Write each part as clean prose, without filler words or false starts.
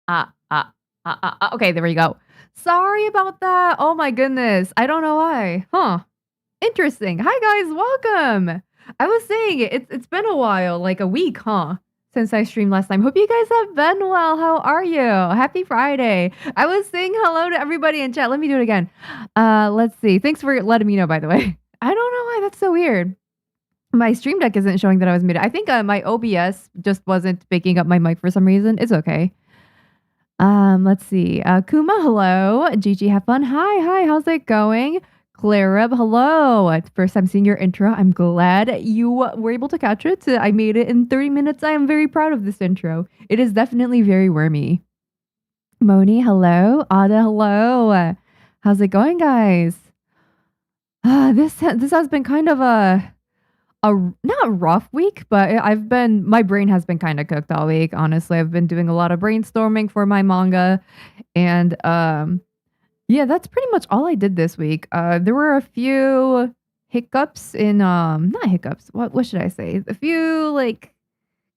Okay, there we go. Sorry about that. Oh my goodness. I don't know why. Huh. Interesting. Hi guys, welcome. I was saying it's been a while, like a week, huh? Since I streamed last time. Hope you guys have been well. How are you? Happy Friday. I was saying hello to everybody in chat. Let me do it again. Let's see. Thanks for letting me know, by the way. I don't know why that's so weird. My stream deck isn't showing that I was muted. I think my OBS just wasn't picking up my mic for some reason. It's okay. Let's see. Kuma, hello. Gigi, have fun. Hi. How's it going? Clarib, hello. First time seeing your intro. I'm glad you were able to catch it. I made it in 30 minutes. I am very proud of this intro. It is definitely very wormy. Moni, hello. Ada, hello. How's it going, guys? This has been kind of a not rough week, but my brain has been kind of cooked all week. Honestly, I've been doing a lot of brainstorming for my manga, and yeah, that's pretty much all I did this week. There were a few hiccups in not hiccups. What should I say? A few like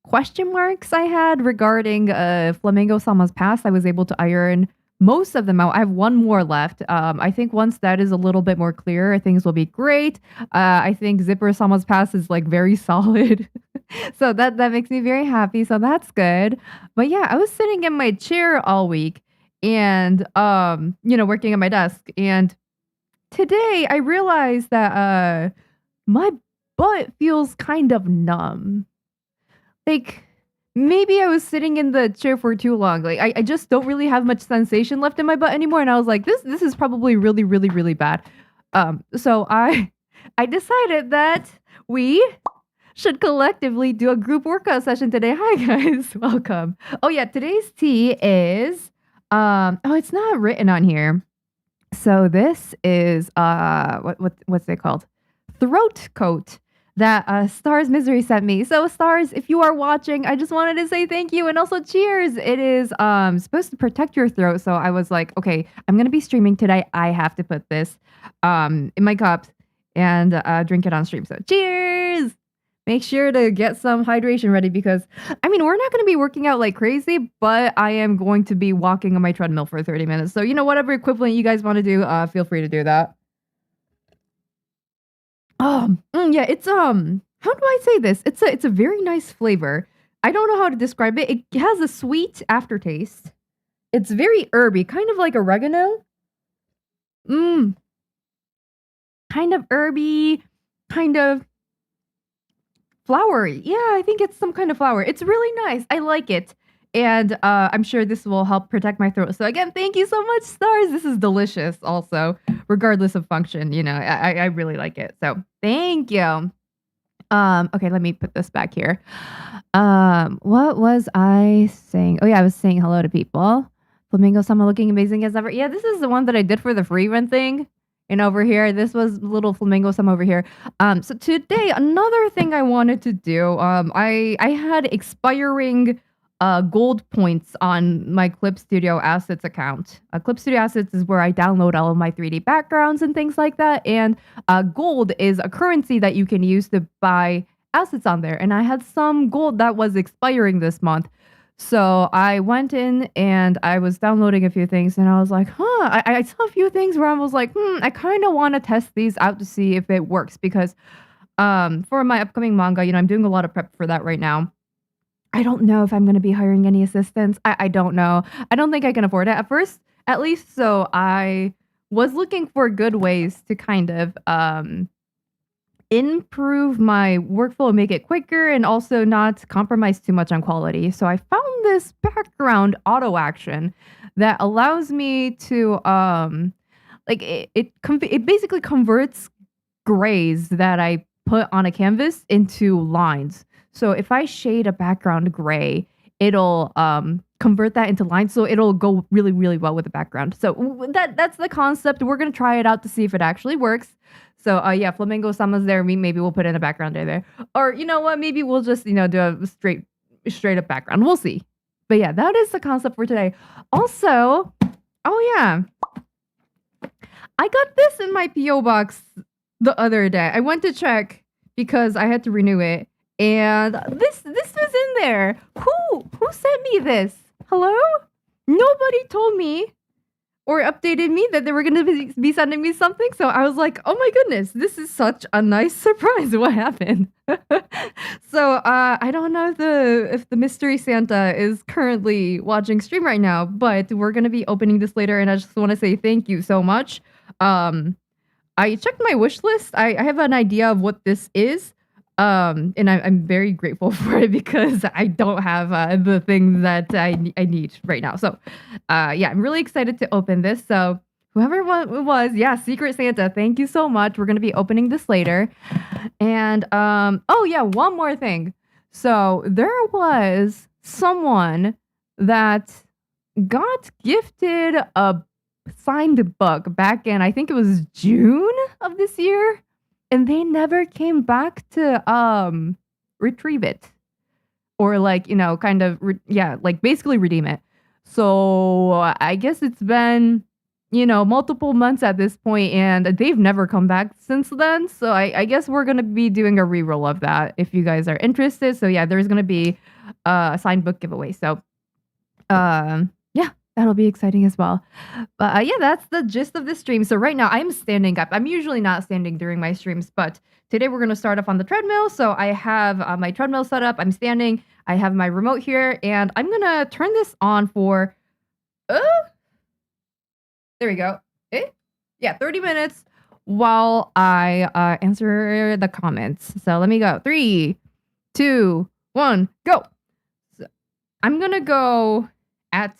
question marks I had regarding Flamingo Sama's past. I was able to iron most of them out. I have one more left. I think once that is a little bit more clear, things will be great. I think Zipper Sama's past is like very solid. So that makes me very happy. So that's good. But yeah, I was sitting in my chair all week and working at my desk. And today I realized that my butt feels kind of numb. Like maybe I was sitting in the chair for too long. Like I just don't really have much sensation left in my butt anymore. And I was like, this is probably really, really, really bad. So I decided that we should collectively do a group workout session today. Hi guys, welcome. Oh yeah, today's tea is it's not written on here. So this is what's it called? Throat coat that Stars Misery sent me. So Stars, if you are watching, I just wanted to say thank you and also cheers. It is supposed to protect your throat. So I was like, okay, I'm gonna be streaming today. I have to put this in my cups and drink it on stream. So cheers! Make sure to get some hydration ready because I mean we're not gonna be working out like crazy, but I am going to be walking on my treadmill for 30 minutes. So whatever equivalent you guys want to do, feel free to do that. Yeah, it's how do I say this? It's a very nice flavor. I don't know how to describe it. It has a sweet aftertaste. It's very herby, kind of like oregano. Kind of herby, kind of flowery. Yeah, I think it's some kind of flower. It's really nice. I like it. And I'm sure this will help protect my throat. So again, thank you so much, Stars. This is delicious also, regardless of function. I really like it. So thank you. Okay, let me put this back here. What was I saying? Oh yeah, I was saying hello to people. Flamingo Sama looking amazing as ever. Yeah, this is the one that I did for the free run thing. And over here, this was little Flamingo Sama over here. So today, another thing I wanted to do, I had expiring gold points on my Clipstudio Assets account. Clipstudio Assets is where I download all of my 3D backgrounds and things like that. And gold is a currency that you can use to buy assets on there. And I had some gold that was expiring this month. So I went in and I was downloading a few things and I was like, I saw a few things where I was like, I kind of want to test these out to see if it works because for my upcoming manga, I'm doing a lot of prep for that right now. I don't know if I'm going to be hiring any assistants. I don't know. I don't think I can afford it at first, at least. So I was looking for good ways to kind of improve my workflow and make it quicker and also not compromise too much on quality. So I found this background auto action that allows me to it basically converts grays that I put on a canvas into lines. So if I shade a background gray, it'll convert that into lines. So it'll go really, really well with the background. So that's the concept. We're going to try it out to see if it actually works. So yeah, Flamingo Sama's there. Maybe we'll put in a background there. Or you know what? Maybe we'll just, do a straight up background. We'll see. But yeah, that is the concept for today. Also, oh yeah, I got this in my PO box the other day. I went to check because I had to renew it. And this was in there. Who sent me this? Hello? nobody told me or updated me that they were going to be sending me something. So I was like, oh my goodness, this is such a nice surprise. What happened? So I don't know if the mystery Santa is currently watching stream right now, but we're going to be opening this later. And I just want to say thank you so much. I checked my wish list. I have an idea of what this is. And I'm very grateful for it because I don't have the things that I need right now. So, yeah, I'm really excited to open this. So, whoever it was, yeah, Secret Santa, thank you so much. We're gonna be opening this later. And oh yeah, one more thing. So there was someone that got gifted a signed book back in, I think it was June of this year. And they never came back to retrieve it or like, kind of like basically redeem it. So I guess it's been, multiple months at this point and they've never come back since then. So I guess we're going to be doing a reroll of that if you guys are interested. So yeah, there's going to be a signed book giveaway. So yeah, that'll be exciting as well. But yeah, that's the gist of this stream. So right now I'm standing up. I'm usually not standing during my streams, but today we're going to start off on the treadmill. So I have my treadmill set up. I'm standing. I have my remote here and I'm going to turn this on for, there we go. Yeah, 30 minutes while I answer the comments. So let me go. 3, 2, 1, go. So I'm going to go at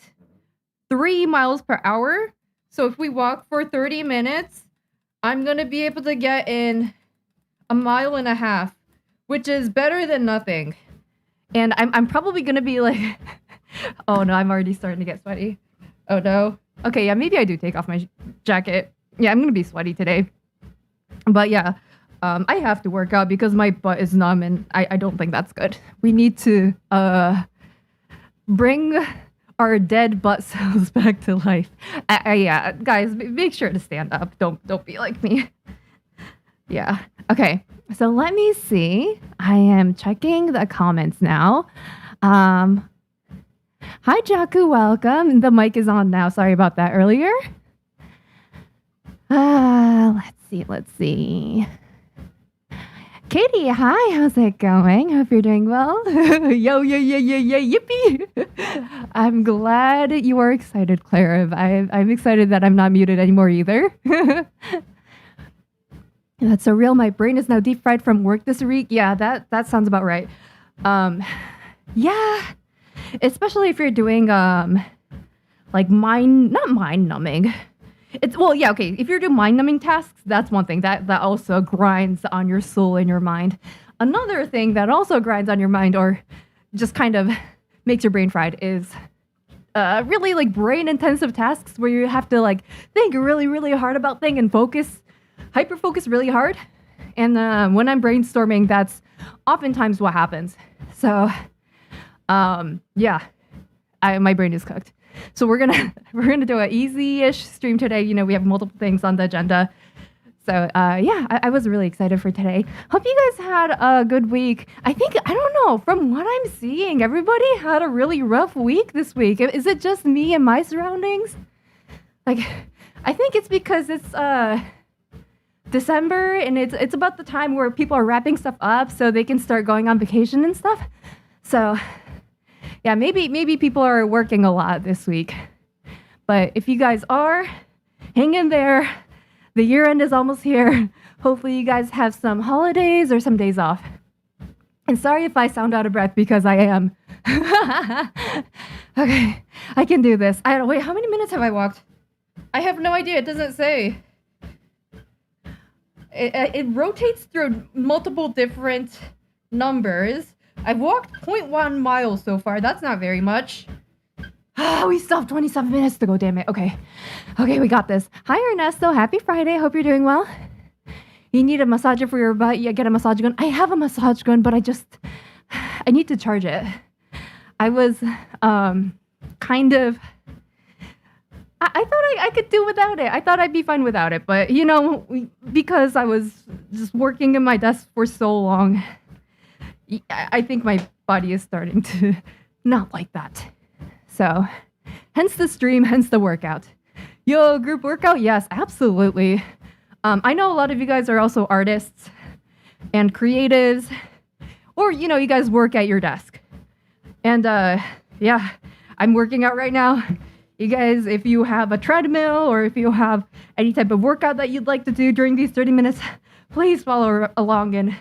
3 miles per hour. So if we walk for 30 minutes, I'm going to be able to get in 1.5 miles, which is better than nothing. And I'm probably going to be like, oh no, I'm already starting to get sweaty. Oh no. Okay, yeah, maybe I do take off my jacket. Yeah, I'm going to be sweaty today. But yeah, I have to work out because my butt is numb and I don't think that's good. We need to bring our dead butt cells back to life. Yeah, guys, make sure to stand up. Don't be like me. Yeah. Okay. So let me see. I am checking the comments now. Hi, Jaku. Welcome. The mic is on now. Sorry about that earlier. Let's see. Katie, hi, how's it going? Hope you're doing well. Yo, yippee. I'm glad you are excited, Clara. I'm excited that I'm not muted anymore either. That's so real. My brain is now deep fried from work this week. Yeah, that sounds about right. Yeah, especially if you're doing like not mind numbing. Okay. If you're doing mind-numbing tasks, that's one thing that also grinds on your soul and your mind. Another thing that also grinds on your mind or just kind of makes your brain fried is really like brain-intensive tasks where you have to like think really, really hard about things and hyper-focus really hard. And when I'm brainstorming, that's oftentimes what happens. So, yeah, my brain is cooked. So we're gonna do an easy-ish stream today. We have multiple things on the agenda. So yeah, I was really excited for today. Hope you guys had a good week. I don't know, from what I'm seeing, everybody had a really rough week this week. Is it just me and my surroundings? Like, I think it's because it's December and it's about the time where people are wrapping stuff up so they can start going on vacation and stuff. So yeah, maybe people are working a lot this week. But if you guys are, hang in there. The year end is almost here. Hopefully you guys have some holidays or some days off. And sorry if I sound out of breath because I am. Okay, I can do this. Wait, how many minutes have I walked? I have no idea. It doesn't say. It rotates through multiple different numbers. I've walked 0.1 miles so far. That's not very much. We still have 27 minutes to go, damn it. Okay, we got this. Hi, Ernesto. Happy Friday. Hope you're doing well. You need a massager for your butt? Yeah, get a massage gun. I have a massage gun, but I need to charge it. I was kind of... I thought I could do without it. I thought I'd be fine without it. But, because I was just working in my desk for so long... I think my body is starting to not like that. So, Hence the stream, hence the workout. Yo, group workout? Yes, absolutely. I know a lot of you guys are also artists and creatives, or, you know, you guys work at your desk. And yeah, I'm working out right now. You guys, if you have a treadmill or if you have any type of workout that you'd like to do during these 30 minutes, please follow along and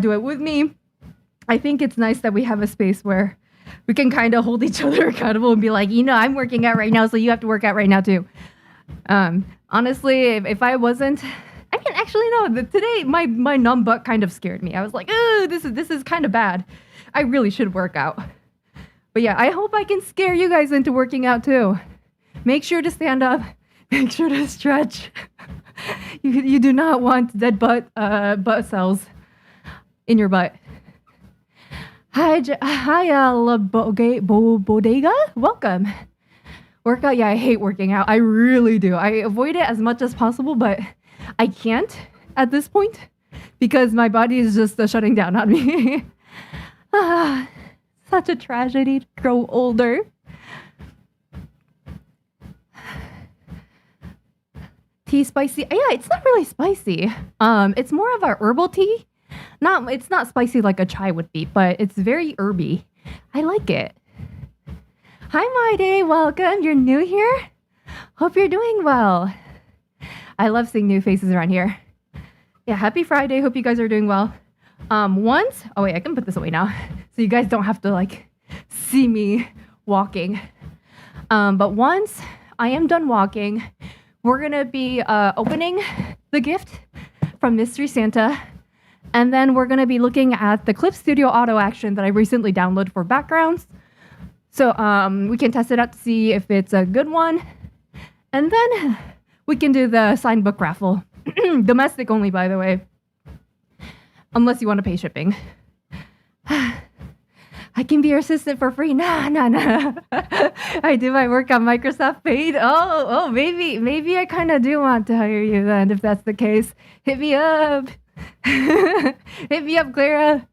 do it with me. I think it's nice that we have a space where we can kind of hold each other accountable and be like, you know, I'm working out right now, so you have to work out right now too. Honestly, if I wasn't, I mean, actually, no, today my numb butt kind of scared me. I was like, oh, this is kind of bad. I really should work out. But yeah, I hope I can scare you guys into working out too. Make sure to stand up. Make sure to stretch. You do not want dead butt cells in your butt. Hi, La Bodega. Welcome. Workout, yeah, I hate working out. I really do. I avoid it as much as possible, but I can't at this point because my body is just shutting down on me. Such a tragedy to grow older. Tea spicy? Yeah, it's not really spicy. It's more of a herbal tea. It's not spicy like a chai would be, but it's very herby. I like it. Hi, my day. Welcome. You're new here? Hope you're doing well. I love seeing new faces around here. Yeah, happy Friday. Hope you guys are doing well. Once, oh wait, I can put this away now, so you guys don't have to like see me walking. But once I am done walking, we're gonna be opening the gift from Mystery Santa, and then we're gonna be looking at the Clipstudio auto action that I recently downloaded for backgrounds. So we can test it out to see if it's a good one, and then we can do the signed book raffle. Domestic only, by the way. Unless you want to pay shipping. I can be your assistant for free. Nah. I do my work on Microsoft Paid. Oh, maybe I kind of do want to hire you then, if that's the case. Hit me up. Hit me up, Clara.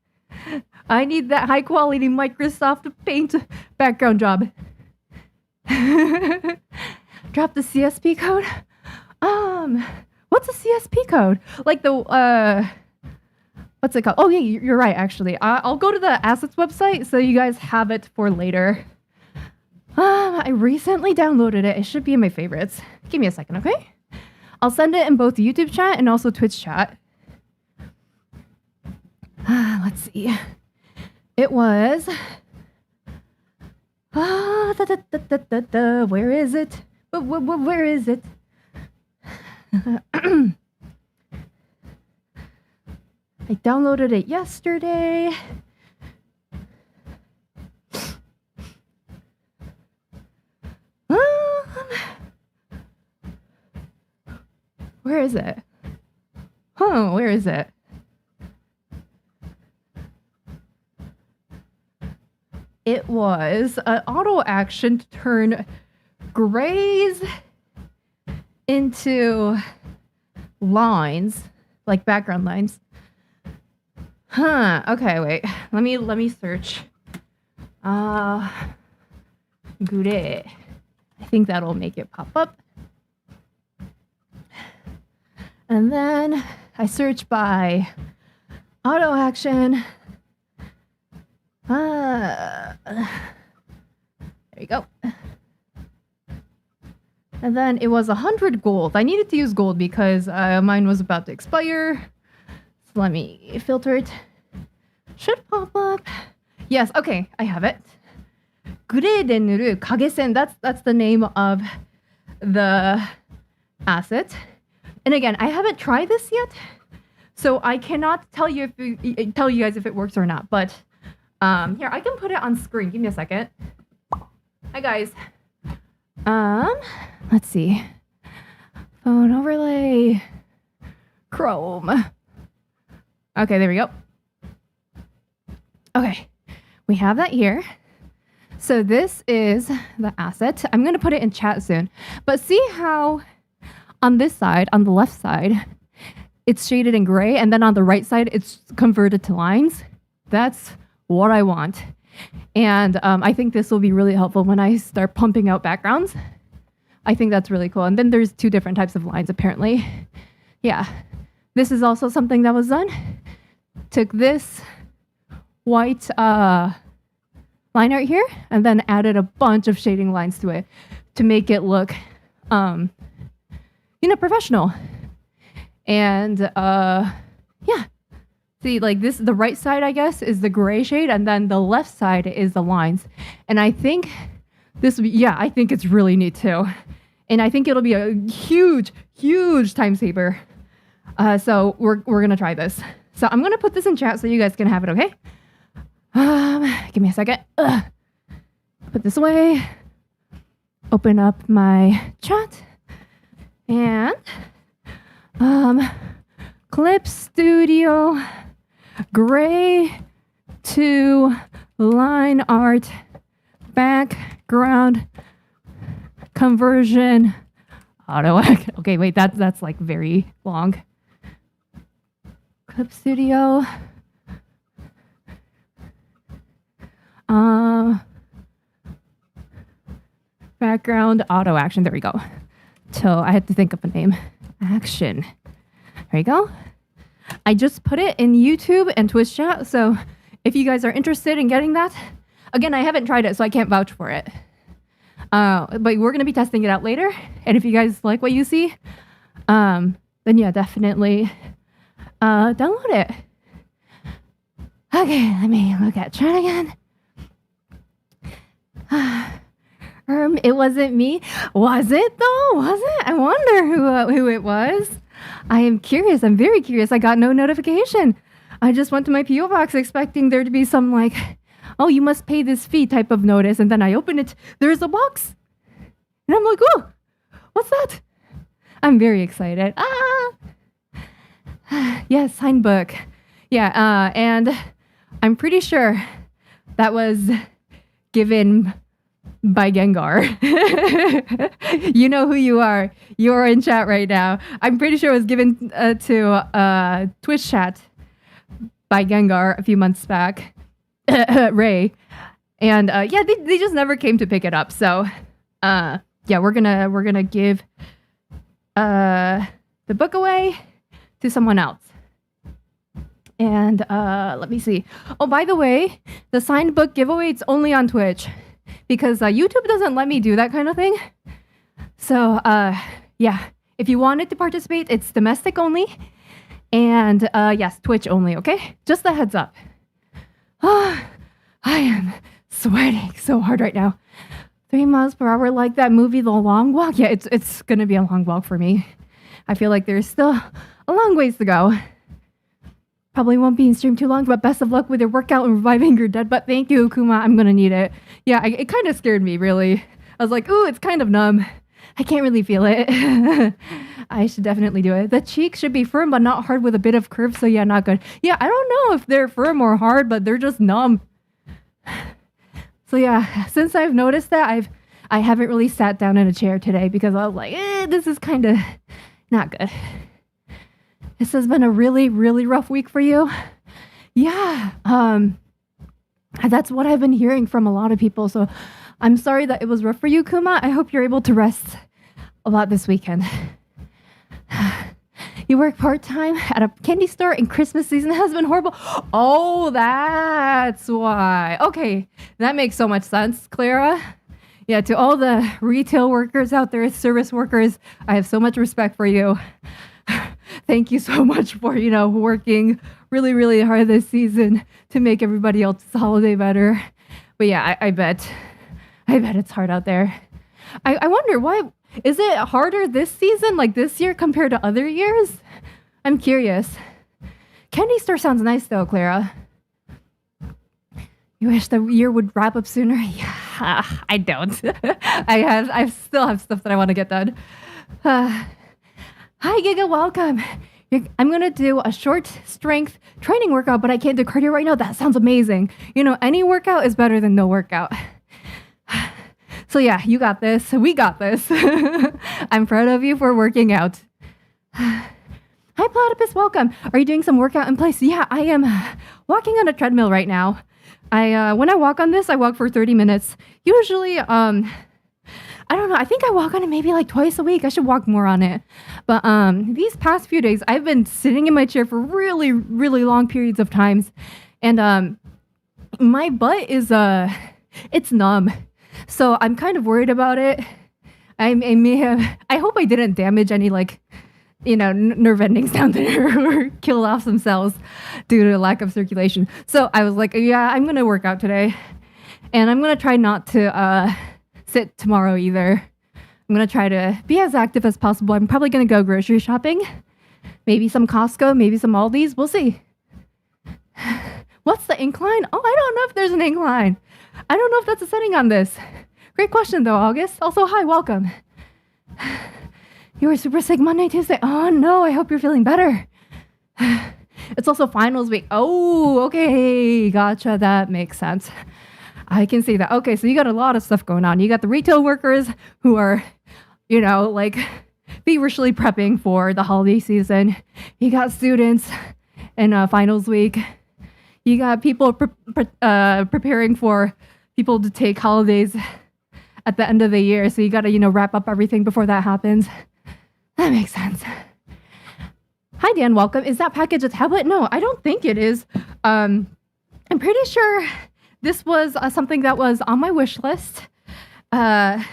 I need that high quality Microsoft Paint background job. Drop the CSP code. What's a CSP code? Like the what's it called? Oh yeah, you're right. Actually, I'll go to the assets website so you guys have it for later. I recently downloaded it. It should be in my favorites. Give me a second, okay? I'll send it in both YouTube chat and also Twitch chat. Let's see. It was. Where is it? Where is it? I downloaded it yesterday. Where is it? Where is it? It was an auto action to turn grays into lines, like background lines. Okay, wait. Let me search. Gure. I think that'll make it pop up. And then I search by auto action. There you go. And then it was 100 gold. I needed to use gold because mine was about to expire. So let me filter it. Should pop up. Yes, okay, I have it. Gure de nuru kagesen. That's the name of the asset. And again, I haven't tried this yet, so I cannot tell you guys if it works or not. But here, I can put it on screen. Give me a second. Hi guys. Let's see. Phone overlay. Chrome. Okay, there we go. Okay, we have that here. So this is the asset. I'm going to put it in chat soon. But see how on this side, on the left side, it's shaded in gray, and then on the right side, it's converted to lines? That's what I want. And I think this will be really helpful when I start pumping out backgrounds. I think that's really cool. And then there's 2 different types of lines, apparently. Yeah. This is also something that was done. Took this white line art here and then added a bunch of shading lines to it to make it look, professional. And yeah. See, like this, the right side, I guess, is the gray shade, and then the left side is the lines. And I think I think it's really neat too. And I think it'll be a huge, huge time saver. So we're gonna try this. So I'm gonna put this in chat so you guys can have it, okay? Give me a second. Put this away. Open up my chat. And Clipstudio gray to line art background conversion auto. Okay, wait, that's like very long. Clipstudio. Background auto action. There we go. So I had to think of a name. Action. There you go. I just put it in YouTube and Twitch chat. So if you guys are interested in getting that, again, I haven't tried it, so I can't vouch for it. But we're going to be testing it out later. And if you guys like what you see, then yeah, definitely download it. Okay, let me look at chat again. It wasn't me. Was it though? Was it? I wonder who it was. I am curious. I'm very curious. I got no notification. I just went to my PO box expecting there to be some like, oh, you must pay this fee type of notice. And then I open it. There's a box. And I'm like, oh, what's that? I'm very excited. Yes, signed book. Yeah, and I'm pretty sure that was given by Gengar. You know who you are. You're in chat right now. I'm pretty sure it was given to Twitch chat by Gengar a few months back. Ray. And yeah, they just never came to pick it up. So yeah, we're gonna give the book away to someone else. And let me see. Oh, by the way, the signed book giveaway, it's only on Twitch because YouTube doesn't let me do that kind of thing. So yeah, if you wanted to participate, it's domestic only. And yes, Twitch only, okay? Just a heads up. Oh, I am sweating so hard right now. 3 miles per hour like that movie, The Long Walk? Yeah, it's going to be a long walk for me. I feel like there's still a long ways to go. Probably won't be in stream too long, but best of luck with your workout and reviving your dead butt. Thank you, Kuma. I'm going to need it. Yeah, it kind of scared me, really. I was like, ooh, it's kind of numb. I can't really feel it. I should definitely do it. The cheeks should be firm, but not hard with a bit of curve. So yeah, not good. Yeah, I don't know if they're firm or hard, but they're just numb. So yeah, since I've noticed that, I haven't really sat down in a chair today because I was like, this is kind of not good. This has been a really, really rough week for you. Yeah, that's what I've been hearing from a lot of people. So I'm sorry that it was rough for you, Kuma. I hope you're able to rest a lot this weekend. You work part-time at a candy store and Christmas season has been horrible. Oh, that's why. Okay, that makes so much sense, Clara. Yeah, to all the retail workers out there, service workers, I have so much respect for you. Thank you so much for, working really, really hard this season to make everybody else's holiday better. But yeah, I bet it's hard out there. I wonder why. Is it harder this season, like this year, compared to other years? I'm curious. Candy store sounds nice though, Clara. You wish the year would wrap up sooner? Yeah, I don't. I still have stuff that I want to get done. Hi, Giga, welcome. I'm going to do a short strength training workout, but I can't do cardio right now. That sounds amazing. Any workout is better than no workout. So yeah, you got this. We got this. I'm proud of you for working out. Hi, Platypus, welcome. Are you doing some workout in place? Yeah, I am walking on a treadmill right now. When I walk on this, I walk for 30 minutes. Usually, I don't know. I think I walk on it maybe like twice a week. I should walk more on it. But these past few days, I've been sitting in my chair for really, really long periods of times. And my butt is, it's numb. So I'm kind of worried about it. I hope I didn't damage any nerve endings down there or kill off some cells due to lack of circulation. So I was like, yeah, I'm going to work out today. And I'm going to try not to sit tomorrow either. I'm going to try to be as active as possible. I'm probably going to go grocery shopping. Maybe some Costco, maybe some Aldi's. We'll see. What's the incline? Oh, I don't know if there's an incline. I don't know if that's a setting on this. Great question, though, August. Also, hi, welcome. You were super sick Monday, Tuesday. Oh, no, I hope you're feeling better. It's also finals week. Oh, okay. Gotcha. That makes sense. I can see that. Okay, so you got a lot of stuff going on. You got the retail workers who are, feverishly prepping for the holiday season. You got students in finals week. You got people preparing for people to take holidays at the end of the year. So you got to, wrap up everything before that happens. That makes sense. Hi, Dan. Welcome. Is that package a tablet? No, I don't think it is. I'm pretty sure this was something that was on my wish list. And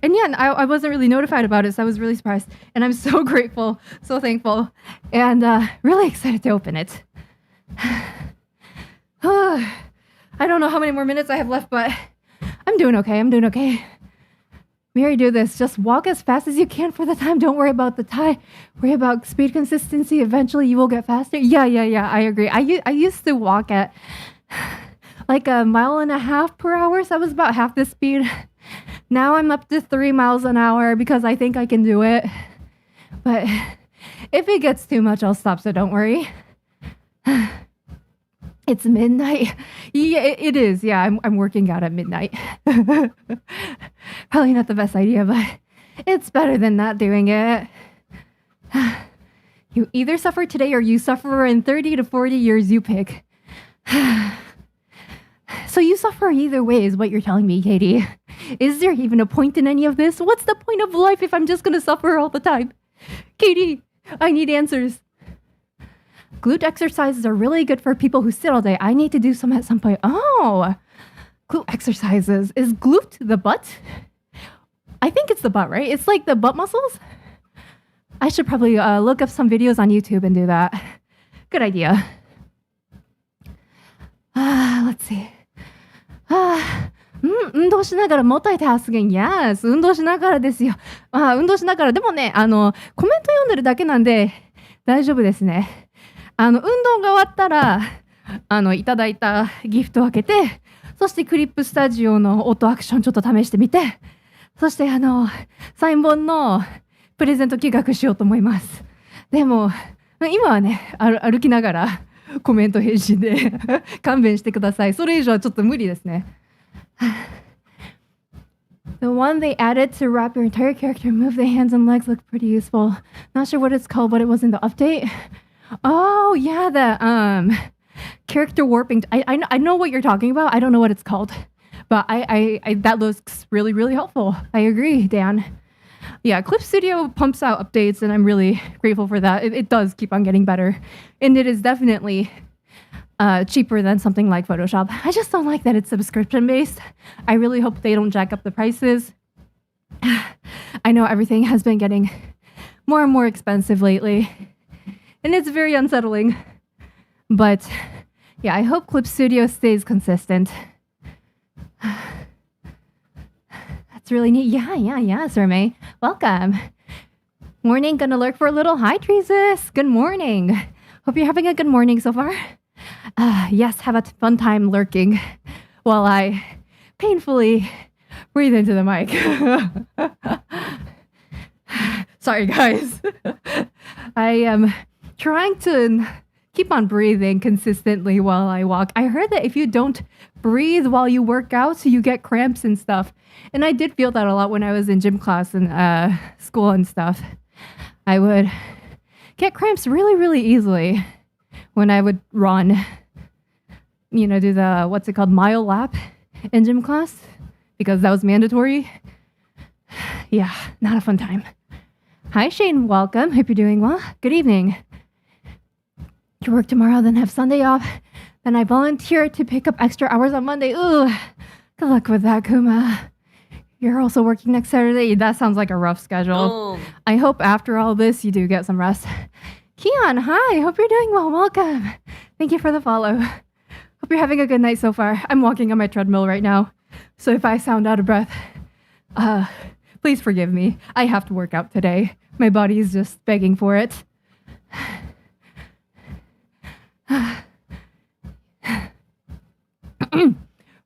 yeah, I wasn't really notified about it, so I was really surprised. And I'm so grateful, so thankful, and really excited to open it. I don't know how many more minutes I have left, but I'm doing okay. Mieri, do this. Just walk as fast as you can for the time. Don't worry about the time. Worry about speed consistency. Eventually, you will get faster. Yeah. I agree. I used to walk at like 1.5 miles per hour, so I was about half the speed. Now I'm up to 3 miles an hour because I think I can do it. But if it gets too much, I'll stop, so don't worry. It's midnight. Yeah, it is. Yeah, I'm working out at midnight. Probably not the best idea, but it's better than not doing it. You either suffer today or you suffer in 30 to 40 years, you pick. So you suffer either way is what you're telling me, Katie. Is there even a point in any of this? What's the point of life if I'm just going to suffer all the time? Katie, I need answers. Glute exercises are really good for people who sit all day. I need to do some at some point. Oh, glute exercises. Is glute the butt? I think it's the butt, right? It's like the butt muscles. I should probably look up some videos on YouTube and do that. Good idea. Let's see. 運動しながらmultitasking. Yes. 運動しながらですよ。運動しながら。でもね、コメント読んでるだけなんで大丈夫ですね。運動が終わったら、いただいたギフトを開けて、そしてクリップスタジオのオートアクションちょっと試してみて、そしてサイン本のプレゼント企画しようと思います。でも、今はね、歩きながらコメント返信で勘弁してください。それ以上はちょっと無理ですね。The one they added to wrap your entire character, move the hands and legs looked pretty useful. Not sure what it's called, but it was in the update. Oh, yeah, the character warping. I know what you're talking about. I don't know what it's called. But I that looks really, really helpful. I agree, Dan. Yeah, Clipstudio pumps out updates, and I'm really grateful for that. It does keep on getting better. And it is definitely cheaper than something like Photoshop. I just don't like that it's subscription-based. I really hope they don't jack up the prices. I know everything has been getting more and more expensive lately. And it's very unsettling. But yeah, I hope Clipstudio stays consistent. That's really neat. Yeah, Sir May. Welcome. Morning, gonna lurk for a little. Hi, Treesus. Good morning. Hope you're having a good morning so far. Yes, have a fun time lurking while I painfully breathe into the mic. Sorry, guys. I am trying to keep on breathing consistently while I walk. I heard that if you don't breathe while you work out, you get cramps and stuff. And I did feel that a lot when I was in gym class and school and stuff. I would get cramps really, really easily when I would run. do the, what's it called, mile lap in gym class because that was mandatory. Yeah, not a fun time. Hi, Shane. Welcome. Hope you're doing well. Good evening. You work tomorrow, then have Sunday off. Then I volunteer to pick up extra hours on Monday. Ooh, good luck with that, Kuma. You're also working next Saturday. That sounds like a rough schedule. I hope after all this, you do get some rest. Keon, hi. Hope you're doing well. Welcome. Thank you for the follow. Hope you're having a good night so far. I'm walking on my treadmill right now. So if I sound out of breath, please forgive me. I have to work out today. My body is just begging for it.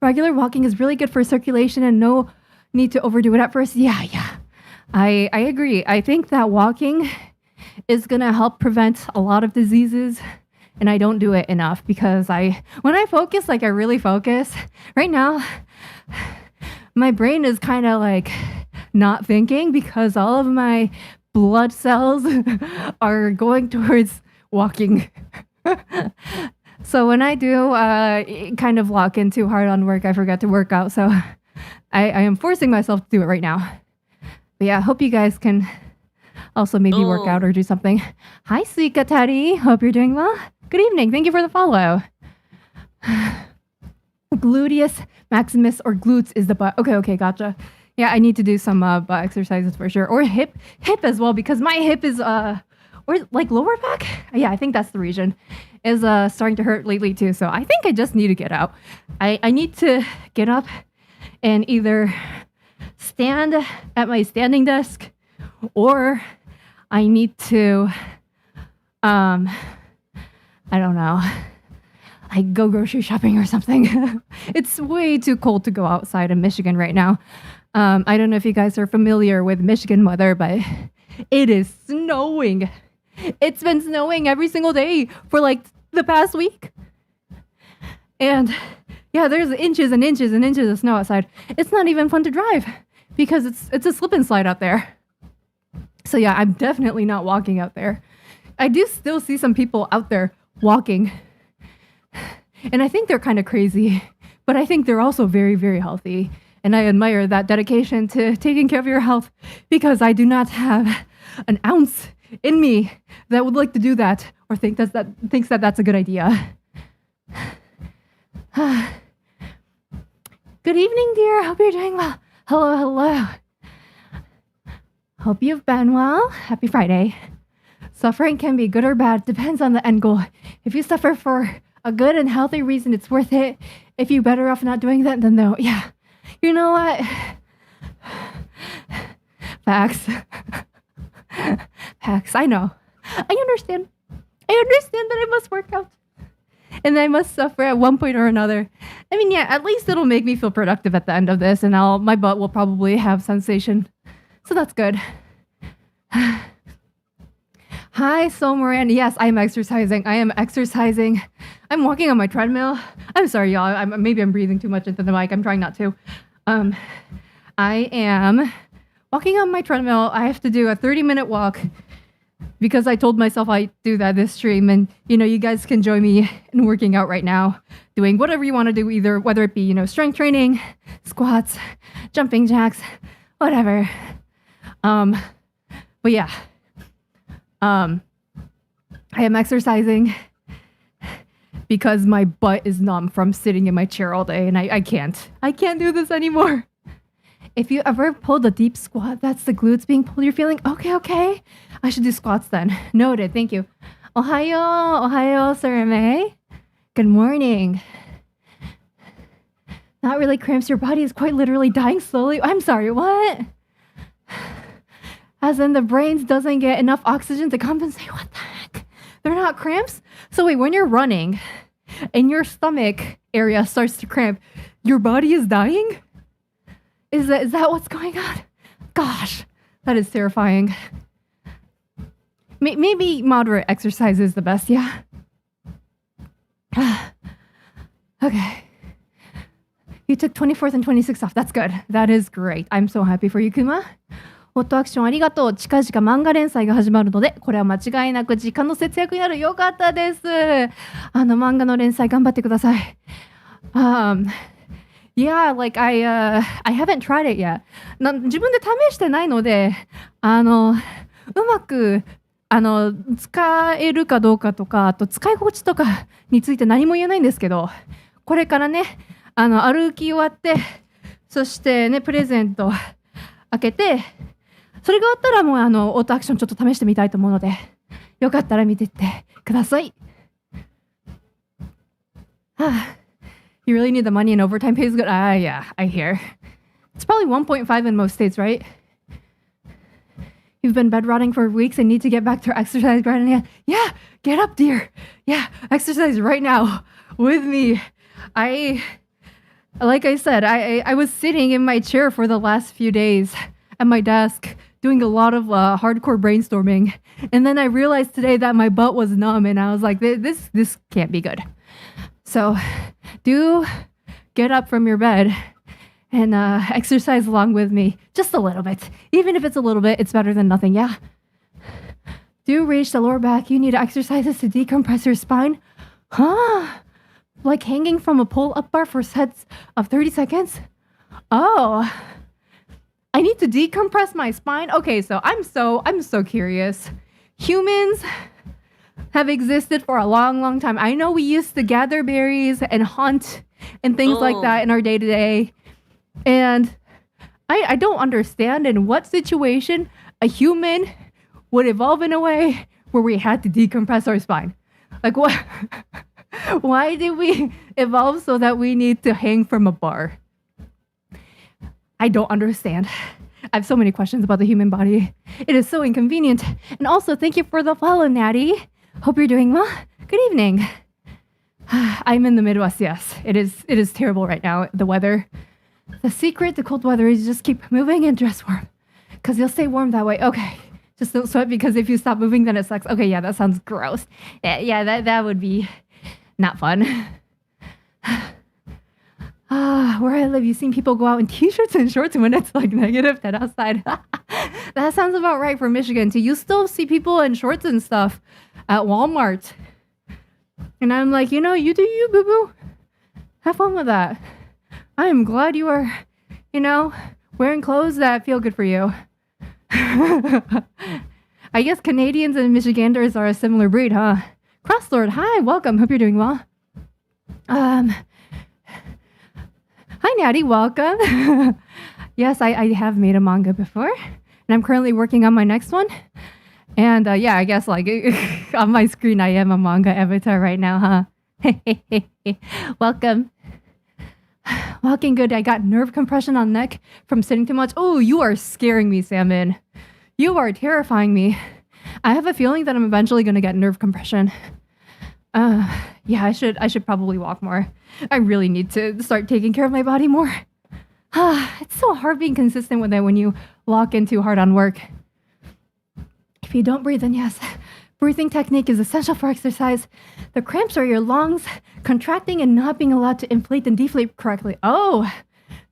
Regular walking is really good for circulation and no need to overdo it at first. Yeah. I agree. I think that walking is going to help prevent a lot of diseases. And I don't do it enough because when I focus, like I really focus, right now, my brain is kind of like not thinking because all of my blood cells are going towards walking. So when I do kind of lock in too hard on work, I forget to work out. So I am forcing myself to do it right now. But yeah, I hope you guys can also maybe work out or do something. Hi, Suika Teddy. Hope you're doing well. Good evening. Thank you for the follow. Gluteus maximus or glutes is the butt. Okay, gotcha. Yeah, I need to do some butt exercises for sure. Or hip as well because my hip is, or like lower back? Yeah, I think that's the region. Is starting to hurt lately too. So I think I just need to get out. I need to get up and either stand at my standing desk or I need to, I don't know, like go grocery shopping or something. It's way too cold to go outside in Michigan right now. I don't know if you guys are familiar with Michigan weather, but it is snowing. It's been snowing every single day for like the past week. And yeah, there's inches and inches and inches of snow outside. It's not even fun to drive because it's a slip and slide out there. So yeah, I'm definitely not walking out there. I do still see some people out there walking. And I think they're kind of crazy, but I think they're also very, very healthy. And I admire that dedication to taking care of your health because I do not have an ounce in me that would like to do that or thinks that that's a good idea. Good evening, dear. Hope you're doing well. Hello. Hope you've been well. Happy Friday. Suffering can be good or bad. Depends on the end goal. If you suffer for a good and healthy reason, it's worth it. If you're better off not doing that, then no. Yeah. You know what? Facts. I know. I understand that I must work out. And I must suffer at one point or another. I mean, yeah, at least it'll make me feel productive at the end of this, and my butt will probably have sensation. So that's good. Hi, Soul Moran. Yes, I am exercising. I'm walking on my treadmill. I'm sorry, y'all. Maybe I'm breathing too much into the mic. I'm trying not to. I am walking on my treadmill. I have to do a 30-minute walk because I told myself I'd do that this stream. And, you guys can join me in working out right now, doing whatever you want to do, either whether it be, strength training, squats, jumping jacks, whatever. But yeah, I am exercising because my butt is numb from sitting in my chair all day and I can't do this anymore. If you ever pulled a deep squat, that's the glutes being pulled. You're feeling okay. I should do squats then. Noted. Thank you. Ohayo, Sarame. Good morning. Not really cramps. Your body is quite literally dying slowly. I'm sorry, what? As in the brain doesn't get enough oxygen to compensate. What the heck? They're not cramps? So wait, when you're running and your stomach area starts to cramp, your body is dying? Is that what's going on? Gosh, that is terrifying. Maybe moderate exercise is the best, yeah? Okay. You took 24th and 26th off. That's good. That is great. I'm so happy for you, Kuma. ホットアクションありがとう。近々漫画連載が始まるので、これは間違いなく時間の節約になる。よかったです。漫画の連載頑張ってください。Yeah, like I haven't tried it yet. 自分で試してないので、うまく使えるかどうかとか、あと使い心地とかについて何も言えないんですけど、これからね、歩き終わって、そしてね、プレゼント開けて、それが終わったらもうオートアクションちょっと試してみたいと思うので、よかったら見てってください。You really need the money and overtime pays good? Yeah, I hear. It's probably 1.5 in most states, right? You've been bed rotting for weeks and need to get back to exercise right now. Yeah, get up, dear. Yeah, exercise right now with me. Like I said, I was sitting in my chair for the last few days at my desk doing a lot of hardcore brainstorming. And then I realized today that my butt was numb and I was like, this can't be good. So do get up from your bed and exercise along with me just a little bit. Even if it's a little bit, it's better than nothing, yeah? Do reach the lower back. You need exercises to decompress your spine. Like hanging from a pull-up bar for sets of 30 seconds? Oh, I need to decompress my spine? Okay, so I'm so curious. Humans have existed for a long, long time. I know we used to gather berries and hunt and things like that in our day-to-day. And I don't understand in what situation a human would evolve in a way where we had to decompress our spine. Like what? Why did we evolve so that we need to hang from a bar? I don't understand. I have so many questions about the human body. It is so inconvenient. And also, thank you for the follow, Natty. Hope you're doing well. Good evening. I'm in the Midwest, yes. It is terrible right now, the weather. The secret to cold weather is just keep moving and dress warm. Because you'll stay warm that way. Okay. Just don't sweat because if you stop moving, then it sucks. Okay, yeah, that sounds gross. Yeah, that would be not fun. Where I live, you've seen people go out in t-shirts and shorts when it's like -10 outside. That sounds about right for Michigan too. You still see people in shorts and stuff at Walmart. And I'm like, you do you, boo-boo. Have fun with that. I am glad you are, wearing clothes that feel good for you. I guess Canadians and Michiganders are a similar breed, huh? Crosslord, hi, welcome. Hope you're doing well. Hi, Natty, welcome. Yes, I have made a manga before, and I'm currently working on my next one. And yeah, I guess like on my screen, I am a manga avatar right now, huh? Welcome. Walking good. I got nerve compression on neck from sitting too much. Oh, you are scaring me, Salmon. You are terrifying me. I have a feeling that I'm eventually going to get nerve compression. Yeah, I should probably walk more. I really need to start taking care of my body more. It's so hard being consistent with it when you lock in too hard on work. If you don't breathe, then yes. Breathing technique is essential for exercise. The cramps are your lungs contracting and not being allowed to inflate and deflate correctly. Oh,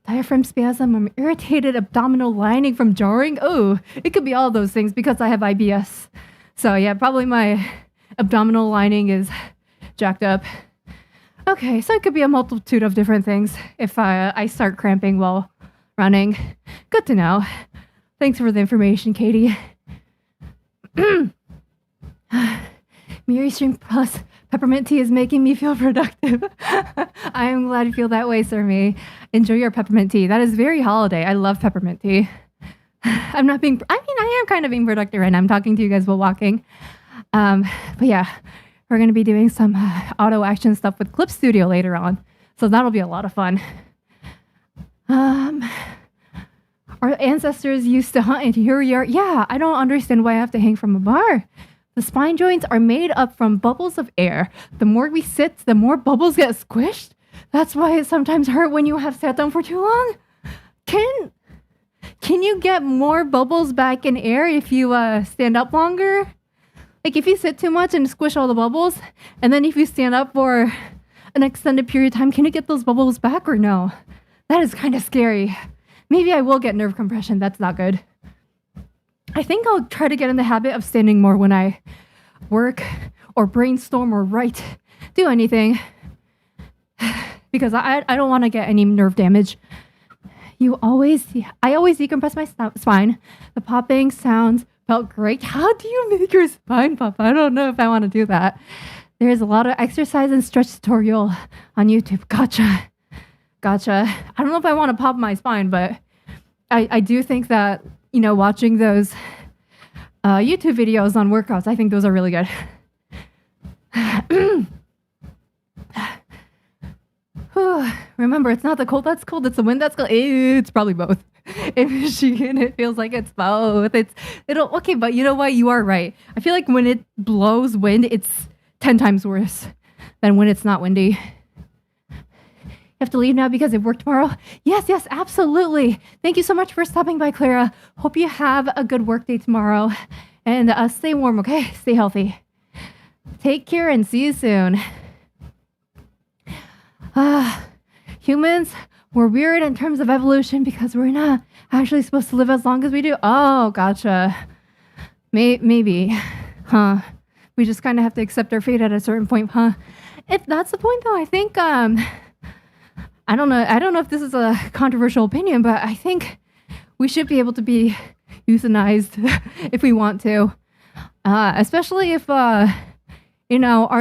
diaphragm spasm, irritated abdominal lining from jarring. Oh, it could be all those things because I have IBS. So yeah, probably my abdominal lining is jacked up. Okay, so it could be a multitude of different things if I start cramping while running. Good to know. Thanks for the information, Katie. Mieri Stream Plus peppermint tea is making me feel productive. I am glad you feel that way, Sir Me. Enjoy your peppermint tea. That is very holiday. I love peppermint tea. I am kind of being productive right now. I'm talking to you guys while walking. But yeah, we're going to be doing some auto action stuff with Clipstudio later on. So that'll be a lot of fun. Our ancestors used to hunt, and here we are. Yeah, I don't understand why I have to hang from a bar. The spine joints are made up from bubbles of air. The more we sit, the more bubbles get squished. That's why it sometimes hurts when you have sat down for too long. Can you get more bubbles back in air if you stand up longer? Like if you sit too much and squish all the bubbles, and then if you stand up for an extended period of time, can you get those bubbles back or no? That is kind of scary. Maybe I will get nerve compression. That's not good. I think I'll try to get in the habit of standing more when I work or brainstorm or write, do anything. Because I don't want to get any nerve damage. I always decompress my spine. The popping sounds felt great. How do you make your spine pop? I don't know if I want to do that. There's a lot of exercise and stretch tutorial on YouTube. Gotcha. I don't know if I want to pop my spine, but I do think that, watching those YouTube videos on workouts, I think those are really good. Remember, it's not the cold that's cold, it's the wind that's cold. It's probably both. In Michigan, it feels like it's both. Okay, but you know what? You are right. I feel like when it blows wind, it's 10 times worse than when it's not windy. You have to leave now because of work tomorrow? Yes, absolutely. Thank you so much for stopping by, Clara. Hope you have a good work day tomorrow. And stay warm, okay? Stay healthy. Take care and see you soon. Humans, we're weird in terms of evolution because we're not actually supposed to live as long as we do. Oh, gotcha. Maybe. Huh. We just kind of have to accept our fate at a certain point, huh? If that's the point, though, I think, I don't know if this is a controversial opinion, but I think we should be able to be euthanized if we want to. Especially if, our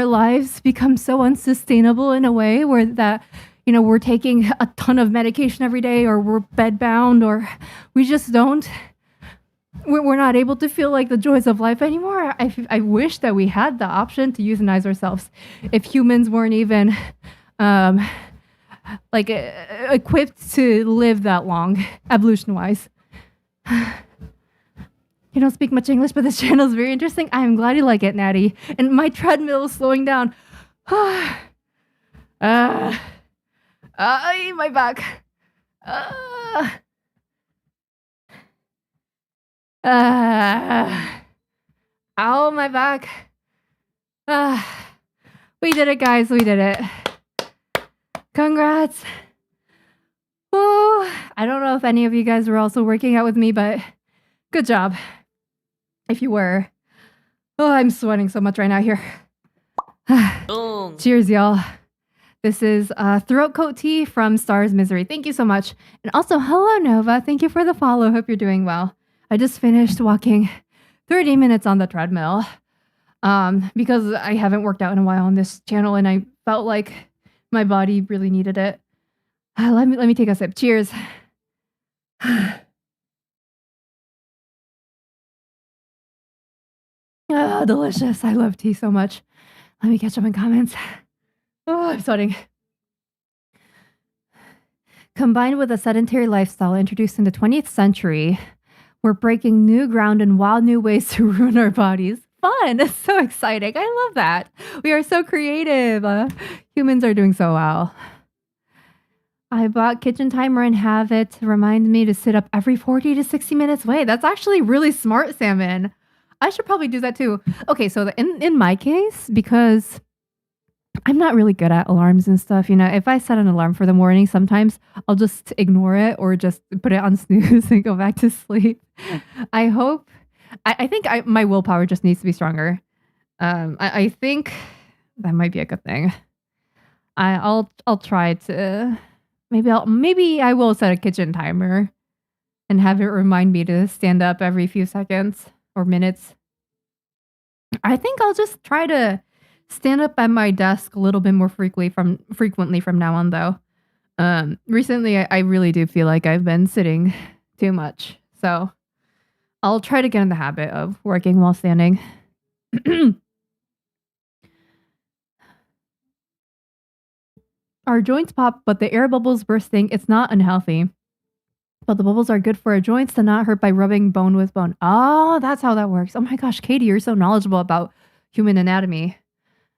lives become so unsustainable in a way where that, we're taking a ton of medication every day, or we're bedbound, or we just we're not able to feel like the joys of life anymore. I wish that we had the option to euthanize ourselves if humans weren't even equipped to live that long, evolution-wise. You don't speak much English, but this channel is very interesting. I'm glad you like it, Natty. And my treadmill is slowing down. My back. Ow, my back. We did it, guys. We did it. Congrats. Oh, I don't know if any of you guys were also working out with me, but good job. If you were. Oh, I'm sweating so much right now here. Cheers, y'all. This is Throat Coat Tea from Star's Misery. Thank you so much. And also, hello, Nova. Thank you for the follow. Hope you're doing well. I just finished walking 30 minutes on the treadmill because I haven't worked out in a while on this channel, and I felt like my body really needed it. Let me take a sip. Cheers. Oh, delicious. I love tea so much. Let me catch up in comments. Oh, I'm sweating. Combined with a sedentary lifestyle introduced in the 20th century, we're breaking new ground in wild new ways to ruin our bodies. Fun. It's so exciting. I love that. We are so creative. Humans are doing so well. I bought Kitchen Timer and have it remind me to sit up every 40 to 60 minutes. Wait, that's actually really smart, Salmon. I should probably do that too. Okay, so in my case, because I'm not really good at alarms and stuff, if I set an alarm for the morning, sometimes I'll just ignore it or just put it on snooze and go back to sleep. I think my willpower just needs to be stronger. I think that might be a good thing. I'll try to maybe I will set a kitchen timer and have it remind me to stand up every few seconds or minutes. I think I'll just try to stand up at my desk a little bit more frequently from now on, though. Recently, I really do feel like I've been sitting too much, so I'll try to get in the habit of working while standing. Our joints pop, but the air bubbles bursting, it's not unhealthy. But the bubbles are good for our joints to not hurt by rubbing bone with bone. Oh, that's how that works. Oh my gosh, Katie, you're so knowledgeable about human anatomy.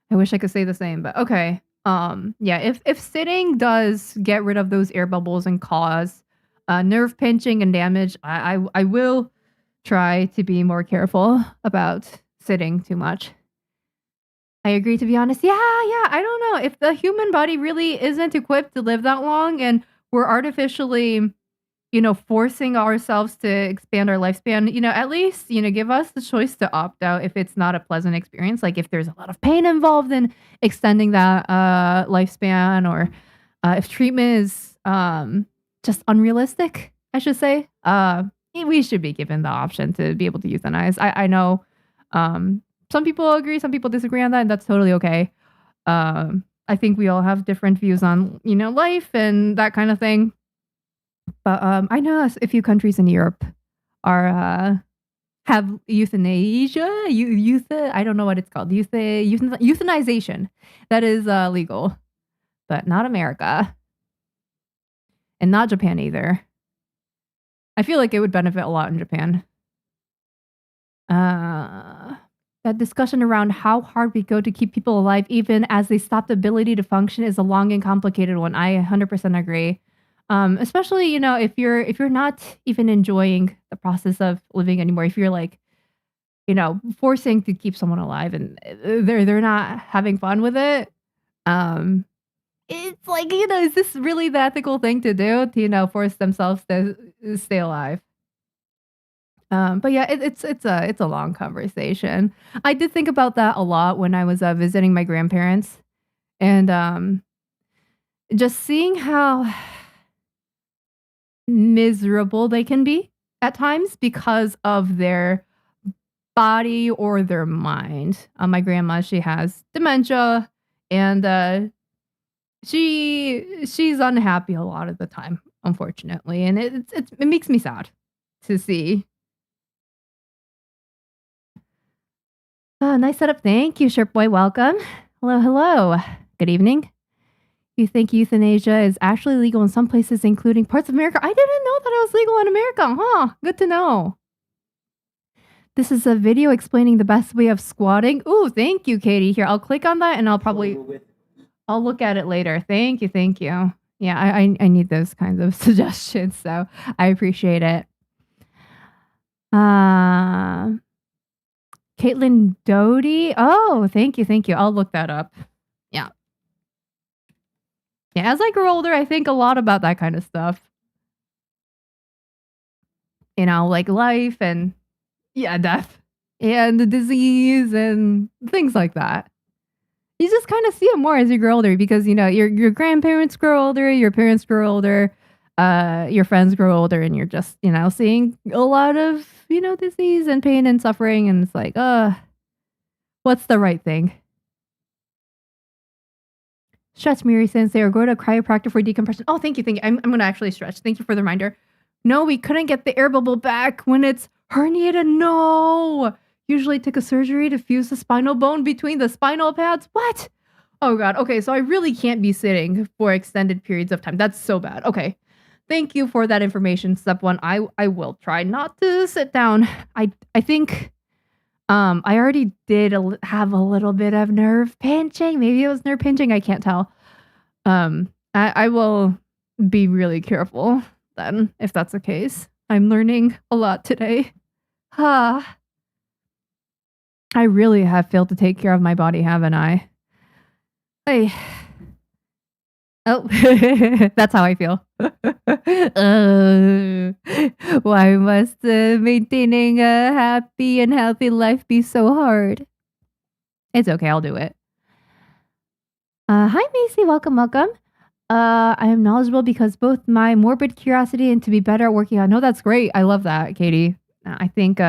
I wish I could say the same, but okay. Yeah, if sitting does get rid of those air bubbles and cause nerve pinching and damage, I will try to be more careful about sitting too much. I agree, to be honest. Yeah, I don't know. If the human body really isn't equipped to live that long and we're artificially, forcing ourselves to expand our lifespan, at least, give us the choice to opt out if it's not a pleasant experience. Like if there's a lot of pain involved in extending that lifespan, or if treatment is just unrealistic, I should say, we should be given the option to be able to euthanize. I know some people agree, some people disagree on that, and that's totally okay. I think we all have different views on, life and that kind of thing. But I know a few countries in Europe are have euthanasia, I don't know what it's called, euthanization. That is legal, but not America, and not Japan either. I feel like it would benefit a lot in Japan. That discussion around how hard we go to keep people alive even as they stop the ability to function is a long and complicated one. I 100% agree. Especially, if you're not even enjoying the process of living anymore, if you're like, forcing to keep someone alive and they're not having fun with it. It's like, is this really the ethical thing to do to, force themselves to stay alive? But yeah, it's a long conversation. I did think about that a lot when I was visiting my grandparents, and just seeing how miserable they can be at times because of their body or their mind. My grandma, she has dementia, and she's unhappy a lot of the time, unfortunately, and it makes me sad to see. Nice setup. Thank you, Sherp Boy. Welcome. Hello. Good evening. You think euthanasia is actually legal in some places, including parts of America? I didn't know that it was legal in America. Huh. Good to know. This is a video explaining the best way of squatting. Ooh, thank you, Katie. Here, I'll click on that and I'll look at it later. Thank you. Yeah, I need those kinds of suggestions, so I appreciate it. Caitlin Doty. Oh, thank you. I'll look that up. Yeah. Yeah, as I grow older, I think a lot about that kind of stuff. Like life and death and the disease and things like that. You just kind of see it more as you grow older because, your grandparents grow older, your parents grow older, your friends grow older, and you're just, seeing a lot of, disease and pain and suffering. And it's like, what's the right thing? Stretch, Mieri Sensei, or go to a chiropractor for decompression. Oh, thank you. I'm going to actually stretch. Thank you for the reminder. No, we couldn't get the air bubble back when it's herniated. No. Usually take a surgery to fuse the spinal bone between the spinal pads. What? Oh, God. Okay, so I really can't be sitting for extended periods of time. That's so bad. Okay. Thank you for that information. Step one, I will try not to sit down. I think I already did have a little bit of nerve pinching. Maybe it was nerve pinching. I can't tell. I will be really careful then, if that's the case. I'm learning a lot today. I really have failed to take care of my body, haven't I? Hey. Oh, that's how I feel. Why must maintaining a happy and healthy life be so hard? It's okay, I'll do it. Hi, Macy. Welcome. I am knowledgeable because both my morbid curiosity and to be better at working out. No, that's great. I love that, Katie. I think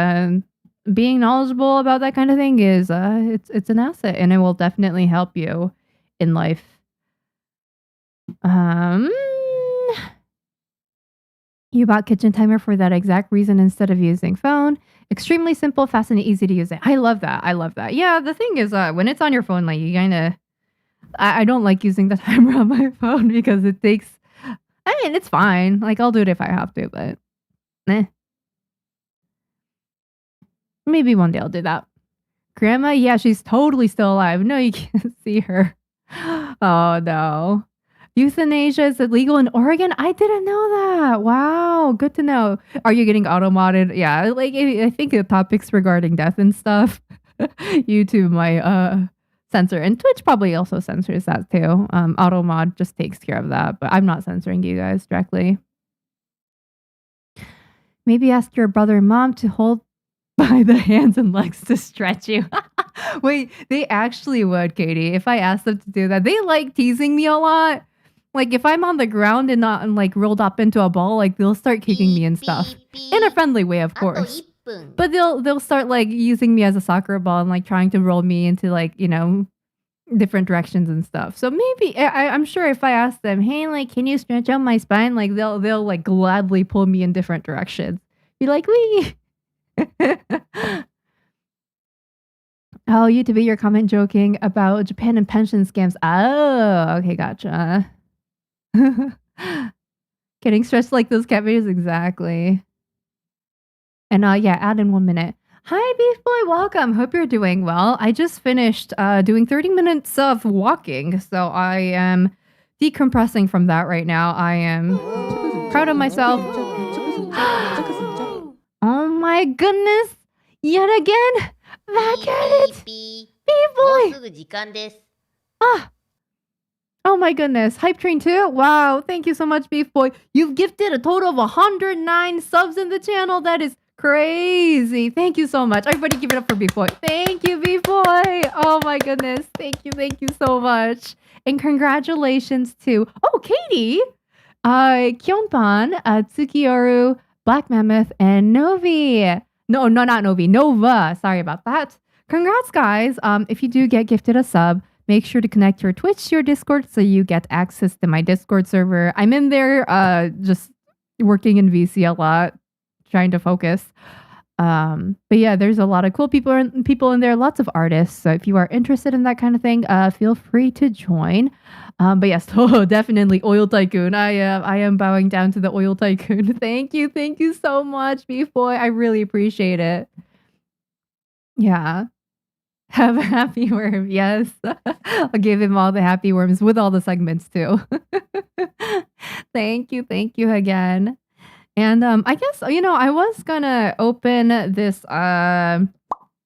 being knowledgeable about that kind of thing is it's an asset, and it will definitely help you in life. You bought Kitchen Timer for that exact reason instead of using phone. Extremely simple, fast, and easy to use it. I love that. Yeah, the thing is, when it's on your phone, like you kind of, I don't like using the timer on my phone because it takes. I mean, it's fine. Like I'll do it if I have to, but maybe one day I'll do that. Grandma, yeah, she's totally still alive. No, you can't see her. Oh no. Euthanasia is illegal in Oregon? I didn't know that. Wow, good to know. Are you getting auto-modded? Yeah, like I think the topics regarding death and stuff, YouTube might censor, and Twitch probably also censors that too. Auto-mod just takes care of that, but I'm not censoring you guys directly. Maybe ask your brother and mom to hold by the hands and legs to stretch you. Wait, they actually would, Katie. If I asked them to do that, they like teasing me a lot. Like if I'm on the ground and not like rolled up into a ball, like they'll start kicking me and stuff in a friendly way, of course. But they'll start like using me as a soccer ball and like trying to roll me into like different directions and stuff. So maybe I'm sure if I ask them, hey, like can you stretch out my spine, like they'll like gladly pull me in different directions. Be like, wee. Oh, you debate your comment joking about Japan and pension scams. Oh, okay, gotcha. Getting stressed like those cat videos, exactly. And add in 1 minute. Hi, Beef Boy, welcome. Hope you're doing well. I just finished doing 30 minutes of walking, so I am decompressing from that right now. I am proud of myself. Oh my goodness! Yet again! Back at it! Beef Boy! Ah! Oh my goodness. Hype Train 2? Wow, thank you so much, Beef Boy. You've gifted a total of 109 subs in the channel. That is crazy. Thank you so much. Everybody give it up for Beef Boy. Thank you, Beef Boy. Oh my goodness. Thank you so much. And congratulations to, Katie, Kyonpan, Tsukioru, Black Mammoth, and Novi. No, not Novi. Nova. Sorry about that. Congrats, guys. If you do get gifted a sub, make sure to connect your Twitch to your Discord so you get access to my Discord server. I'm in there just working in VC a lot, trying to focus. But yeah, there's a lot of cool people in there, lots of artists. So if you are interested in that kind of thing, feel free to join. But yes, definitely Oil Tycoon. I am bowing down to the Oil Tycoon. Thank you so much, Beef Boy. I really appreciate it. Yeah. Have a happy worm. Yes. I'll give him all the happy worms with all the segments too. Thank you again. And I guess, I was gonna open this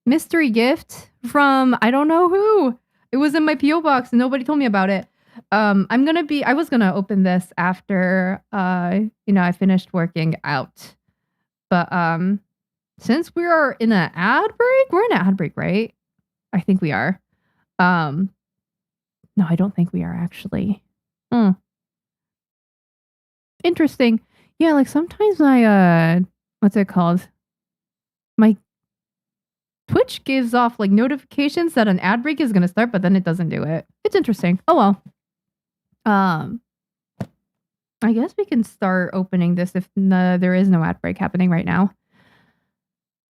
mystery gift from I don't know who. It was in my P.O. box and nobody told me about it. I was gonna open this after I finished working out. But since we are in an ad break, we're in an ad break, right? I think we are. No, I don't think we are actually. Interesting. Yeah, like sometimes my what's it called? My Twitch gives off like notifications that an ad break is gonna start, but then it doesn't do it. It's interesting. Oh well. I guess we can start opening this if there is no ad break happening right now.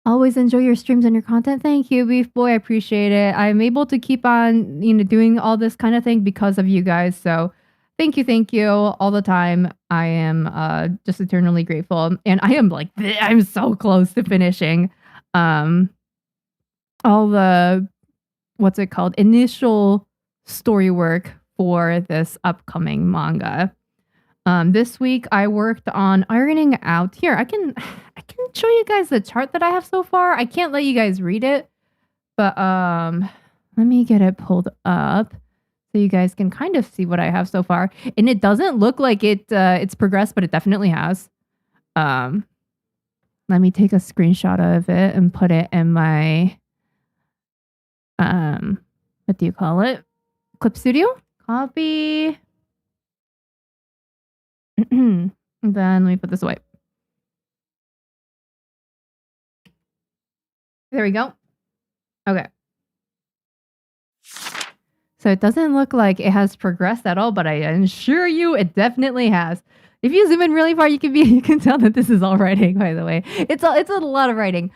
Always enjoy your streams and your content. Thank you, Beef Boy. I appreciate it. I'm able to keep on, doing all this kind of thing because of you guys. So thank you all the time. I am just eternally grateful. And I am I'm so close to finishing all the, what's it called? Initial story work for this upcoming manga. This week I worked on ironing out. Here, I can show you guys the chart that I have so far. I can't let you guys read it, but let me get it pulled up so you guys can kind of see what I have so far. And it doesn't look like it's progressed, but it definitely has. Let me take a screenshot of it and put it in my what do you call it? Clipstudio? Copy. Then let me put this away. There we go. Okay. So it doesn't look like it has progressed at all, but I assure you it definitely has. If you zoom in really far, you can tell that this is all writing, by the way. It's a lot of writing.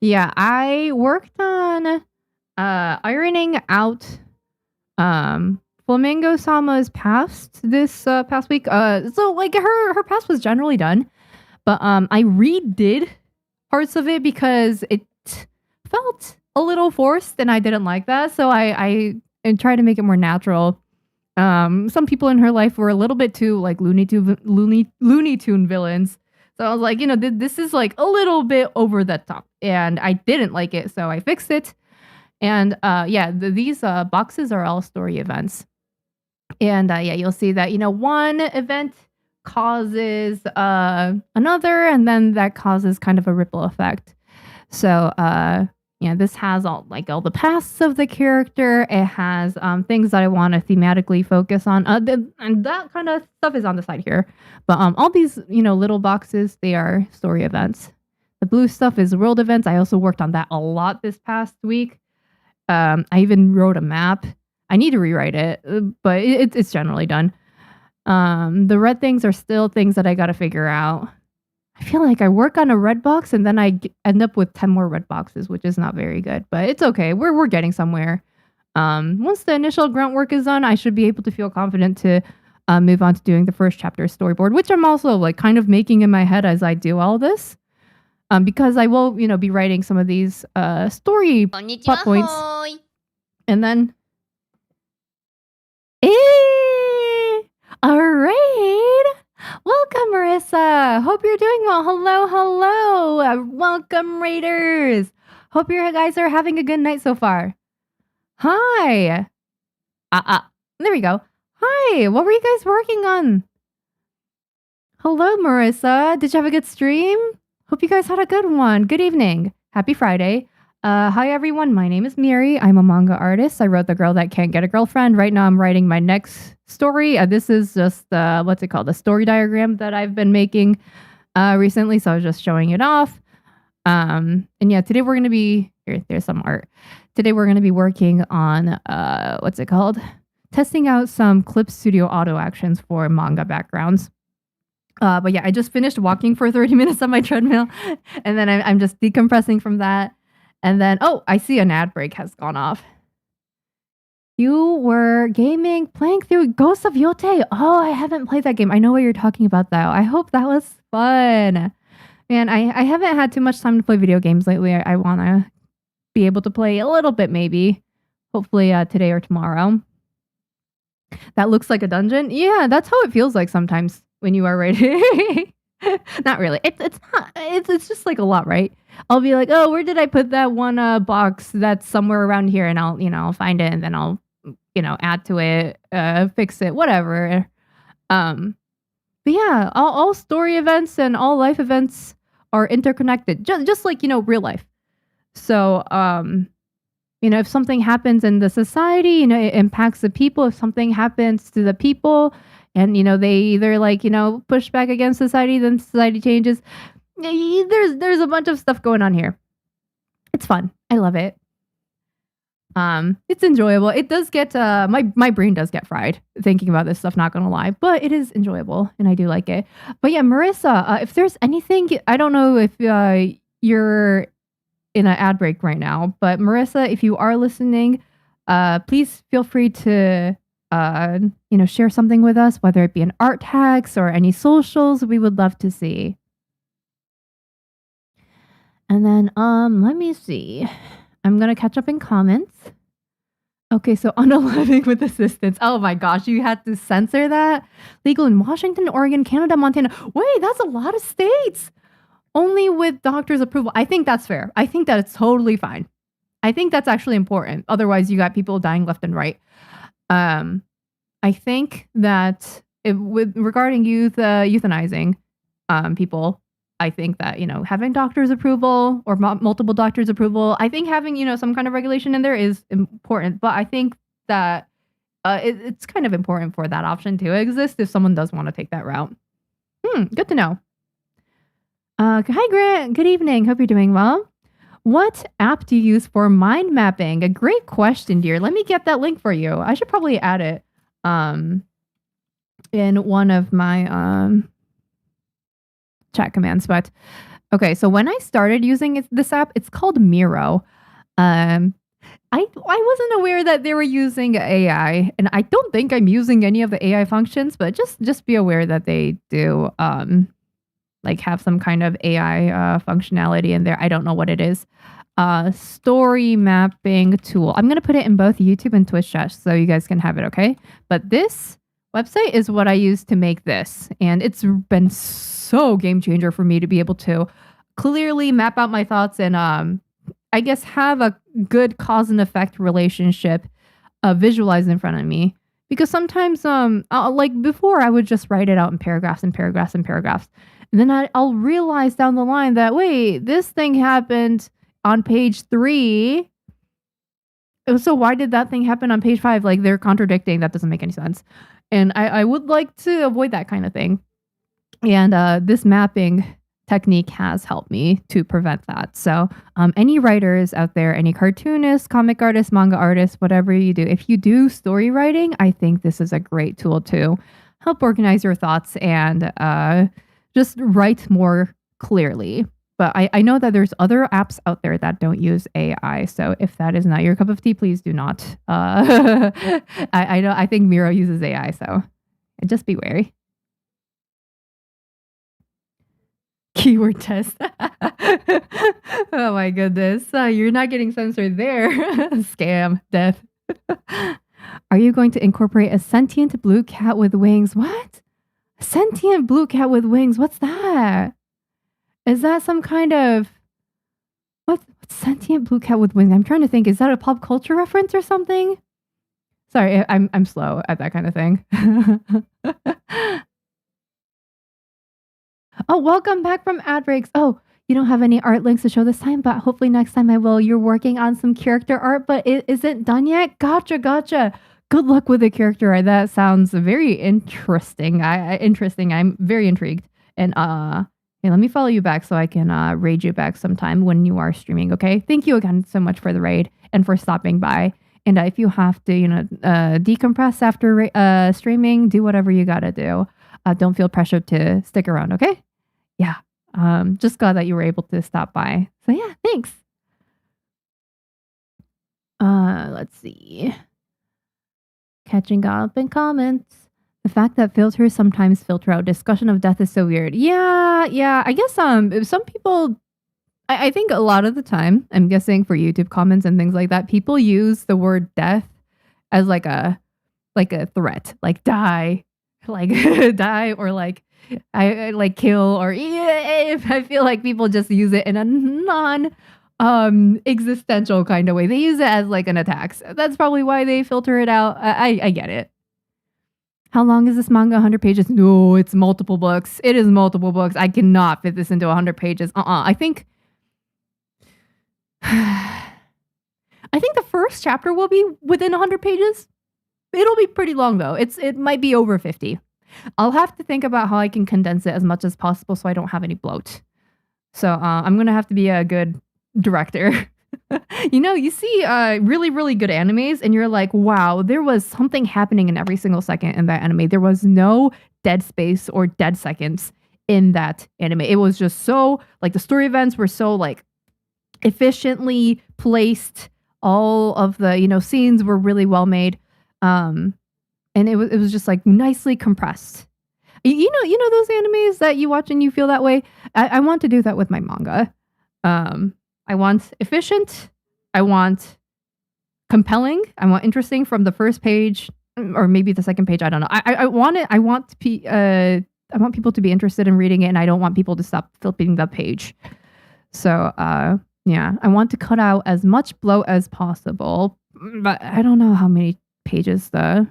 Yeah, I worked on ironing out Flamingo Sama's past this past week. So like her past was generally done, but I redid parts of it because it felt a little forced and I didn't like that. So I tried to make it more natural. Some people in her life were a little bit too like Looney Tune villains. So I was like, this is like a little bit over the top and I didn't like it. So I fixed it. And these boxes are all story events. And you'll see that, one event causes another, and then that causes kind of a ripple effect. So this has all the pasts of the character. It has things that I want to thematically focus on. And that kind of stuff is on the side here. But all these, little boxes, they are story events. The blue stuff is world events. I also worked on that a lot this past week. I even wrote a map. I need to rewrite it, but it's generally done. The red things are still things that I got to figure out. I feel like I work on a red box and then I end up with 10 more red boxes, which is not very good, but it's okay. We're getting somewhere. Once the initial grunt work is done, I should be able to feel confident to move on to doing the first chapter storyboard, which I'm also kind of making in my head as I do all this. Because I will, be writing some of these story plot points. And then all right. Welcome, Marissa. Hope you're doing well. Hello. Welcome, Raiders. Hope you guys are having a good night so far. Hi. There we go. Hi. What were you guys working on? Hello, Marissa. Did you have a good stream? Hope you guys had a good one. Good evening. Happy Friday. Hi, everyone. My name is Mieri. I'm a manga artist. I wrote The Girl That Can't Get a Girlfriend. Right now, I'm writing my next story. This is just, what's it called? The story diagram that I've been making recently. So I was just showing it off. And yeah, today we're going to be, there's some art. Today we're going to be working on, what's it called? Testing out some Clipstudio auto actions for manga backgrounds. But yeah, I just finished walking for 30 minutes on my treadmill. And then I'm just decompressing from that. And then, I see an ad break has gone off. You were playing through Ghost of Yote. Oh, I haven't played that game. I know what you're talking about, though. I hope that was fun. Man, I haven't had too much time to play video games lately. I want to be able to play a little bit, maybe. Hopefully today or tomorrow. That looks like a dungeon. Yeah, that's how it feels like sometimes when you are writing. Not really. It's not. It's just like a lot, right? I'll be like, oh, where did I put that one box that's somewhere around here, and I'll find it, and then I'll add to it, fix it, whatever. But yeah, all story events and all life events are interconnected, just like real life. So if something happens in the society, it impacts the people. If something happens to the people, and they either push back against society, then society changes. There's a bunch of stuff going on here. It's fun. I love it. It's enjoyable. It does get my brain does get fried thinking about this stuff, not gonna lie, but it is enjoyable and I do like it. But yeah, Marissa, if there's anything, I don't know if you're in an ad break right now, but Marissa, if you are listening, please feel free to share something with us, whether it be an art tags or any socials. We would love to see. And then let me see. I'm gonna catch up in comments. Okay, so unaliving with assistance. Oh my gosh, you had to censor that? Legal in Washington, Oregon, Canada, Montana. Wait, that's a lot of states. Only with doctor's approval. I think that's fair. I think that it's totally fine. I think that's actually important. Otherwise, you got people dying left and right. I think that regarding euthanizing people, I think that having doctor's approval or multiple doctors' approval, I think having some kind of regulation in there is important. But I think that it's kind of important for that option to exist if someone does want to take that route. Good to know. Hi, Grant. Good evening. Hope you're doing well. What app do you use for mind mapping? A great question, dear. Let me get that link for you. I should probably add it in one of my chat commands. But okay, so when I started using this app, it's called Miro. I wasn't aware that they were using AI, and I don't think I'm using any of the AI functions, but just be aware that they do have some kind of AI functionality in there. I don't know what it is. Story mapping tool. I'm gonna put it in both YouTube and Twitch chat so you guys can have it, okay? But this website is what I use to make this, and it's been so game changer for me to be able to clearly map out my thoughts and I guess have a good cause and effect relationship visualized in front of me. Because sometimes like before I would just write it out in paragraphs and paragraphs and paragraphs. And then I'll realize down the line that wait, this thing happened on page 3. So why did that thing happen on page 5? Like they're contradicting. That doesn't make any sense. And I would like to avoid that kind of thing. And this mapping technique has helped me to prevent that. So any writers out there, any cartoonists, comic artists, manga artists, whatever you do, if you do story writing, I think this is a great tool to help organize your thoughts and just write more clearly. But I know that there's other apps out there that don't use AI. So if that is not your cup of tea, please do not. I think Miro uses AI, so just be wary. Keyword test. Oh my goodness. You're not getting censored there. Scam. Death. Are you going to incorporate a sentient blue cat with wings? What? A sentient blue cat with wings? What's that? Is that some kind of... What's sentient blue cat with wings? I'm trying to think. Is that a pop culture reference or something? Sorry, I'm slow at that kind of thing. Oh, welcome back from ad breaks. Oh, you don't have any art links to show this time, but hopefully next time I will. You're working on some character art, but it isn't done yet? Gotcha. Good luck with the character art. That sounds very interesting. Interesting. I'm very intrigued. And hey, let me follow you back so I can raid you back sometime when you are streaming, okay? Thank you again so much for the raid and for stopping by. And if you have to, decompress after streaming, do whatever you gotta do. Don't feel pressured to stick around, okay? Yeah. Just glad that you were able to stop by. So yeah, thanks. Let's see. Catching up in comments. The fact that filters sometimes filter out discussion of death is so weird. Yeah. I guess some people, I think a lot of the time, I'm guessing for YouTube comments and things like that, people use the word death as like a threat, like die, like die, or like I like kill, or if I feel like people just use it in a non existential kind of way. They use it as like an attack. So that's probably why they filter it out. I get it. How long is this manga? 100 pages? No, it's multiple books. It is multiple books. I cannot fit this into 100 pages. I think the first chapter will be within 100 pages. It'll be pretty long though. It might be over 50. I'll have to think about how I can condense it as much as possible so I don't have any bloat. So I'm going to have to be a good director. You see really, really good animes and you're like, wow, there was something happening in every single second in that anime. There was no dead space or dead seconds in that anime. It was just so, like, the story events were so, like, efficiently placed. All of the, scenes were really well made. And it was just like nicely compressed. You know those animes that you watch and you feel that way? I want to do that with my manga. I want efficient. I want compelling. I want interesting from the first page or maybe the second page. I don't know. I want it. I want people to be interested in reading it, and I don't want people to stop flipping the page. So yeah, I want to cut out as much bloat as possible, but I don't know how many pages the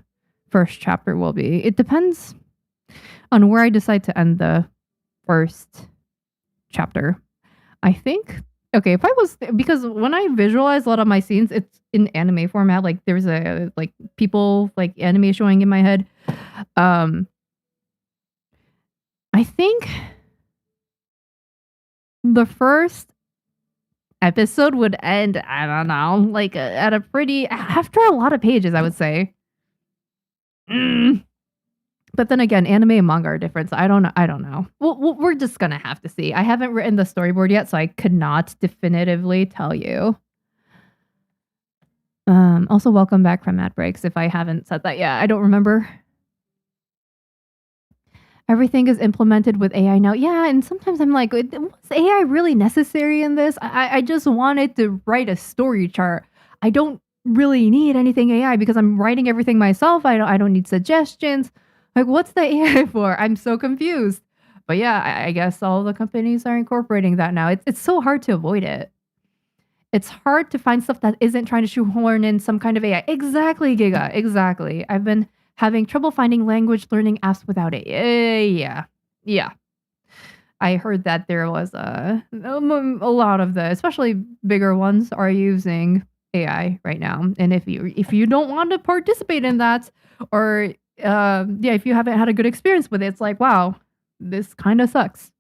first chapter will be. It depends on where I decide to end the first chapter. I think, okay, because when I visualize a lot of my scenes, it's in anime format. Like there's a, like, people, like, anime showing in my head. I think the first episode would end, I don't know, like at a pretty, after a lot of pages, I would say. But then again, anime and manga are different, so I don't know. We're just gonna have to see. I haven't written the storyboard yet, so I could not definitively tell you. Also, welcome back from ad breaks. If I haven't said that yet, I don't remember. Everything is implemented with AI now. Yeah, and sometimes I'm like, was AI really necessary in this? I just wanted to write a story chart. I don't really need anything AI because I'm writing everything myself. I don't need suggestions. Like, what's the AI for? I'm so confused. But yeah, I guess all the companies are incorporating that now. It's so hard to avoid it. It's hard to find stuff that isn't trying to shoehorn in some kind of AI. Exactly, Giga. Exactly. I've been having trouble finding language learning apps without it. Yeah. I heard that there was a lot of the, especially bigger ones, are using AI right now. And if you don't want to participate in that, or if you haven't had a good experience with it, it's like, wow, this kind of sucks.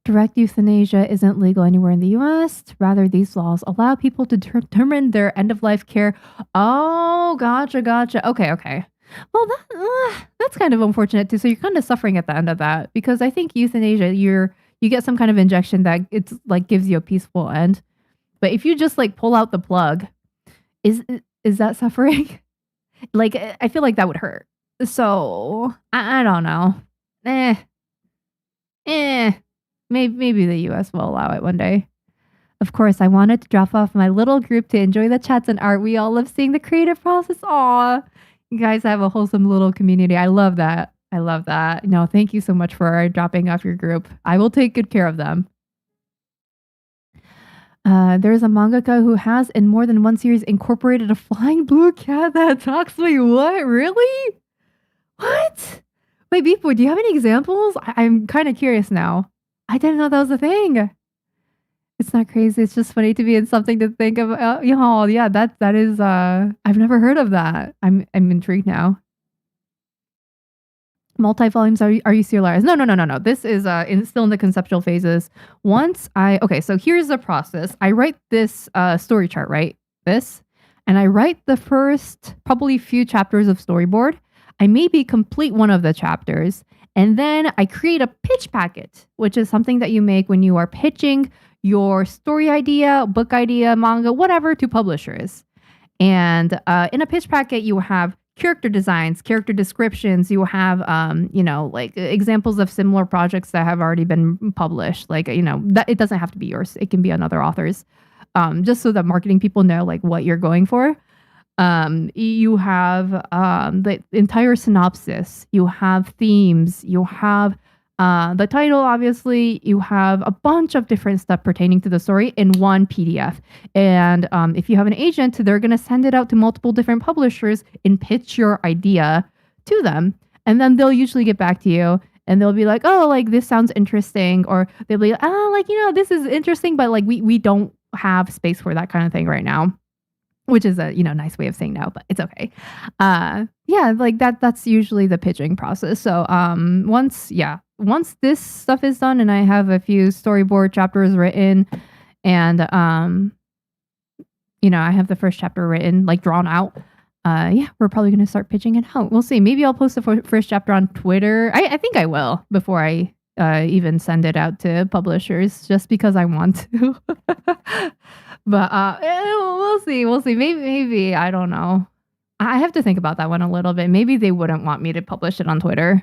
Direct euthanasia isn't legal anywhere in the US. Rather, these laws allow people to determine their end-of-life care. Oh, gotcha. Okay. Well, that's kind of unfortunate too. So you're kind of suffering at the end of that, because I think euthanasia, you get some kind of injection that it's like gives you a peaceful end. But if you just like pull out the plug, is that suffering? Like, I feel like that would hurt. So I don't know. Maybe the US will allow it one day. Of course, I wanted to drop off my little group to enjoy the chats and art. We all love seeing the creative process. Aw, you guys have a wholesome little community. I love that. No, thank you so much for dropping off your group. I will take good care of them. There's a mangaka who has, in more than one series, incorporated a flying blue cat that talks. Wait, what? Really? What? Wait, Beefboy, do you have any examples? I'm kind of curious now. I didn't know that was a thing. It's not crazy. It's just funny to me and something to think of. Yeah, that is. I've never heard of that. I'm intrigued now. Multi-volumes are you serialized? No. This is still in the conceptual phases. So here's the process. I write this story chart, right? This, and I write the first probably few chapters of storyboard. I maybe complete one of the chapters, and then I create a pitch packet, which is something that you make when you are pitching your story idea, book idea, manga, whatever, to publishers. And in a pitch packet, you have character designs, character descriptions. You have, like examples of similar projects that have already been published. Like, that it doesn't have to be yours. It can be another author's, just so that marketing people know like what you're going for. You have the entire synopsis. You have themes. You have the title, obviously. You have a bunch of different stuff pertaining to the story in one PDF. And if you have an agent, they're going to send it out to multiple different publishers and pitch your idea to them. And then they'll usually get back to you and they'll be like, oh, like this sounds interesting. Or they'll be like, this is interesting, but like we don't have space for that kind of thing right now. Which is a nice way of saying no, but it's okay. Like that's usually the pitching process. So once this stuff is done and I have a few storyboard chapters written and I have the first chapter written, like drawn out, we're probably going to start pitching it out. We'll see. Maybe I'll post the first chapter on Twitter. I think I will before I even send it out to publishers, just because I want to. But we'll see. Maybe I don't know. I have to think about that one a little bit. Maybe they wouldn't want me to publish it on Twitter.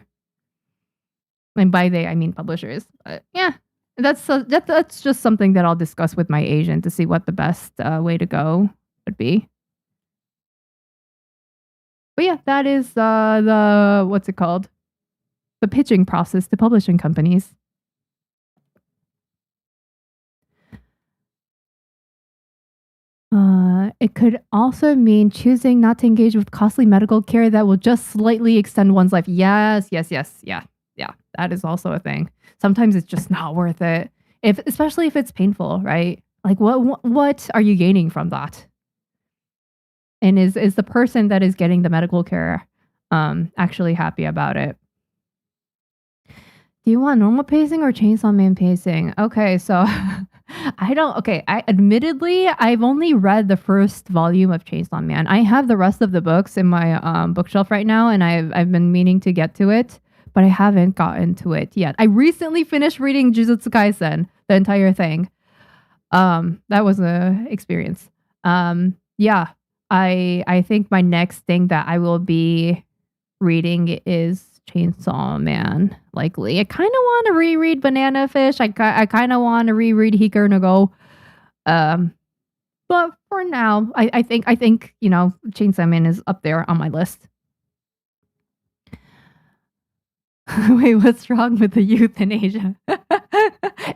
And by they, I mean publishers. But yeah, that's just something that I'll discuss with my agent to see what the best way to go would be. But yeah, that is the what's it called? The pitching process to publishing companies. It could also mean choosing not to engage with costly medical care that will just slightly extend one's life. Yes. Yeah. That is also a thing. Sometimes it's just not worth it. Especially if it's painful, right? Like what are you gaining from that? And is the person that is getting the medical care actually happy about it? Do you want normal pacing or Chainsaw Man pacing? Okay, so I've only read the first volume of Chainsaw Man. I have the rest of the books in my bookshelf right now, and I've been meaning to get to it, but I haven't gotten to it yet. I recently finished reading Jujutsu Kaisen, the entire thing. That was an experience. I think my next thing that I will be reading is Chainsaw Man, likely. I kind of want to reread Banana Fish. I kind of want to reread Hikaru no Go. But for now, I think Chainsaw Man is up there on my list. Wait, what's wrong with the youth in Asia?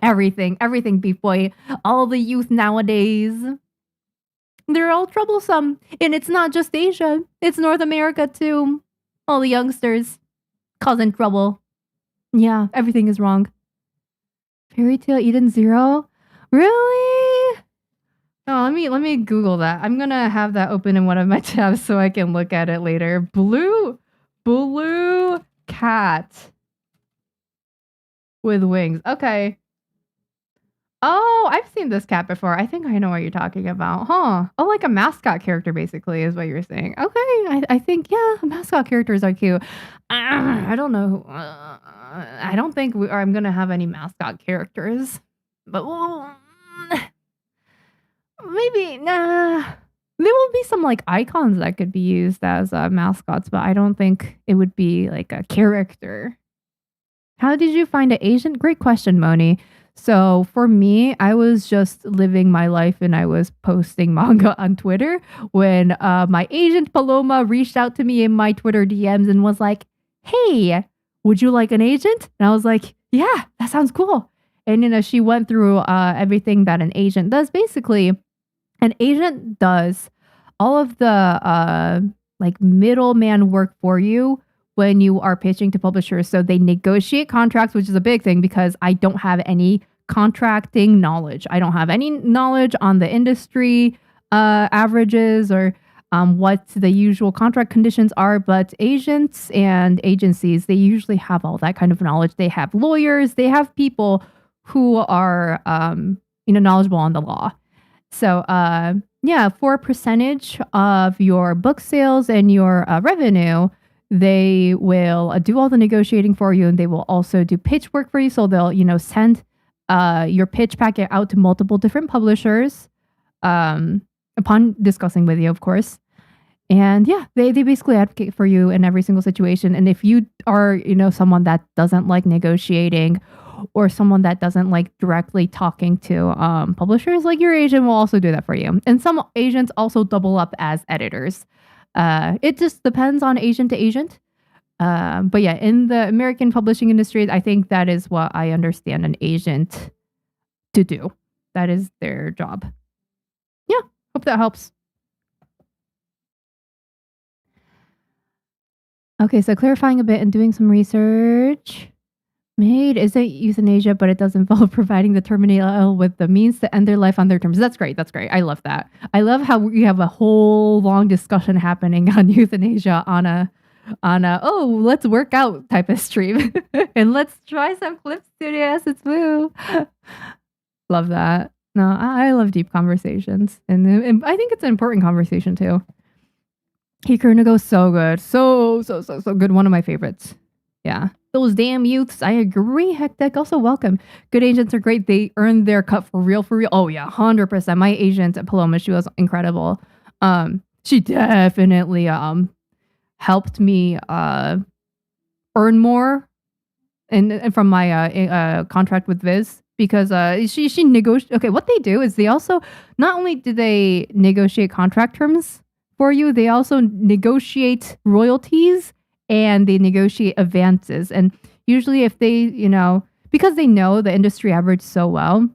Everything, Beef Boy. All the youth nowadays. They're all troublesome. And it's not just Asia. It's North America too. All the youngsters causing trouble. Yeah, everything is wrong. Fairy Tail Eden Zero? Really? Oh, let me Google that. I'm gonna have that open in one of my tabs so I can look at it later. Blue cat with wings. Okay. Oh, I've seen this cat before. I think I know what you're talking about. Huh. Oh, like a mascot character, basically, is what you're saying. Okay. I think, yeah, mascot characters are cute. I don't know. I don't think I'm going to have any mascot characters. But maybe, nah. There will be some like icons that could be used as mascots, but I don't think it would be like a character. How did you find an agent? Great question, Moni. So for me, I was just living my life and I was posting manga on Twitter when my agent Paloma reached out to me in my Twitter DMs and was like, hey, would you like an agent? And I was like, yeah, that sounds cool. And she went through everything that an agent does. Basically, an agent does all of the like middleman work for you when you are pitching to publishers. So they negotiate contracts, which is a big thing because I don't have any contracting knowledge. I don't have any knowledge on the industry averages or what the usual contract conditions are, but agents and agencies, they usually have all that kind of knowledge. They have lawyers, they have people who are knowledgeable on the law. So for a percentage of your book sales and your revenue, they will do all the negotiating for you, and they will also do pitch work for you. So they'll, send your pitch packet out to multiple different publishers upon discussing with you, of course. And yeah, they basically advocate for you in every single situation. And if you are, someone that doesn't like negotiating or someone that doesn't like directly talking to publishers, like your agent will also do that for you. And some agents also double up as editors. It just depends on agent to agent. But yeah, in the American publishing industry, I think that is what I understand an agent to do. That is their job. Yeah, hope that helps. Okay, so clarifying a bit and doing some research. Maid isn't euthanasia, but it does involve providing the terminally ill with the means to end their life on their terms. That's great. That's great. I love that. I love how we have a whole long discussion happening on euthanasia on a let's work out type of stream. And let's try some Clipstudio. Yes, it's woo. Love that. No, I love deep conversations. And I think it's an important conversation too. Hikaru no Go, so good. So good. One of my favorites. Yeah. Those damn youths. I agree. Hectic. Also welcome. Good agents are great. They earn their cut for real. Oh yeah, 100%. My agent at Paloma, she was incredible. She definitely helped me earn more and from my contract with Viz because she negotiated. Okay, what they do is they also not only do they negotiate contract terms for you, they also negotiate royalties and they negotiate advances. And usually if they, because they know the industry average so well,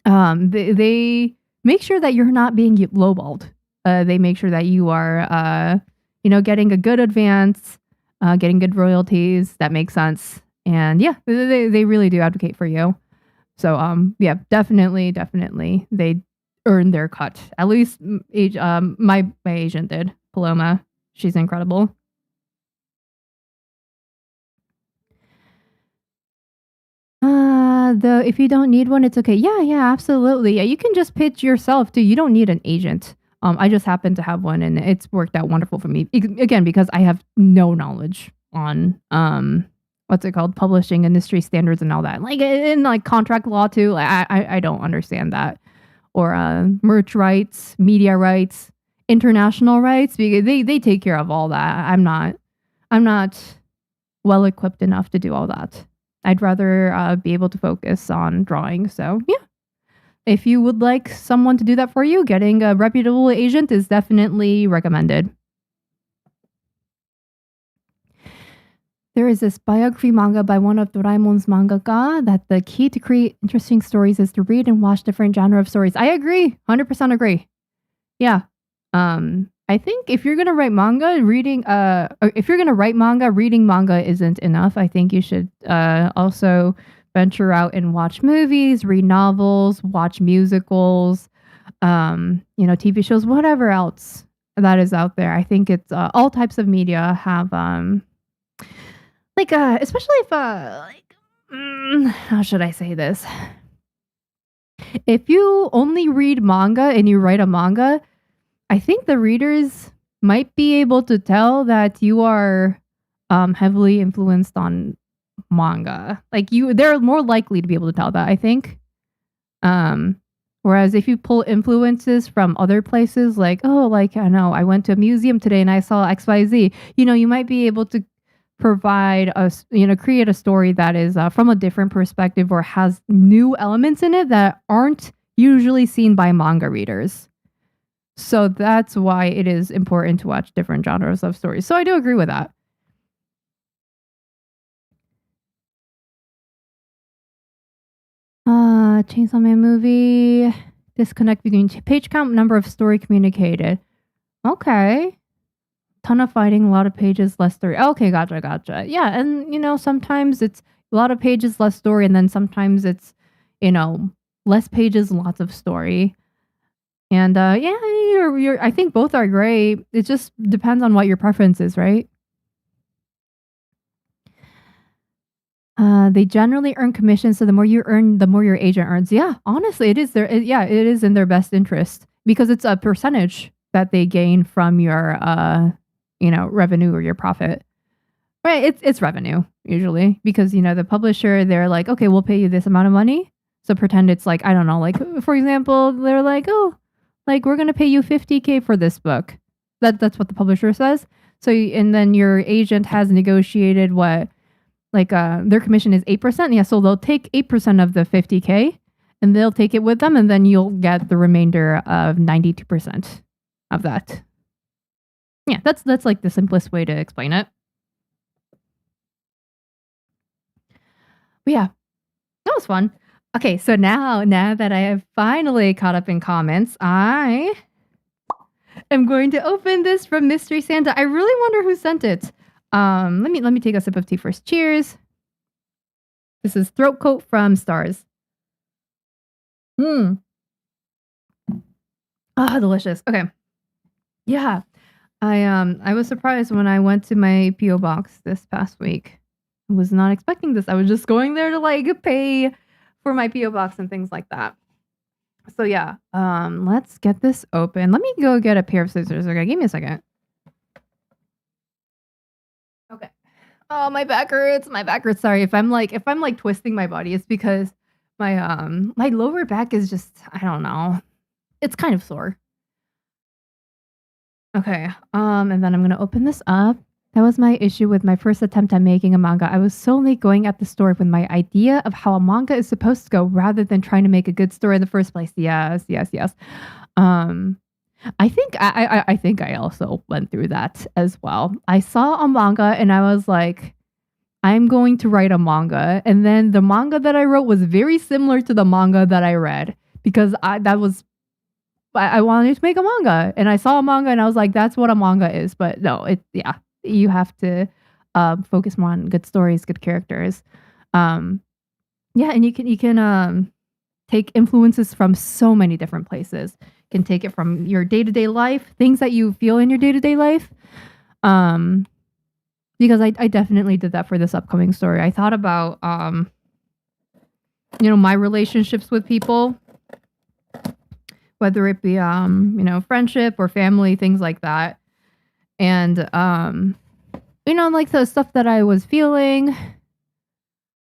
they make sure that you're not being lowballed. They make sure that you are, getting a good advance, getting good royalties. That makes sense. And yeah, they really do advocate for you. So, yeah, definitely. They earn their cut. At least my agent did. Paloma. She's incredible. If you don't need one, it's okay. Yeah, absolutely. Yeah, you can just pitch yourself too. You don't need an agent. I just happen to have one and it's worked out wonderful for me. Again, because I have no knowledge on what's it called? Publishing industry standards and all that. Like in like contract law too. I don't understand that. Or merch rights, media rights, international rights, because they take care of all that. I'm not well equipped enough to do all that. I'd rather be able to focus on drawing. So yeah, if you would like someone to do that for you, getting a reputable agent is definitely recommended. There is this biography manga by one of Doraemon's mangaka that the key to create interesting stories is to read and watch different genre of stories. I agree. 100% agree. Yeah. I think if you're gonna write manga, or if you're gonna write manga, reading manga isn't enough. I think you should also venture out and watch movies, read novels, watch musicals, TV shows, whatever else that is out there. I think it's all types of media have especially if how should I say this? If you only read manga and you write a manga, I think the readers might be able to tell that you are heavily influenced on manga. They're more likely to be able to tell that, I think. Whereas if you pull influences from other places, I know I went to a museum today and I saw XYZ, you might be able to provide us, create a story that is from a different perspective or has new elements in it that aren't usually seen by manga readers. So that's why it is important to watch different genres of stories. So I do agree with that. Chainsaw Man movie. Disconnect between page count, number of story communicated. Okay. Ton of fighting, a lot of pages, less story. Okay, gotcha. Yeah, and sometimes it's a lot of pages, less story, and then sometimes it's, less pages, lots of story. And I think both are great. It just depends on what your preference is, right? They generally earn commission, so the more you earn, the more your agent earns. Yeah, honestly, it is it is in their best interest because it's a percentage that they gain from your revenue or your profit. Right, it's revenue usually because the publisher, they're like, okay, we'll pay you this amount of money. So pretend it's I don't know, for example, they're like, oh, we're gonna pay you 50K for this book. That's what the publisher says. So and then your agent has negotiated what. Their commission is 8%. Yeah, so they'll take 8% of the 50K and they'll take it with them, and then you'll get the remainder of 92% of that. Yeah, that's the simplest way to explain it. But yeah, that was fun. Okay, so now that I have finally caught up in comments, I am going to open this from Mystery Santa. I really wonder who sent it. Let me take a sip of tea first. Cheers. This is Throat Coat from Stars. Delicious. Okay. Yeah. I was surprised when I went to my PO box this past week. I was not expecting this. I was just going there to pay for my PO box and things like that. So yeah, let's get this open. Let me go get a pair of scissors. Okay, give me a second. Okay. Oh, my back hurts. My back hurts. Sorry if I'm twisting my body. It's because my lower back is just, I don't know. It's kind of sore. Okay. And then I'm gonna open this up. That was my issue with my first attempt at making a manga. I was solely going at the story with my idea of how a manga is supposed to go rather than trying to make a good story in the first place. Yes. I think I also went through that as well. I saw a manga and I was like, I'm going to write a manga. And then the manga that I wrote was very similar to the manga that I read because I wanted to make a manga. And I saw a manga and I was like, that's what a manga is. But no, you have to focus more on good stories, good characters. And you can take influences from so many different places. You can take it from your day-to-day life, things that you feel in your day-to-day life. Because I definitely did that for this upcoming story. I thought about my relationships with people, whether it be friendship or family, things like that. And the stuff that I was feeling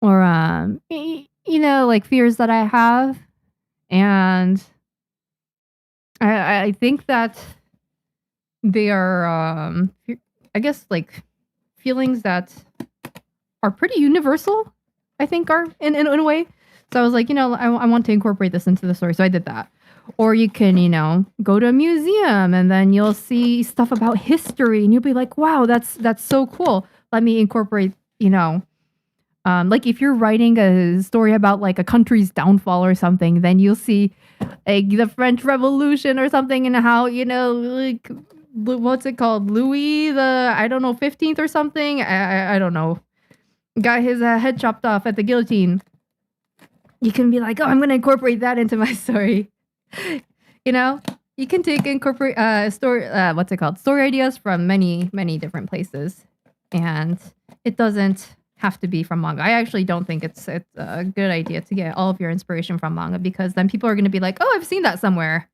or fears that I have. And I think that they are I guess feelings that are pretty universal, I think, are in a way. So I was like, I want to incorporate this into the story. So I did that. Or you can, go to a museum and then you'll see stuff about history and you'll be like, wow, that's so cool. Let me incorporate, Like if you're writing a story about like a country's downfall or something, then you'll see like the French Revolution or something and how, like what's it called? Louis the, I don't know, 15th or something. I don't know. Got his head chopped off at the guillotine. You can be like, oh, I'm going to incorporate that into my story. You can incorporate story ideas from many, many different places. And it doesn't have to be from manga. I actually don't think it's a good idea to get all of your inspiration from manga, because then people are going to be like, oh, I've seen that somewhere.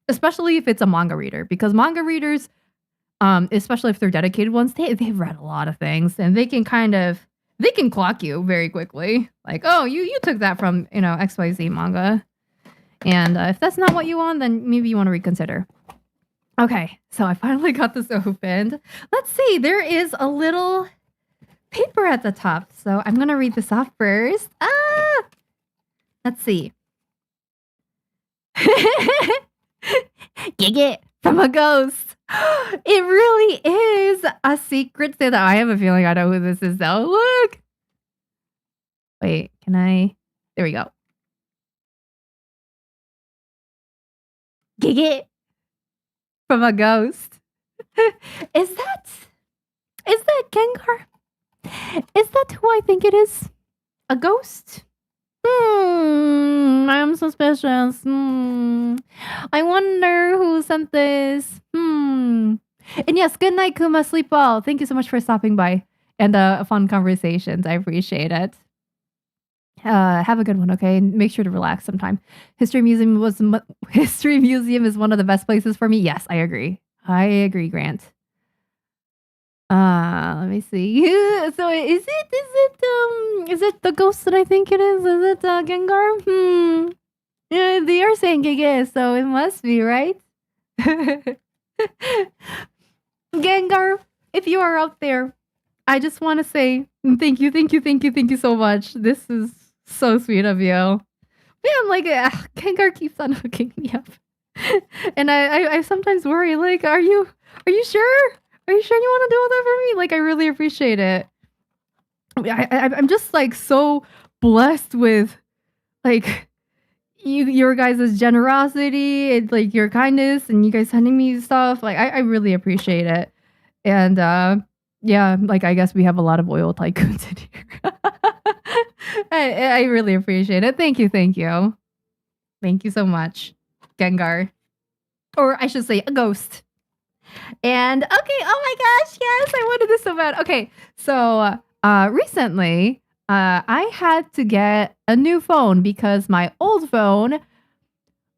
Especially if it's a manga reader, because manga readers, especially if they're dedicated ones, they've read a lot of things, and they can clock you very quickly. Like, oh, you took that from, XYZ manga. And if that's not what you want, then maybe you want to reconsider. Okay, so I finally got this opened. Let's see, there is a little paper at the top. So I'm going to read this off first. Let's see. Gig it from a ghost. It really is a secret Santa. I have a feeling I know who this is though. Look. Wait, can I? There we go. Gig it from a ghost. Is that Gengar? Is that who I think it is? A ghost? I'm suspicious. I wonder who sent this. And yes, good night, Kuma. Sleep well. Thank you so much for stopping by and fun conversations. I appreciate it. Have a good one, okay? Make sure to relax sometime. History Museum is one of the best places for me. Yes, I agree. Grant. Let me see. So is it the ghost that I think it is? Is it Gengar? Yeah, they are saying Gege, so it must be, right? Gengar, if you are out there, I just want to say thank you so much. This is so sweet of you. Man, like Gengar keeps on hooking me up, and I sometimes worry. Like, are you sure? Are you sure you want to do all that for me? Like, I really appreciate it. I'm just like so blessed with like your guys' generosity and like your kindness and you guys sending me stuff. Like, I really appreciate it. And yeah, like I guess we have a lot of oil tycoons in here. I really appreciate it. Thank you. Thank you so much, Gengar. Or I should say a ghost. And okay, oh my gosh, yes, I wanted this so bad. Okay, so recently I had to get a new phone because my old phone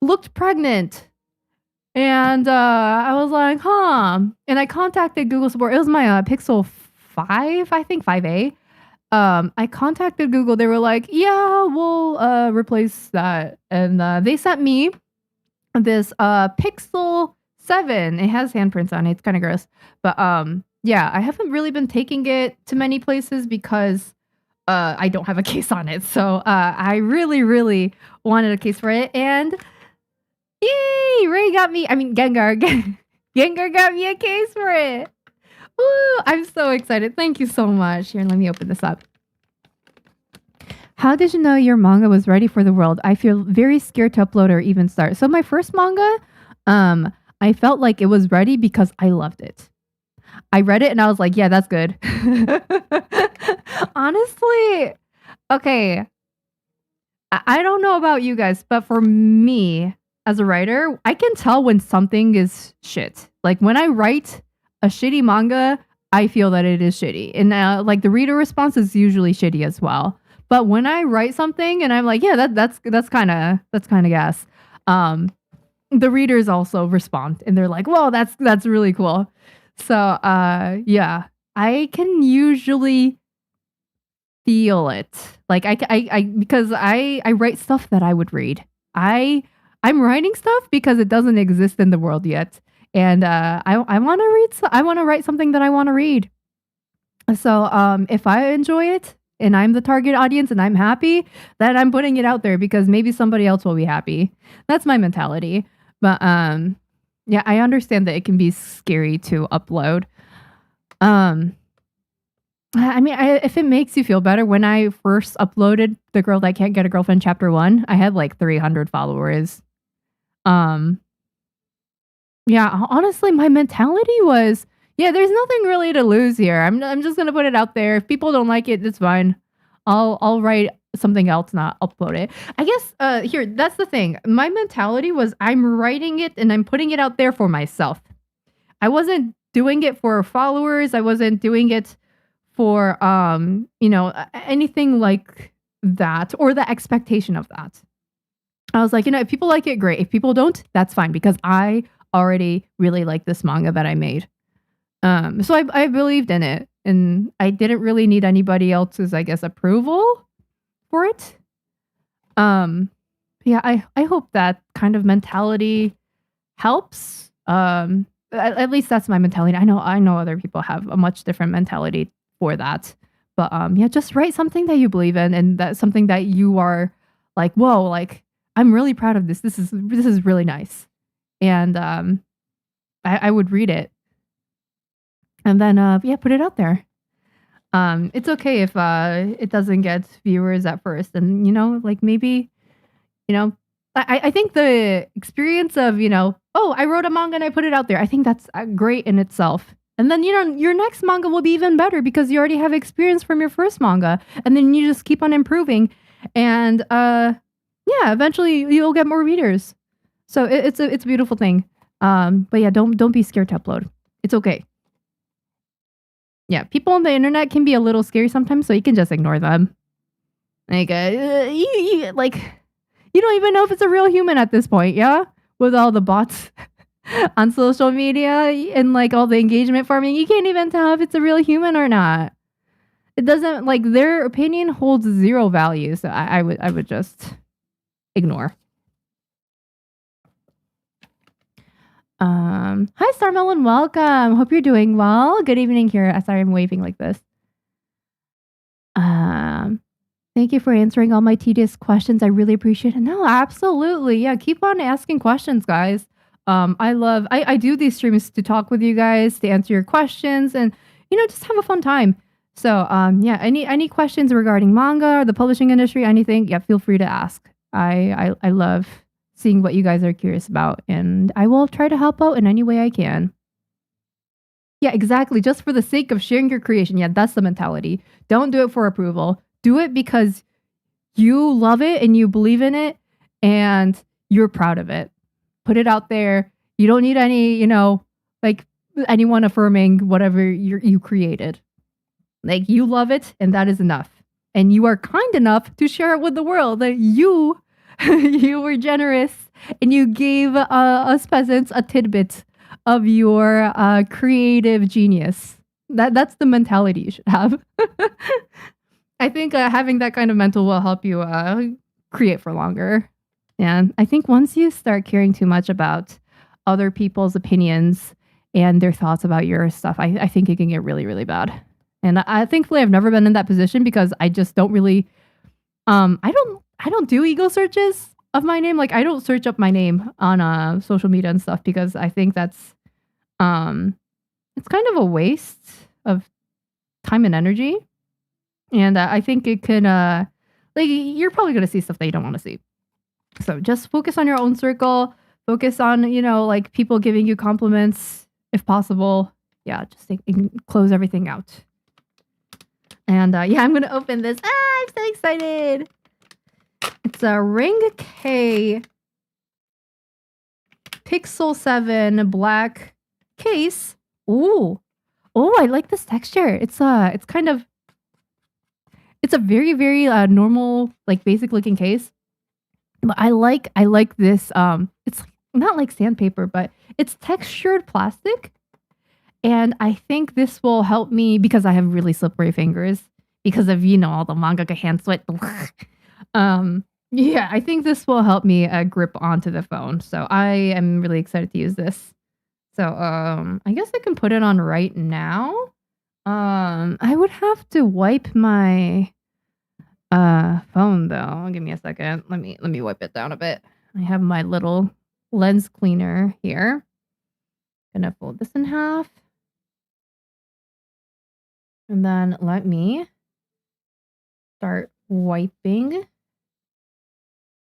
looked pregnant. And I was like, and I contacted Google support. It was my Pixel 5, I think 5A. I contacted Google. They were like, yeah, we'll replace that. And they sent me this Pixel 7. It has handprints on it. It's kind of gross. But yeah, I haven't really been taking it to many places because I don't have a case on it. So I really, really wanted a case for it. And yay! Gengar got me a case for it. Woo! I'm so excited. Thank you so much. Here, let me open this up. How did you know your manga was ready for the world? I feel very scared to upload or even start. So my first manga, I felt like it was ready because I loved it. I read it and I was like, yeah, that's good. Honestly, okay. I don't know about you guys, but for me as a writer, I can tell when something is shit. Like when I write a shitty manga, I feel that it is shitty. And like the reader response is usually shitty as well. But when I write something and I'm like, yeah, that's kind of gas. The readers also respond and they're like, whoa, that's really cool. So yeah, I can usually feel it. Like I because I write stuff that I would read. I'm writing stuff because it doesn't exist in the world yet. And I want to read. I want to write something that I want to read. So if I enjoy it and I'm the target audience and I'm happy, then I'm putting it out there because maybe somebody else will be happy. That's my mentality. But yeah, I understand that it can be scary to upload. I mean, if it makes you feel better, when I first uploaded The Girl That Can't Get a Girlfriend Chapter 1, I had like 300 followers. Um, yeah, honestly, my mentality was, yeah, there's nothing really to lose here. I'm just gonna put it out there. If people don't like it, it's fine. I'll write something else, not upload it. I guess here, that's the thing. My mentality was I'm writing it and I'm putting it out there for myself. I wasn't doing it for followers. I wasn't doing it for anything like that or the expectation of that. I was like, if people like it, great. If people don't, that's fine because I already really like this manga that I made. So I believed in it and I didn't really need anybody else's, I guess, approval for it. Yeah, I hope that kind of mentality helps. At least that's my mentality. I know other people have a much different mentality for that. But yeah, just write something that you believe in and that's something that you are like, whoa, like I'm really proud of this. This is really nice. And I would read it. And then yeah, put it out there. It's okay if it doesn't get viewers at first. And like maybe, I think the experience of, oh, I wrote a manga and I put it out there. I think that's great in itself. And then, your next manga will be even better because you already have experience from your first manga. And then you just keep on improving. And yeah, eventually you'll get more readers. So it's a beautiful thing. But yeah, don't be scared to upload. It's okay. Yeah, people on the internet can be a little scary sometimes, so you can just ignore them. Like, you don't even know if it's a real human at this point, yeah? With all the bots on social media and like all the engagement farming, you can't even tell if it's a real human or not. It doesn't, like, their opinion holds zero value, so I would just ignore. Hi Starmelon, welcome. Hope you're doing well. Good evening here. Sorry, I'm waving like this. Thank you for answering all my tedious questions. I really appreciate it. No, absolutely. Yeah, keep on asking questions, guys. I do these streams to talk with you guys, to answer your questions, and just have a fun time. So yeah, any questions regarding manga or the publishing industry, anything, yeah, feel free to ask. I love seeing what you guys are curious about, and I will try to help out in any way I can. Yeah, exactly. Just for the sake of sharing your creation. Yeah, that's the mentality. Don't do it for approval. Do it because you love it and you believe in it and you're proud of it. Put it out there. You don't need any, like anyone affirming whatever you created. Like you love it and that is enough. And you are kind enough to share it with the world. That you were generous and you gave us peasants a tidbit of your creative genius. That's the mentality you should have. I think having that kind of mental will help you create for longer. And I think once you start caring too much about other people's opinions and their thoughts about your stuff, I think it can get really, really bad. And thankfully I've never been in that position because I just don't really I don't do ego searches of my name. Like I don't search up my name on social media and stuff because I think that's it's kind of a waste of time and energy. And I think it can like you're probably gonna see stuff that you don't want to see. So just focus on your own circle. Focus on, like people giving you compliments if possible. Yeah, just close everything out. And yeah, I'm going to open this. I'm so excited. It's a Ring K Pixel 7 black case. Ooh. Oh, I like this texture. It's kind of, it's a very, very normal, like basic looking case. But I like this. It's not like sandpaper, but it's textured plastic. And I think this will help me because I have really slippery fingers because of, all the mangaka hand sweat. Yeah, I think this will help me grip onto the phone. So I am really excited to use this. So I guess I can put it on right now. I would have to wipe my phone though. Give me a second. Let me wipe it down a bit. I have my little lens cleaner here. Gonna fold this in half. And then let me start wiping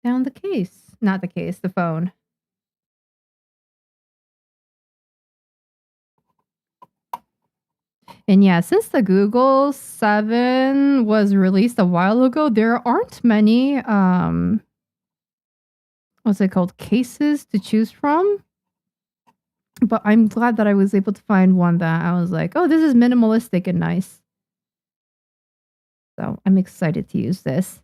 down the case. Not the case, the phone. And yeah, since the Google 7 was released a while ago, there aren't many what's it called, cases to choose from. But I'm glad that I was able to find one that I was like, oh, this is minimalistic and nice. So I'm excited to use this.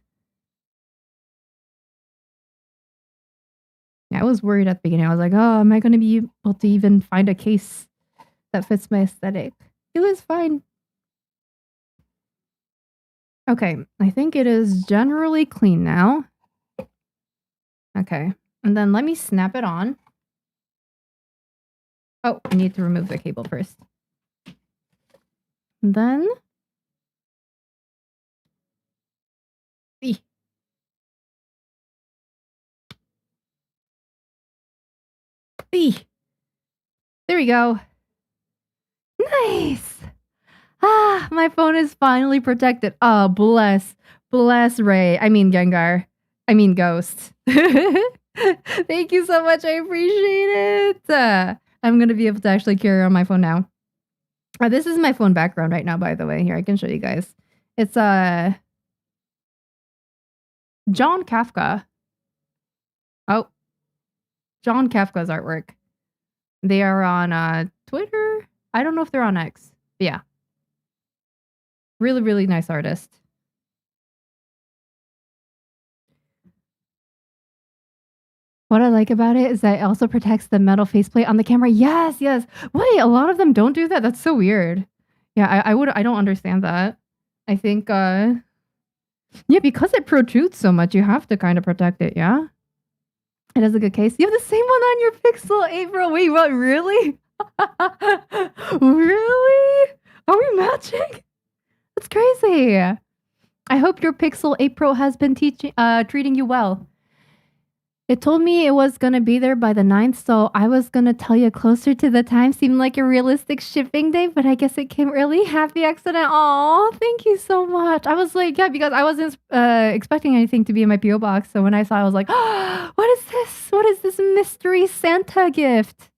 Yeah, I was worried at the beginning. I was like, oh, am I going to be able to even find a case that fits my aesthetic? It was fine. Okay, I think it is generally clean now. Okay, and then let me snap it on. Oh, I need to remove the cable first. And then... There we go. Nice! Ah, my phone is finally protected. Oh, bless. Bless Ray. I mean Gengar. I mean Ghost. Thank you so much. I appreciate it. I'm going to be able to actually carry on my phone now. This is my phone background right now, by the way. Here, I can show you guys. It's John Kafka. Oh. John Kafka's artwork. They are on Twitter. I don't know if they're on X. But yeah. Really, really nice artist. What I like about it is that it also protects the metal faceplate on the camera. Yes, yes. Wait, a lot of them don't do that. That's so weird. Yeah, I don't understand that. I think yeah, because it protrudes so much, you have to kind of protect it, yeah? It is a good case. You have the same one on your Pixel 8 Pro. Wait, what? Really? Really? Are we matching? That's crazy. I hope your Pixel 8 Pro has been treating you well. It told me it was going to be there by the 9th, so I was going to tell you closer to the time. Seemed like a realistic shipping date, but I guess it came early. Happy accident. Oh, thank you so much. I was like, yeah, because I wasn't expecting anything to be in my P.O. box. So when I saw it, I was like, oh, what is this? What is this mystery Santa gift?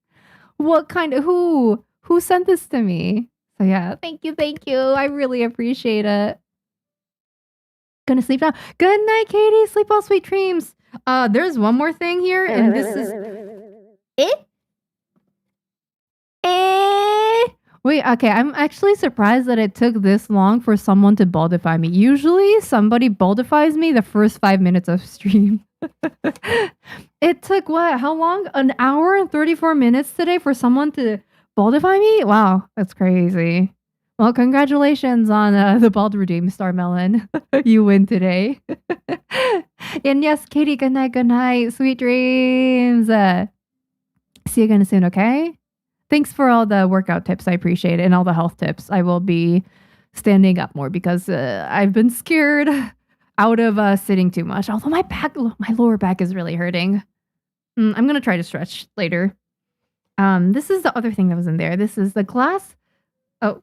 What kind of, who sent this to me? So yeah, thank you. I really appreciate it. Gonna sleep now. Good night, Katie. Sleep well, sweet dreams. There's one more thing here, and this is... Wait, okay, I'm actually surprised that it took this long for someone to baldify me. Usually, somebody baldifies me the first 5 minutes of stream. It took, what, how long? An hour and 34 minutes today for someone to baldify me? Wow, that's crazy. Well, congratulations on the bald redeem, Star Melon. You win today. And yes, Katie, good night. Sweet dreams. See you again soon, okay? Thanks for all the workout tips. I appreciate it. And all the health tips. I will be standing up more because I've been scared out of sitting too much. Although my lower back is really hurting. I'm going to try to stretch later. This is the other thing that was in there. This is the glass. Oh.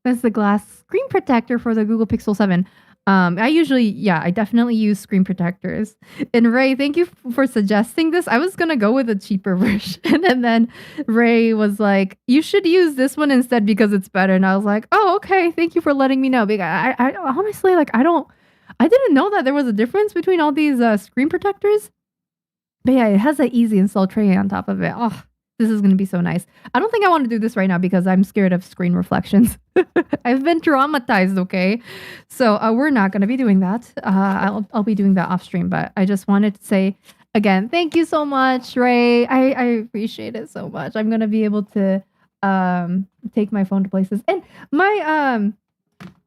That's the glass screen protector for the Google Pixel 7. I definitely use screen protectors. And Ray, thank you for suggesting this. I was going to go with a cheaper version. And then Ray was like, you should use this one instead because it's better. And I was like, oh, okay. Thank you for letting me know. Because I honestly, like, I didn't know that there was a difference between all these screen protectors. But yeah, it has an easy install tray on top of it. Oh, this is going to be so nice. I don't think I want to do this right now because I'm scared of screen reflections. I've been traumatized, okay? So we're not going to be doing that. I'll be doing that off stream, but I just wanted to say, again, thank you so much, Ray. I appreciate it so much. I'm going to be able to take my phone to places. And my,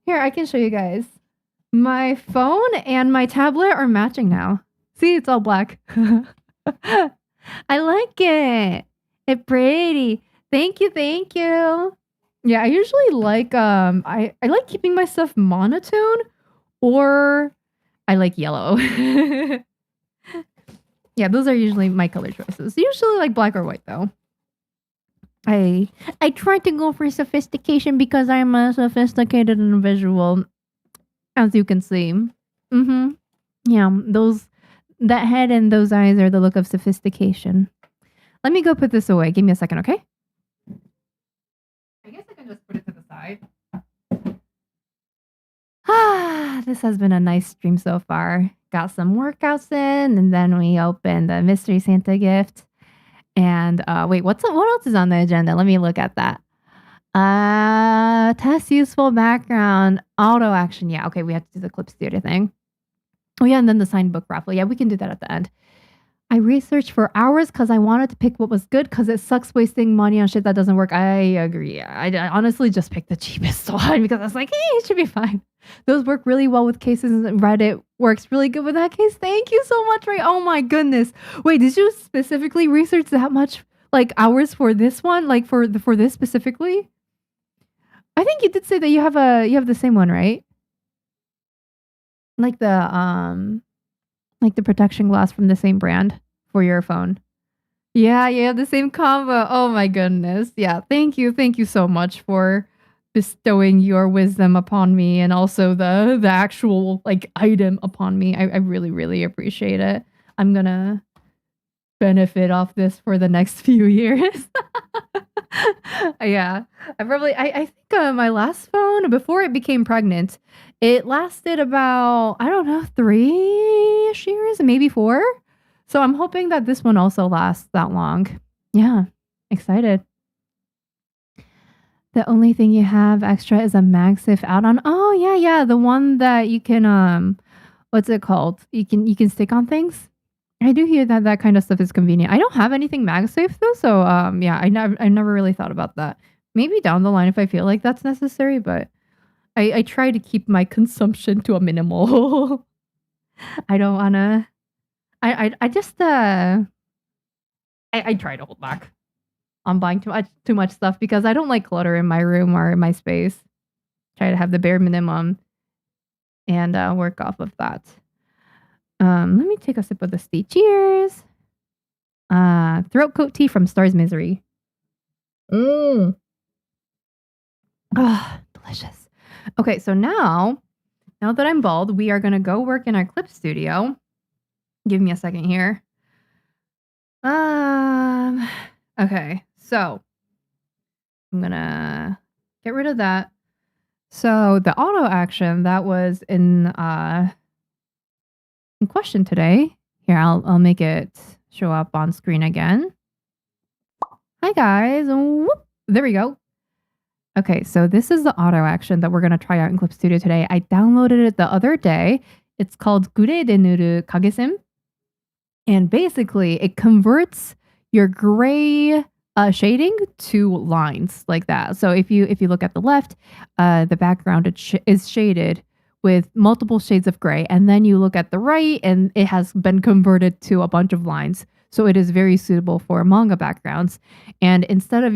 here, I can show you guys. My phone and my tablet are matching now. See, it's all black. I like it. It's pretty. Thank you. Yeah, I usually like I like keeping my stuff monotone, or I like yellow. Yeah, those are usually my color choices. Usually like black or white though. I I tried to go for sophistication because I'm a sophisticated individual, as you can see. Mm-hmm. Yeah, that head and those eyes are the look of sophistication. Let me go put this away. Give me a second, okay? I guess I can just put it to the side. This has been a nice stream so far. Got some workouts in, and then we opened the mystery Santa gift. And wait, what else is on the agenda? Let me look at that. Test useful background, auto action. Yeah, okay, we have to do the Clipstudio thing. Oh yeah, and then the signed book raffle. Yeah, we can do that at the end. I researched for hours because I wanted to pick what was good because it sucks wasting money on shit that doesn't work. I agree. I honestly just picked the cheapest one because I was like, hey, it should be fine. Those work really well with cases, and Reddit works really good with that case. Thank you so much, Ray. Oh my goodness. Wait, did you specifically research that much like hours for this one? Like for this specifically? I think you did say that you have the same one, right? Like the protection glass from the same brand for your phone. Yeah, yeah, the same combo. Oh my goodness. Yeah, thank you. Thank you so much for bestowing your wisdom upon me and also the actual like item upon me. I really, really appreciate it. I'm gonna benefit off this for the next few years. Yeah. I think my last phone before it became pregnant, it lasted about I don't know 3-ish years, maybe 4. So I'm hoping that this one also lasts that long. Yeah, excited. The only thing you have extra is a MagSafe add-on. Oh yeah, yeah, the one that you can what's it called? You can stick on things. I do hear that that kind of stuff is convenient. I don't have anything MagSafe though, so yeah, I never really thought about that. Maybe down the line if I feel like that's necessary, but I try to keep my consumption to a minimal. I don't wanna. I just I try to hold back on buying too much stuff because I don't like clutter in my room or in my space. Try to have the bare minimum and work off of that. Let me take a sip of this tea. Cheers. Throat coat tea from Star's Misery. Mm. Ah, delicious. Okay, so now that I'm bald, we are gonna go work in our Clipstudio. Give me a second here. Okay, so I'm gonna get rid of that. So the auto action that was in question today. Here, I'll make it show up on screen again. Hi guys. Whoop. There we go. Okay, so this is the auto action that we're gonna try out in Clipstudio today. I downloaded it the other day. It's called Gure de Nuru Kagesim. And basically it converts your gray shading to lines like that. So if you look at the left, the background is shaded with multiple shades of gray, and then you look at the right and it has been converted to a bunch of lines. So it is very suitable for manga backgrounds. And instead of,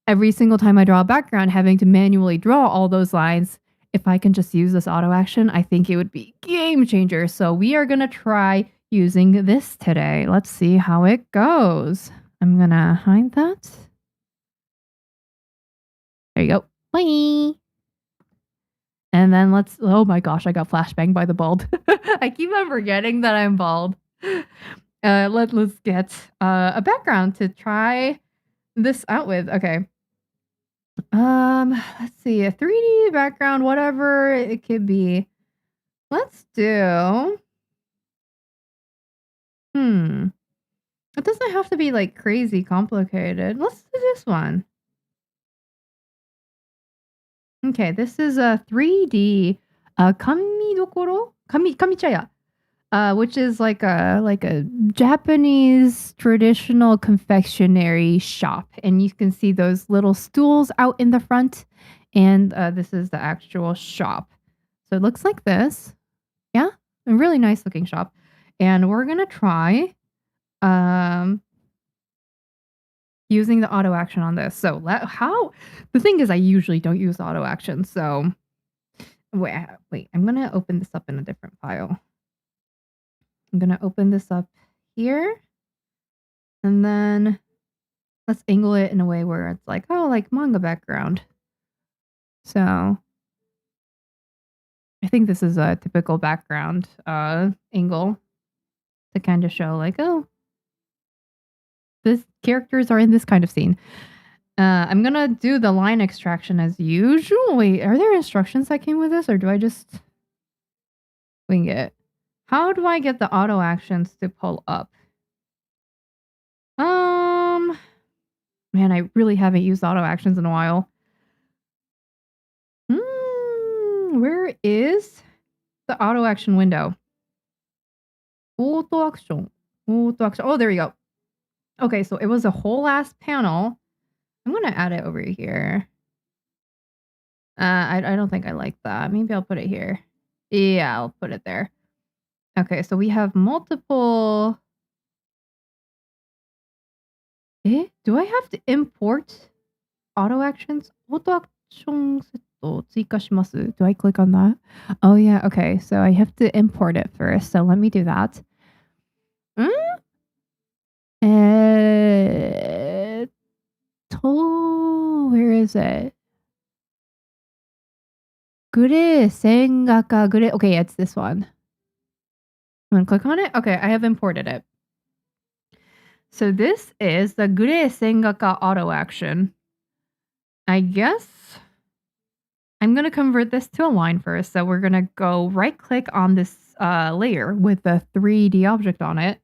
every single time I draw a background having to manually draw all those lines, if I can just use this auto action, I think it would be game changer. So we are going to try using this today. Let's see how it goes. I'm going to hide that. There you go. Bye. And then oh my gosh, I got flashbanged by the bald. I keep on forgetting that I'm bald. Let's get a background to try this out with. Okay. Let's see, a 3D background, whatever it could be. Let's do. It doesn't have to be like crazy complicated. Let's do this one. Okay, this is a 3D kamichaya, which is like a Japanese traditional confectionery shop, and you can see those little stools out in the front, and this is the actual shop. So it looks like this. Yeah, a really nice looking shop, and we're gonna try using the auto action on this. So the thing is I usually don't use auto action. So wait, I'm going to open this up in a different file. I'm going to open this up here. And then let's angle it in a way where it's like, oh, like manga background. So I think this is a typical background angle to kind of show like, oh, the characters are in this kind of scene. I'm gonna do the line extraction as usual. Wait, are there instructions that came with this, or do I just wing it? How do I get the auto actions to pull up? Man, I really haven't used auto actions in a while. Where is the auto action window? Auto action. Auto action. Oh, there we go. Okay, so it was a whole last panel. I'm gonna add it over here. I don't think I like that. Maybe I'll put it here. Yeah, I'll put it there. Okay, so we have multiple. Do I have to import auto actions? Auto action set 追加します? Do I click on that? Oh yeah, okay. So I have to import it first. So let me do that. Where is it? Mangaka Gure. Okay, it's this one. I'm gonna click on it. Okay, I have imported it. So this is the Mangaka auto action. I guess I'm gonna convert this to a line first. So we're gonna go right click on this layer with the 3D object on it.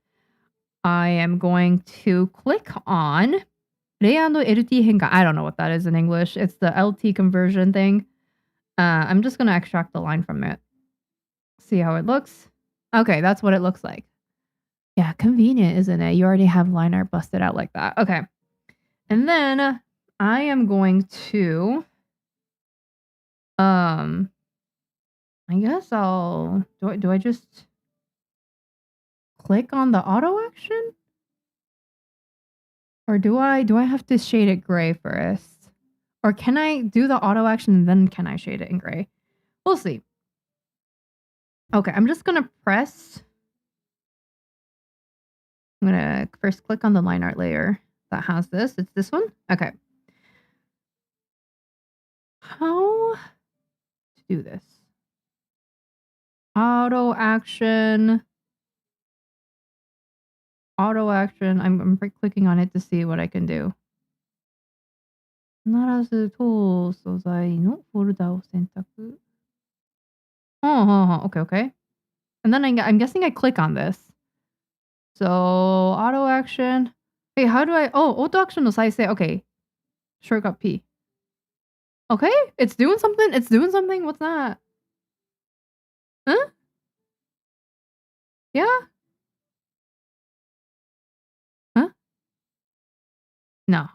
I am going to click on LT henga. I don't know what that is in English. It's the LT conversion thing. I'm just gonna extract the line from it. See how it looks. Okay, that's what it looks like. Yeah, convenient, isn't it? You already have line art busted out like that. Okay. And then I am going to I guess I'll do I just click on the auto action? Or do I have to shade it gray first? Or can I do the auto action and then can I shade it in gray? We'll see. Okay, I'm just gonna press. I'm gonna first click on the line art layer that has this. It's this one. Okay. How to do this? Auto action. Auto action. I'm clicking on it to see what I can do. 必ず当素材のフォルダを選択. Okay, okay. And then I'm guessing I click on this. So, auto action. Hey, how do I... Oh, auto action no 再生. Okay. Shortcut P. Okay, it's doing something. It's doing something. What's that? Huh? Yeah? Huh? No.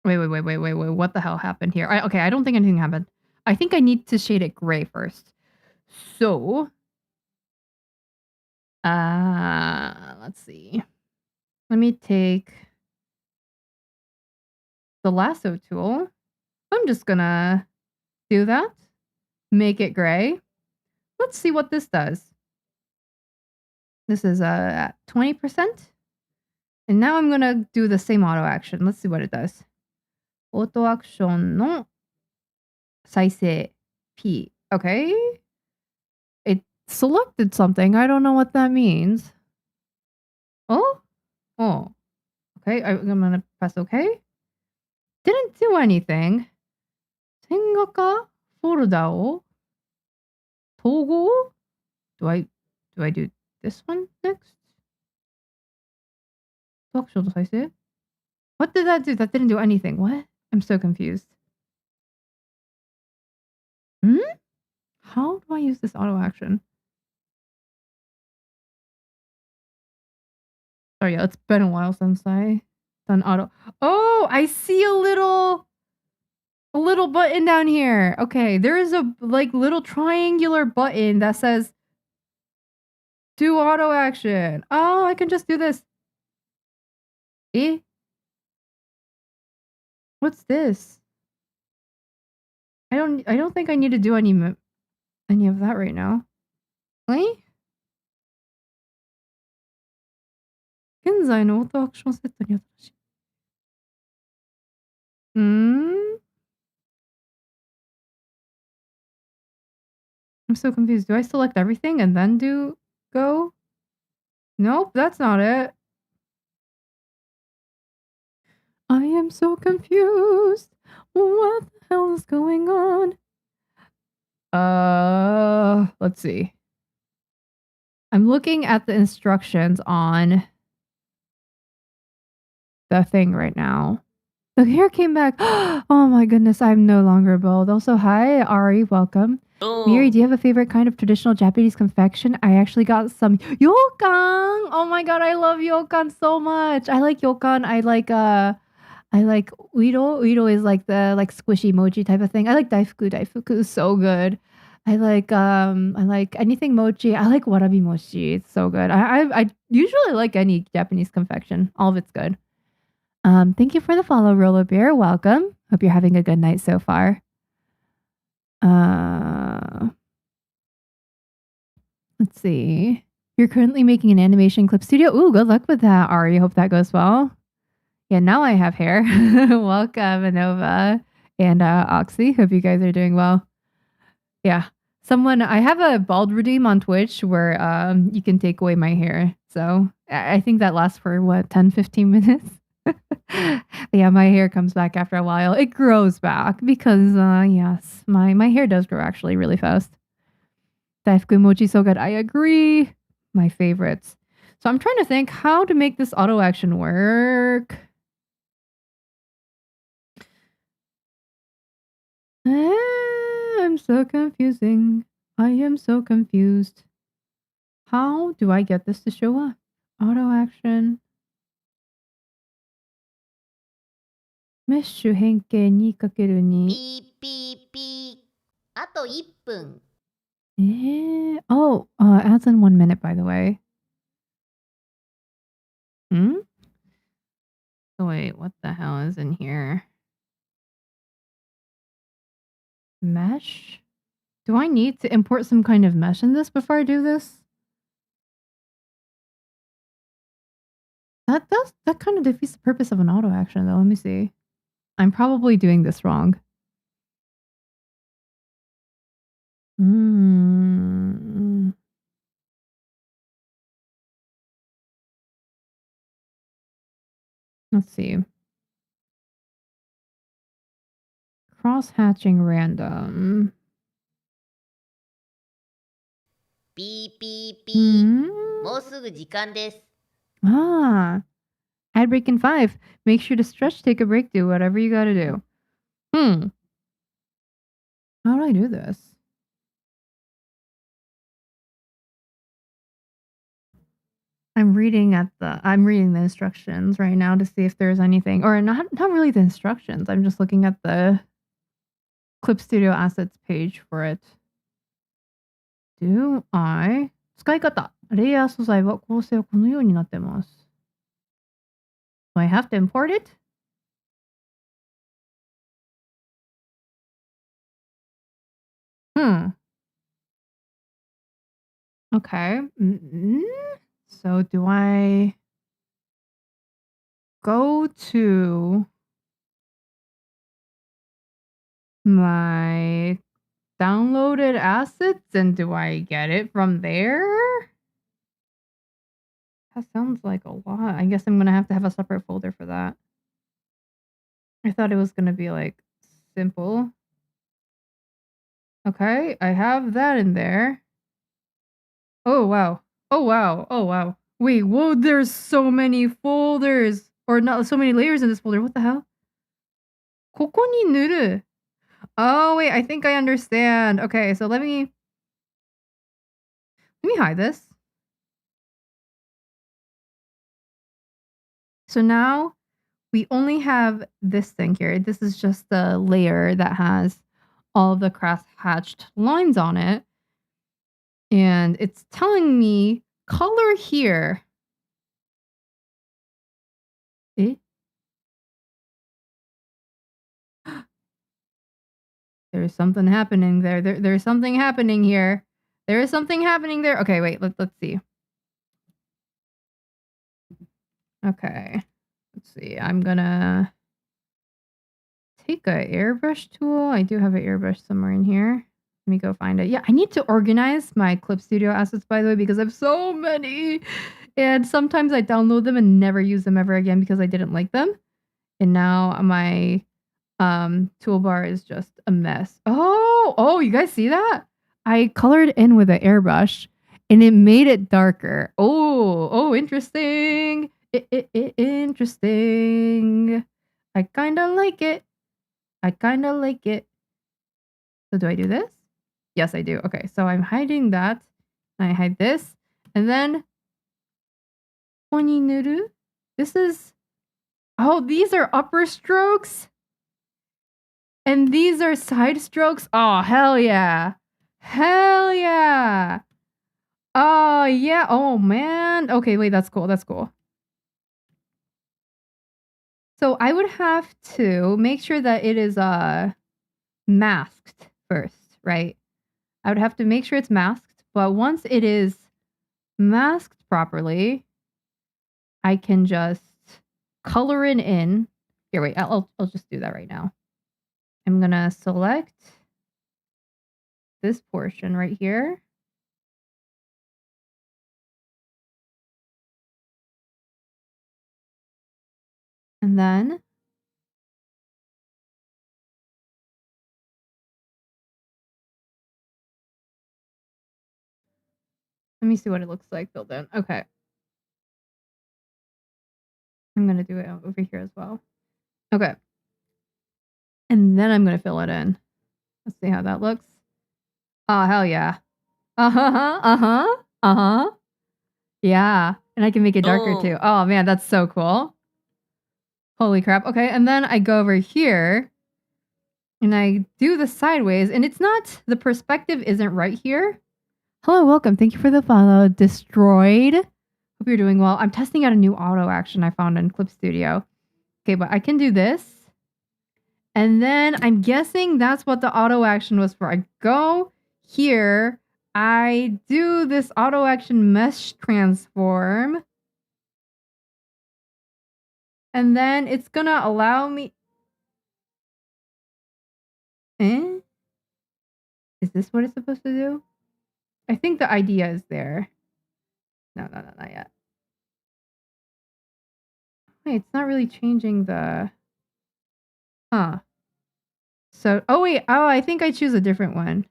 Wait. What the hell happened here? Okay, I don't think anything happened. I think I need to shade it gray first. So, let's see. Let me take the lasso tool. I'm just gonna do that. Make it gray. Let's see what this does. This is at 20%. And now I'm gonna do the same auto action. Let's see what it does. Auto action no 再生 P. Okay. It selected something. I don't know what that means. Oh. Okay, I'm gonna press OK. Didn't do anything. Mangaka folder を統合? Do I do this one next? Action 再生? What did that do? That didn't do anything. What? I'm so confused. How do I use this auto action? Sorry, it's been a while since I done auto. Oh, I see a little button down here. Okay, there is a little triangular button that says do auto action. Oh, I can just do this. Eh? What's this? I don't think I need to do any of that right now. Really? 現在のオートアクションセットに新しい Mm? I'm so confused. Do I select everything and then do go? Nope, that's not it. I am so confused. What the hell is going on? Let's see. I'm looking at the instructions on the thing right now. The hair came back. Oh my goodness, I'm no longer bald. Also, hi, Ari, welcome. Mieri, do you have a favorite kind of traditional Japanese confection? I actually got some yokan. Oh my god, I love yokan so much. I like yokan. I like uiro. Uiro is like the squishy mochi type of thing. I like daifuku. Daifuku is so good. I like anything mochi. I like warabi mochi. It's so good. I usually like any Japanese confection. All of it's good. Thank you for the follow, Roller Bear. Welcome. Hope you're having a good night so far. Let's see. You're currently making an animation clip studio. Ooh, good luck with that, Ari. Hope that goes well. Yeah, now I have hair. Welcome, Anova and Oxy. Hope you guys are doing well. Yeah. I have a bald redeem on Twitch where you can take away my hair. So I think that lasts for what, 10, 15 minutes? Yeah, my hair comes back after a while. It grows back because yes, my hair does grow actually really fast. Daifuku mochi so good. I agree. My favorites. So I'm trying to think how to make this auto action work. I'm so confusing. I am so confused. How do I get this to show up? Auto action. メッシュ変形 2×2 ピーピーピー。あと1分。Oh, adds in 1 minute, by the way. Hmm? So wait, what the hell is in here? Mesh? Do I need to import some kind of mesh in this before I do this? That kind of defeats the purpose of an auto action, though. Let me see. I'm probably doing this wrong. Let's see. Cross-hatching random. ピーピーピー。もうすぐ時間です。Ah. Ad break in 5. Make sure to stretch, take a break, do whatever you gotta do. How do I do this? I'm reading the instructions right now to see if there's anything, or not really the instructions. I'm just looking at the Clipstudio assets page for it. Do I? 使い方。レイヤー素材は構成はこのようになってます。Do I have to import it? Okay. So do I go to my downloaded assets and do I get it from there? That sounds like a lot. I guess I'm gonna have to have a separate folder for that. I thought it was gonna be like simple. Okay, I have that in there. Oh wow. Oh wow. Oh wow. Wait, whoa, there's so many folders. Or not so many layers in this folder. What the hell? ここに塗る. Oh wait, I think I understand. Okay, so let me hide this. So now we only have this thing here. This is just the layer that has all of the cross-hatched lines on it. And it's telling me color here. Eh? There's something happening there. There's something happening here. There is something happening there. Okay, wait, let's see. Okay. Let's see. I'm gonna take a airbrush tool. I do have an airbrush somewhere in here. Let me go find it. Yeah, I need to organize my Clipstudio assets, by the way, because I have so many. And sometimes I download them and never use them ever again because I didn't like them. And now my toolbar is just a mess. Oh, you guys see that? I colored in with an airbrush and it made it darker. Oh, interesting. Interesting. I kind of like it. So do I do this? Yes, I do. Okay, so I'm hiding that. I hide this. And then Oninuru. This is... Oh, these are upper strokes. And these are side strokes. Oh, hell yeah. Hell yeah. Oh, yeah. Oh, man. Okay, wait, that's cool. So I would have to make sure that it is masked first, right? I would have to make sure it's masked, but once it is masked properly, I can just color it in. Here, wait, I'll just do that right now. I'm gonna select this portion right here. And then let me see what it looks like filled in. Okay. I'm gonna do it over here as well. Okay. And then I'm gonna fill it in. Let's see how that looks. Oh, hell yeah. Yeah. And I can make it darker too. Oh man, that's so cool. Holy crap. Okay, and then I go over here and I do the sideways, and it's not, the perspective isn't right here. Hello, welcome. Thank you for the follow. Destroyed. Hope you're doing well. I'm testing out a new auto action I found in Clipstudio. Okay, but I can do this. And then I'm guessing that's what the auto action was for. I go here. I do this auto action mesh transform. And then it's gonna allow me... Eh? Is this what it's supposed to do? I think the idea is there. No, not yet. Wait, it's not really changing the... Huh. So, oh wait, I think I choose a different one.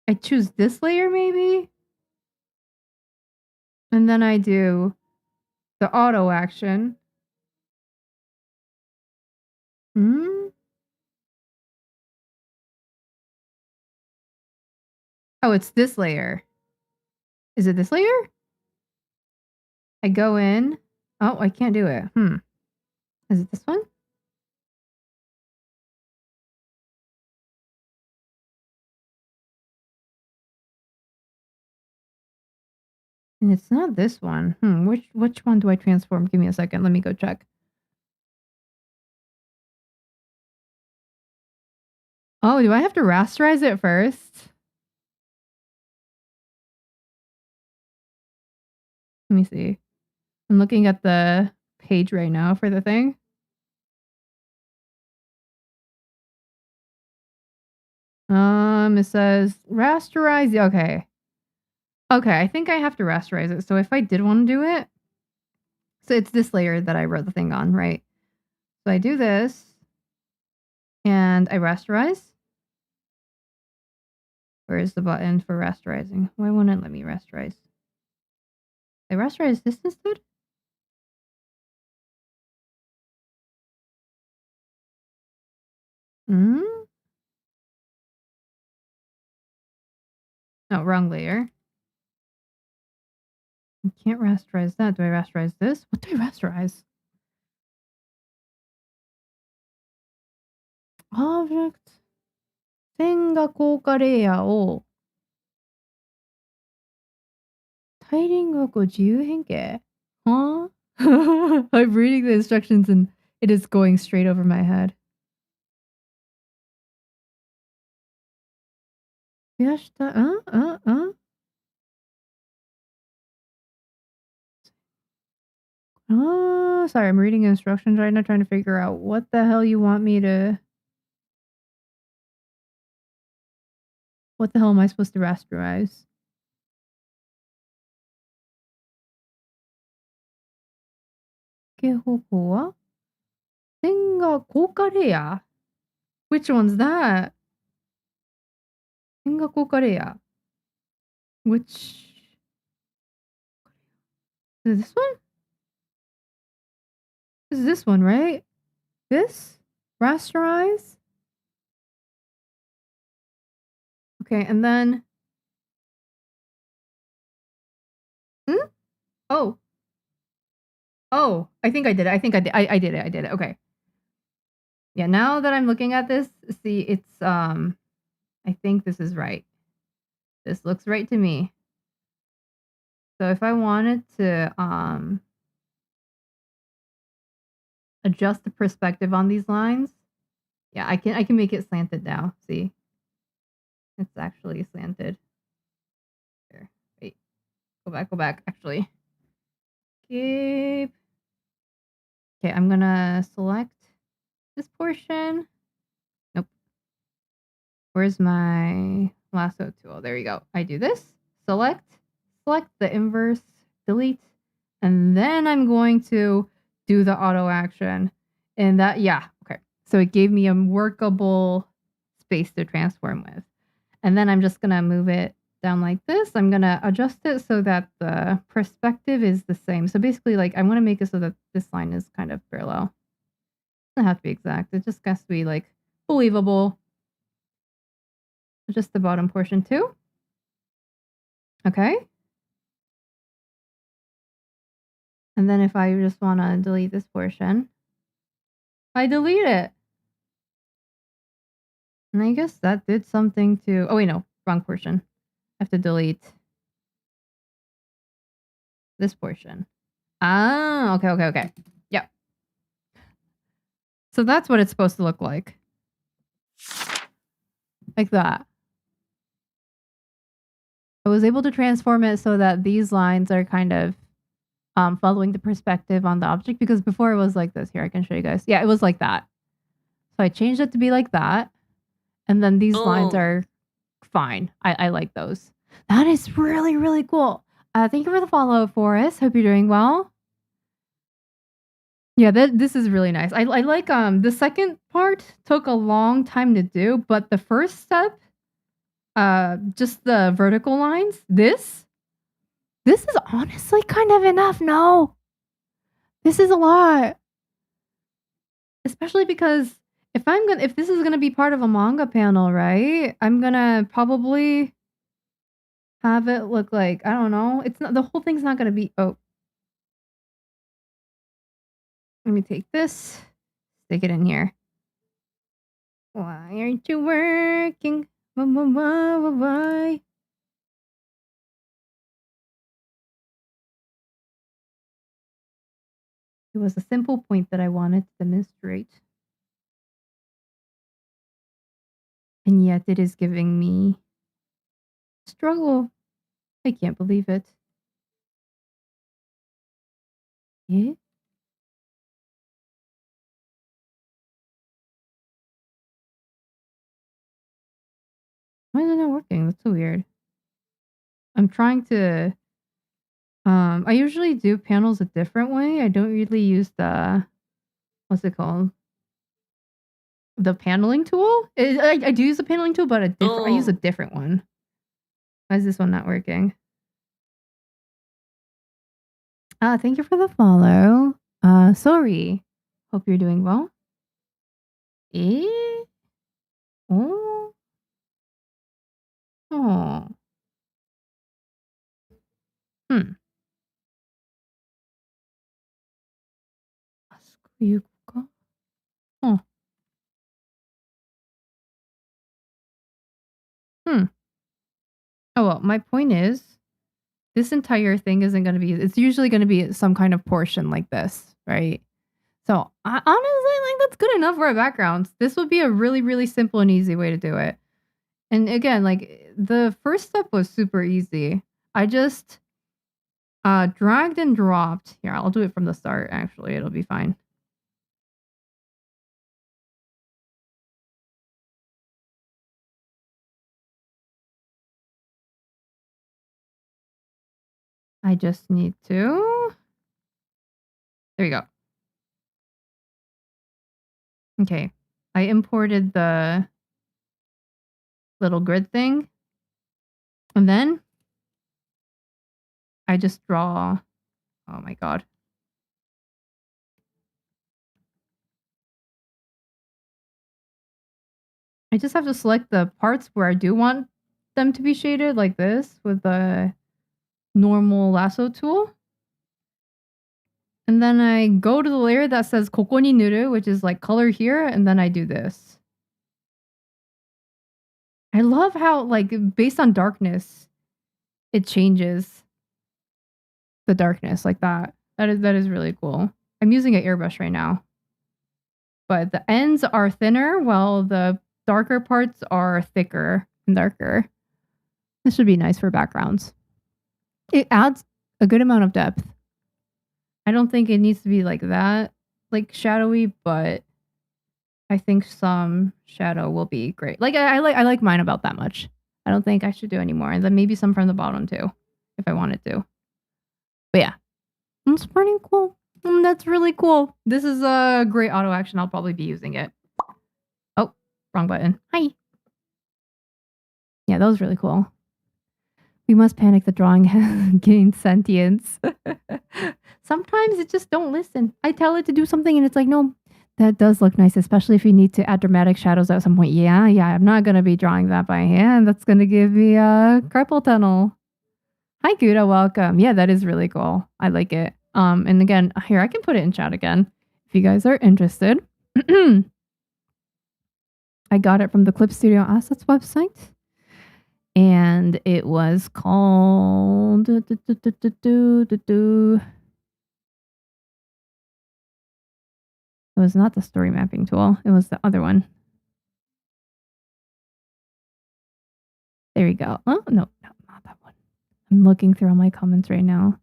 I choose this layer maybe? And then I do the auto action. Hmm? Oh, it's this layer. Is it this layer? I go in. Oh, I can't do it. Is it this one? And it's not this one. Which one do I transform? Give me a second. Let me go check. Oh, do I have to rasterize it first? Let me see. I'm looking at the page right now for the thing. It says rasterize. Okay. Okay, I think I have to rasterize it. So if I did want to do it, so it's this layer that I wrote the thing on, right? So I do this and I rasterize. Where is the button for rasterizing? Why won't it let me rasterize? I rasterize this instead? No, wrong layer. I can't rasterize that. Do I rasterize this? What do I rasterize? Object 線画効果レイヤーを大輪郭を自由変形 Huh? I'm reading the instructions and it is going straight over my head. 増やした now? Sorry, I'm reading instructions right now, trying to figure out what the hell you want me to... What the hell am I supposed to rasterize? Which one's that? Which... Is this one? This is this one, right? This? Rasterize? Okay, and then... Oh. Oh, I think I did it. I did it. Okay. Yeah, now that I'm looking at this, see, it's, I think this is right. This looks right to me. So if I wanted to, adjust the perspective on these lines, yeah, I can make it slanted now. See? It's actually slanted. Here, wait. Go back, actually. Escape. Okay, I'm gonna select this portion. Nope. Where's my lasso tool? There you go. I do this. Select the inverse, delete, and then I'm going to do the auto action. And that, yeah, okay. So it gave me a workable space to transform with. And then I'm just gonna move it down like this. I'm gonna adjust it so that the perspective is the same. So basically, like, I want to make it so that this line is kind of parallel. It doesn't have to be exact. It just has to be, like, believable. Just the bottom portion too. Okay. And then if I just want to delete this portion, I delete it. And I guess that did something to... Oh, wait, no. Wrong portion. I have to delete this portion. Ah, okay. Yep. So that's what it's supposed to look like. Like that. I was able to transform it so that these lines are kind of following the perspective on the object, because before it was like this. Here, I can show you guys. Yeah, it was like that. So I changed it to be like that. And then these lines are fine. I like those. That is really, really cool. Thank you for the follow, Forrest. Hope you're doing well. Yeah, this is really nice. I like the second part took a long time to do, but the first step, just the vertical lines, this is honestly kind of enough. No, this is a lot, especially because if this is gonna be part of a manga panel, right? I'm gonna probably have it look like, I don't know. It's not, the whole thing's not gonna be... Oh, let me take this, stick it in here. Why aren't you working? Why? It was a simple point that I wanted to demonstrate. And yet it is giving me struggle. I can't believe it. Yeah? Why is it not working? That's so weird. I'm trying to... I usually do panels a different way. I don't really use the... What's it called? The paneling tool? I do use the paneling tool, but I use a different one. Why is this one not working? Thank you for the follow. Sorry. Hope you're doing well. Oh. Oh. Oh. Oh, well, my point is, this entire thing isn't going to be... It's usually going to be some kind of portion like this, right? So, honestly, like, that's good enough for a background. This would be a really, really simple and easy way to do it. And again, like, the first step was super easy. I just dragged and dropped. Here, I'll do it from the start, actually. It'll be fine. I just need to... There you go. Okay. I imported the little grid thing. And then I just draw... Oh my god. I just have to select the parts where I do want them to be shaded like this with the normal lasso tool. And then I go to the layer that says Koko ni nuru, which is like color here, and then I do this. I love how, like, based on darkness, it changes the darkness like that. That is really cool. I'm using an airbrush right now. But the ends are thinner while the darker parts are thicker and darker. This should be nice for backgrounds. It adds a good amount of depth. I don't think it needs to be like that, like shadowy, but I think some shadow will be great. Like I like mine about that much. I don't think I should do any more. And then maybe some from the bottom too, if I wanted to. But yeah, it's pretty cool. That's really cool. This is a great auto action. I'll probably be using it. Oh, wrong button. Hi. Yeah, that was really cool. We must panic. The drawing has gained sentience. Sometimes it just don't listen. I tell it to do something and it's like, no, that does look nice, especially if you need to add dramatic shadows at some point. Yeah, I'm not going to be drawing that by hand. That's going to give me a carpal tunnel. Hi, Guda, welcome. Yeah, that is really cool. I like it. And again, here, I can put it in chat again if you guys are interested. I got it from the Clipstudio Assets website. And it was called... It was not the story mapping tool. It was the other one. There we go. Oh, no, not that one. I'm looking through all my comments right now.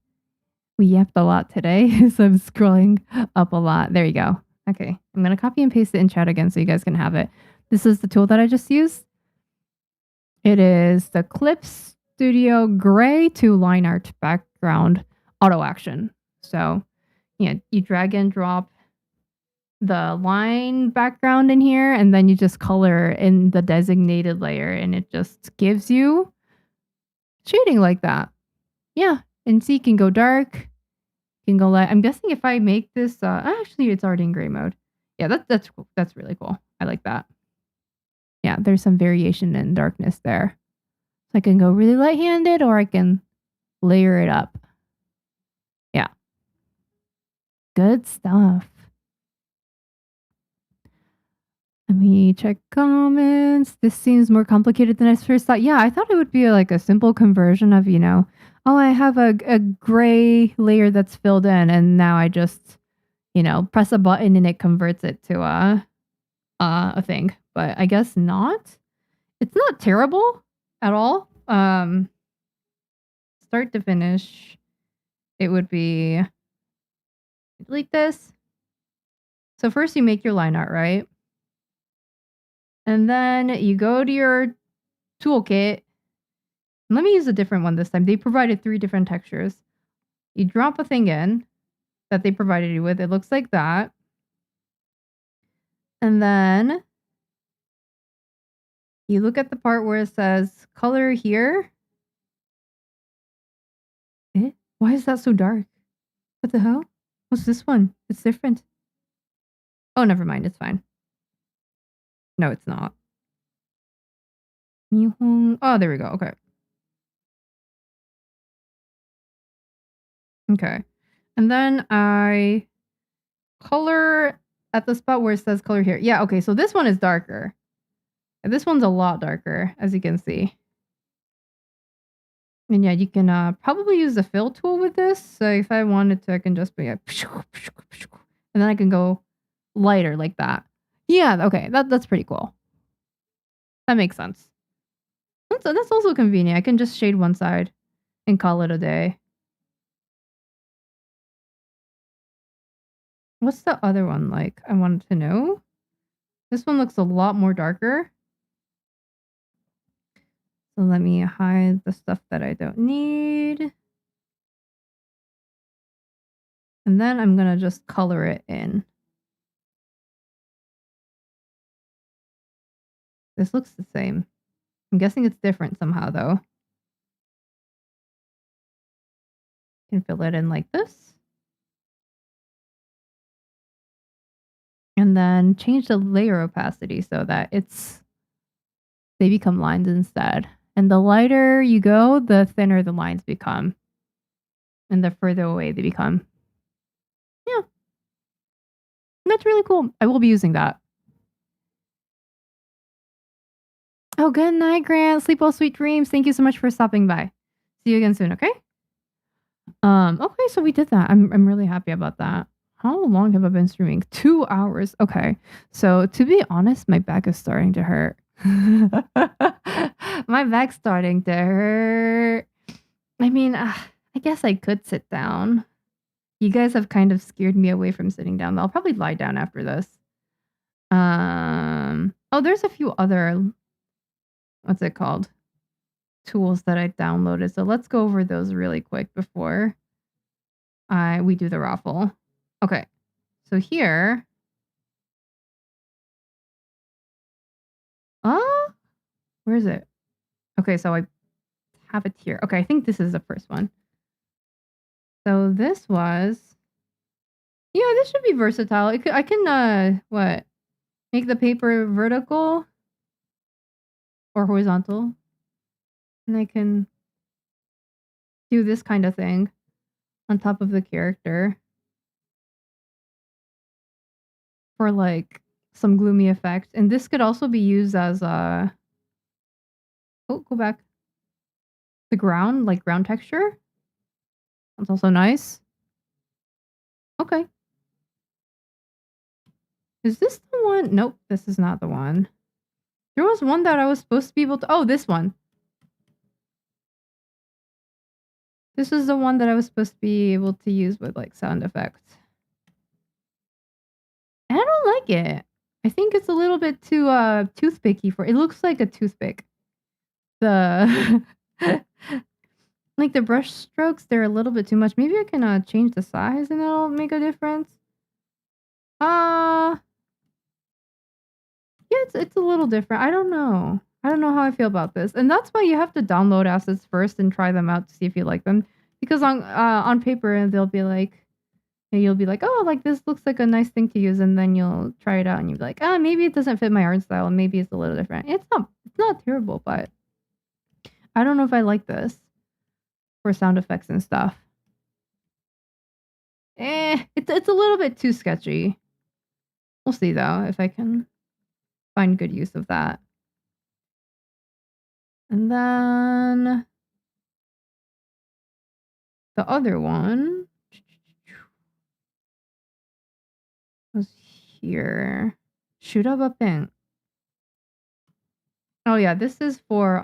We yapped a lot today, so I'm scrolling up a lot. There you go. Okay, I'm going to copy and paste it in chat again so you guys can have it. This is the tool that I just used. It is the Clipstudio Gray to Line Art Background Auto Action. So, yeah, you drag and drop the line background in here, and then you just color in the designated layer, and it just gives you shading like that. Yeah, and see, you can go dark, you can go light. I'm guessing if I make this, actually, it's already in gray mode. Yeah, that's cool. That's really cool. I like that. Yeah, there's some variation in darkness there. So I can go really light-handed, or I can layer it up. Yeah. Good stuff. Let me check comments. This seems more complicated than I first thought. Yeah, I thought it would be like a simple conversion of, oh, I have a gray layer that's filled in, and now I just, press a button and it converts it to a thing. But I guess not. It's not terrible at all. Start to finish, it would be delete this. So first you make your line art, right? And then you go to your toolkit. Let me use a different one this time. They provided 3 different textures. You drop a thing in that they provided you with. It looks like that. And then you look at the part where it says color here. Why is that so dark? What the hell? What's this one? It's different. Oh, never mind. It's fine. No, it's not. Oh, there we go. Okay. Okay. And then I color at the spot where it says color here. Yeah, okay. So this one is darker. And this one's a lot darker, as you can see. And yeah, you can probably use the fill tool with this. So if I wanted to, I can just be and then I can go lighter like that. Yeah, okay. That's pretty cool. That makes sense. That's also convenient. I can just shade one side and call it a day. What's the other one like? I wanted to know. This one looks a lot more darker. So let me hide the stuff that I don't need. And then I'm gonna just color it in. This looks the same. I'm guessing it's different somehow though. Can fill it in like this. And then change the layer opacity so that they become lines instead. And the lighter you go, the thinner the lines become. And the further away they become. Yeah. That's really cool. I will be using that. Oh, good night, Grant. Sleep well, sweet dreams. Thank you so much for stopping by. See you again soon, okay? Okay, so we did that. I'm really happy about that. How long have I been streaming? 2 hours. Okay. So to be honest, my back is starting to hurt. My back's starting to hurt. I mean, I guess I could sit down. You guys have kind of scared me away from sitting down. I'll probably lie down after this. Oh, there's a few other, what's it called? Tools that I downloaded. So let's go over those really quick before we do the raffle. Okay. So here. Where is it? Okay, so I have it here. Okay, I think this is the first one. So this was, yeah, this should be versatile. I can what? Make the paper vertical or horizontal. And I can do this kind of thing on top of the character for like some gloomy effect. And this could also be used as a, oh, go back. The ground, like ground texture. That's also nice. Okay. Is this the one? Nope, this is not the one. There was one that I was supposed to be able to, oh, this one. This is the one that I was supposed to be able to use with like sound effects. And I don't like it. I think it's a little bit too toothpicky for it. Looks like a toothpick. The like the brush strokes, they're a little bit too much. Maybe I can change the size and it'll make a difference. Yeah, it's a little different. I don't know. I don't know how I feel about this. And that's why you have to download assets first and try them out to see if you like them. Because on paper they'll be like, you'll be like, oh, like this looks like a nice thing to use, and then you'll try it out and you'll be like, oh, maybe it doesn't fit my art style, and maybe it's a little different. It's not terrible, but I don't know if I like this for sound effects and stuff. It's a little bit too sketchy. We'll see though if I can find good use of that. And then the other one was here. Vtuber Pngtuber. Oh yeah, this is for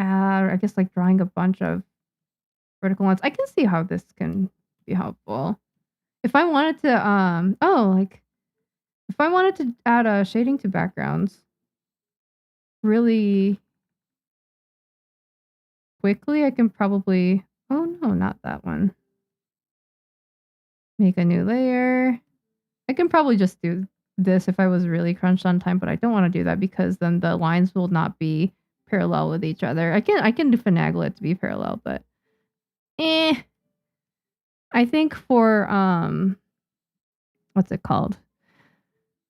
I guess like drawing a bunch of vertical lines. I can see how this can be helpful. If I wanted to if I wanted to add a shading to backgrounds really quickly, I can probably, oh no, not that one. Make a new layer. I can probably just do this if I was really crunched on time, but I don't want to do that because then the lines will not be parallel with each other. I can finagle it to be parallel, but I think for what's it called?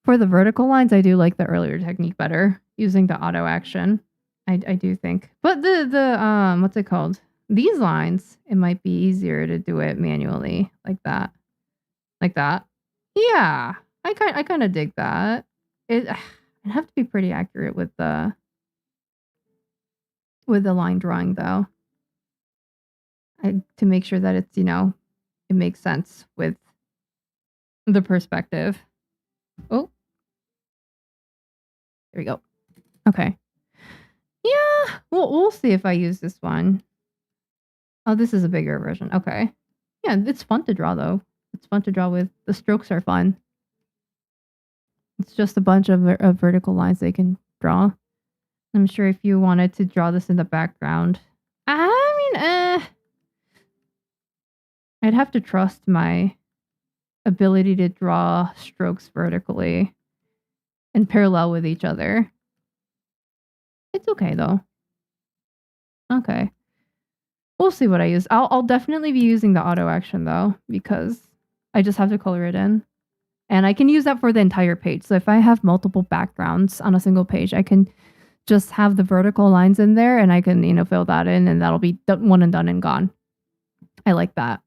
For the vertical lines, I do like the earlier technique better, using the auto action. I do think. But the what's it called? These lines, it might be easier to do it manually like that. Like that. Yeah. I kind of dig that. I'd have to be pretty accurate with the line drawing though. To make sure that it's, it makes sense with the perspective. Oh. There we go. Okay. Yeah, we'll see if I use this one. Oh, this is a bigger version. Okay. Yeah, it's fun to draw though. It's fun to draw with. The strokes are fun. It's just a bunch of vertical lines they can draw. I'm sure if you wanted to draw this in the background, I'd have to trust my ability to draw strokes vertically and parallel with each other. It's okay though. Okay. We'll see what I use. I'll definitely be using the auto action though, because I just have to color it in. And I can use that for the entire page. So if I have multiple backgrounds on a single page, I can just have the vertical lines in there and I can, fill that in and that'll be one and done and gone. I like that.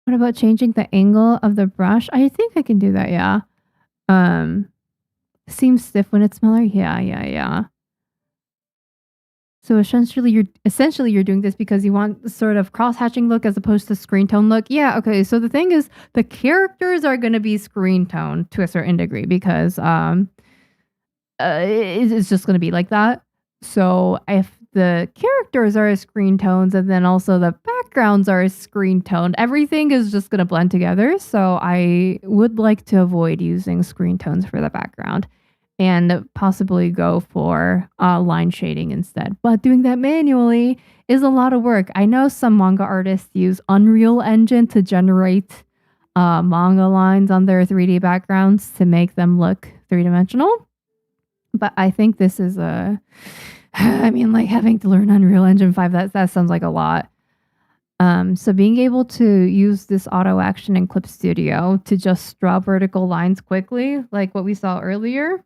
What about changing the angle of the brush? I think I can do that, yeah. Seems stiff when it's smaller. Yeah. So essentially you're doing this because you want the sort of cross-hatching look as opposed to screen tone look. Yeah, okay. So the thing is the characters are going to be screen tone to a certain degree because it's just going to be like that. So if the characters are screen tones and then also the backgrounds are screen toned, everything is just going to blend together. So I would like to avoid using screen tones for the background and possibly go for line shading instead. But doing that manually is a lot of work. I know some manga artists use Unreal Engine to generate manga lines on their 3D backgrounds to make them look three-dimensional. But I think this is having to learn Unreal Engine 5, that sounds like a lot. So being able to use this auto action in Clipstudio to just draw vertical lines quickly, like what we saw earlier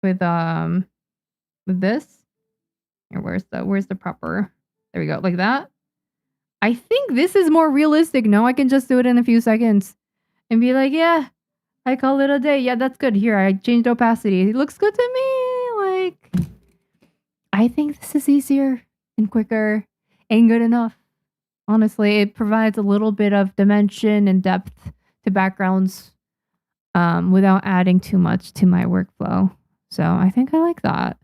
with this. Or where's the proper? There we go, like that. I think this is more realistic. No, I can just do it in a few seconds and be like, yeah, I call it a day. Yeah, that's good. Here, I changed opacity. It looks good to me. Like, I think this is easier and quicker and good enough. Honestly, it provides a little bit of dimension and depth to backgrounds without adding too much to my workflow. So I think I like that.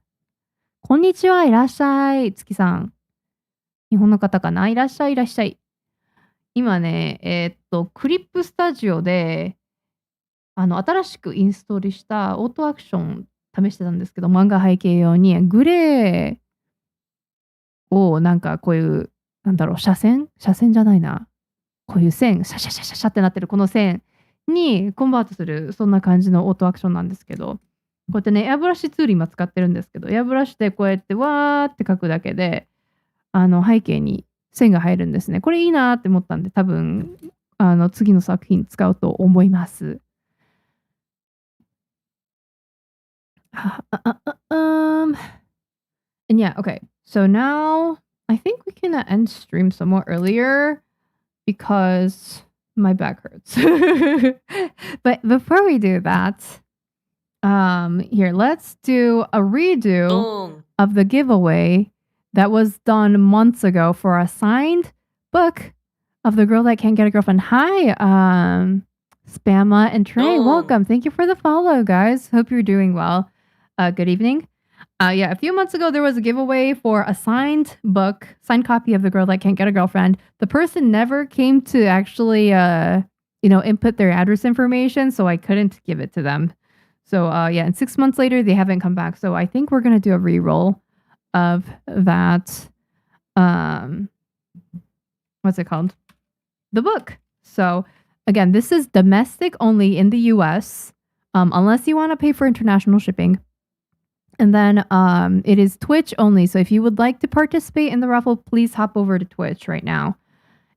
こんにちは、いらっしゃい、月さん。日本の方かな、いらっしゃい、いらっしゃい。今ね、クリップスタジオで、新しくインストールしたオートアクション試してたんですけど、漫画背景用にグレーをなんかこういう、なんだろう、斜線じゃないな。こういう線、シャシャシャシャシャってなってるこの線にコンバートする、そんな感じのオートアクションなんですけど、こうやってね、エアブラシツール今使ってるんですけど、エアブラシでこうやってわーって描くだけで、背景に線が入るんですね。これいいなって思ったんで、多分、次の作品使うと思います。And yeah, okay. So now I think we can end stream somewhat earlier because my back hurts. But before we do that, here, let's do a redo of the giveaway that was done months ago for a signed book of The Girl That Can't Get a Girlfriend. Hi, Spamma and Trey. Welcome. Thank you for the follow, guys. Hope you're doing well. Good evening. Yeah, a few months ago, there was a giveaway for a signed copy of The Girl That Can't Get a Girlfriend. The person never came to actually, input their address information, so I couldn't give it to them. So, yeah, and 6 months later, they haven't come back. So I think we're going to do a re-roll of that, what's it called? The book. So, again, this is domestic only in the US, unless you want to pay for international shipping. And then it is Twitch only. So if you would like to participate in the raffle, please hop over to Twitch right now.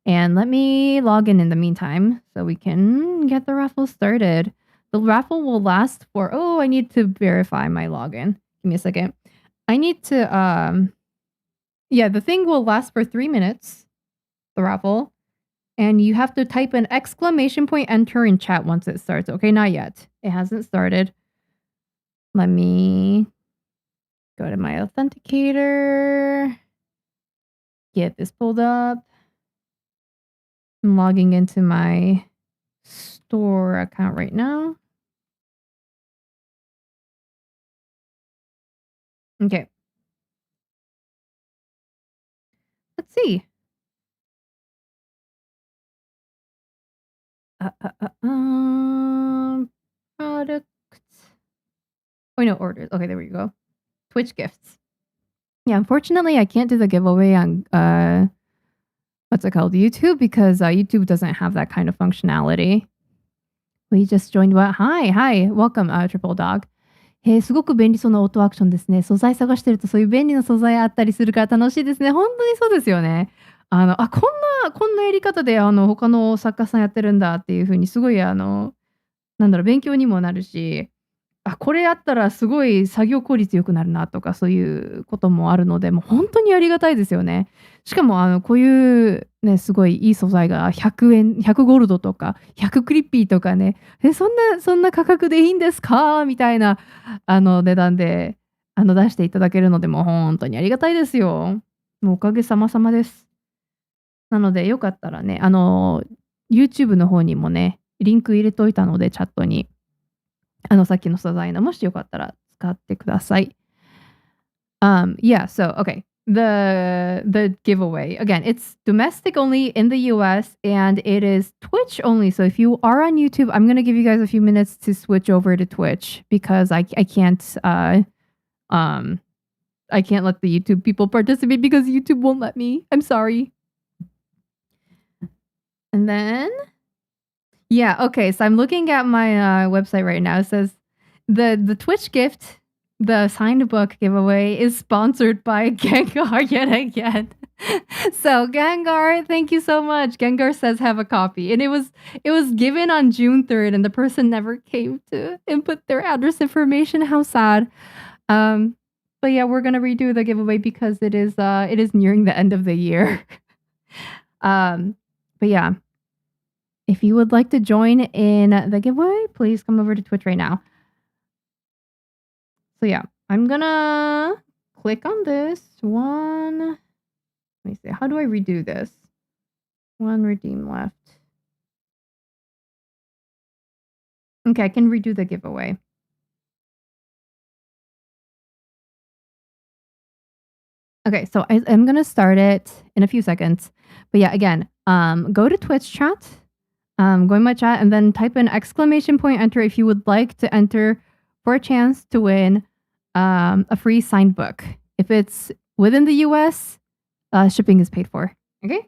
And let me log in the meantime so we can get the raffle started. The raffle will last for, I need to verify my login. Give me a second. I need to, the thing will last for 3 minutes, the raffle. And you have to type an exclamation point enter in chat once it starts. Okay, not yet. It hasn't started. Let me go to my authenticator. Get this pulled up. I'm logging into my store account right now. Okay. let's see. Products. Oh, no, orders. Okay, there we go. Twitch gifts. Yeah, unfortunately, I can't do the giveaway on what's it called? YouTube, because YouTube doesn't have that kind of functionality. We just joined what? Hi, welcome, Triple Dog. すごく便利そうなオートアクションですね。素材探してるとそういう便利な素材あったりするから楽しいですね。本当にそうですよね。こんなやり方で他の作家さんやってるんだっていう風にすごい勉強にもなるし、これやったらすごい作業効率良くなるなとかそういうこともあるので、もう本当にありがたいですよね。しかもこういうね、すごいいい素材が100円、100ゴールドとか100クリッピーとかね、そんな価格でいいんですかみたいな値段で出していただけるので、もう本当にありがたいですよ。もうおかげさまさまです。なのでよかったらね、YouTube の方にもね、リンク入れといたのでチャットに。さっきの素材のもしよかったら使ってください。Yeah, so okay. The giveaway. Again, it's domestic only in the US and it is Twitch only. So if you are on YouTube, I'm going to give you guys a few minutes to switch over to Twitch because I can't let the YouTube people participate because YouTube won't let me. I'm sorry. And then yeah, okay. So I'm looking at my website right now. It says the Twitch gift, the signed book giveaway is sponsored by Gengar yet again. So Gengar, thank you so much. Gengar says have a copy. And it was given on June 3rd and the person never came to input their address information. How sad. But yeah, we're gonna redo the giveaway because it is nearing the end of the year. But yeah. If you would like to join in the giveaway, please come over to Twitch right now. So yeah, I'm gonna click on this one. Let me see. How do I redo this? One redeem left. Okay, I can redo the giveaway. Okay, so I'm gonna start it in a few seconds. But yeah, again, go to Twitch chat. Go in my chat and then type in ! Enter if you would like to enter for a chance to win a free signed book. If it's within the US, shipping is paid for. Okay?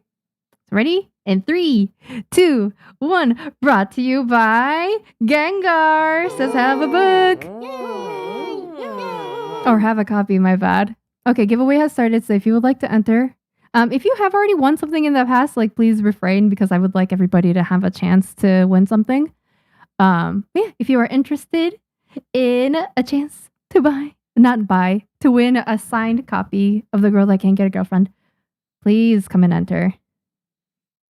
Ready? In 3, 2, 1. Brought to you by Gengar. Says have a book. Or have a copy, my bad. Okay, giveaway has started, so if you would like to enter, if you have already won something in the past, like please refrain because I would like everybody to have a chance to win something. Yeah, if you are interested in a chance to to win a signed copy of The Girl That Can't Get a Girlfriend, please come and enter.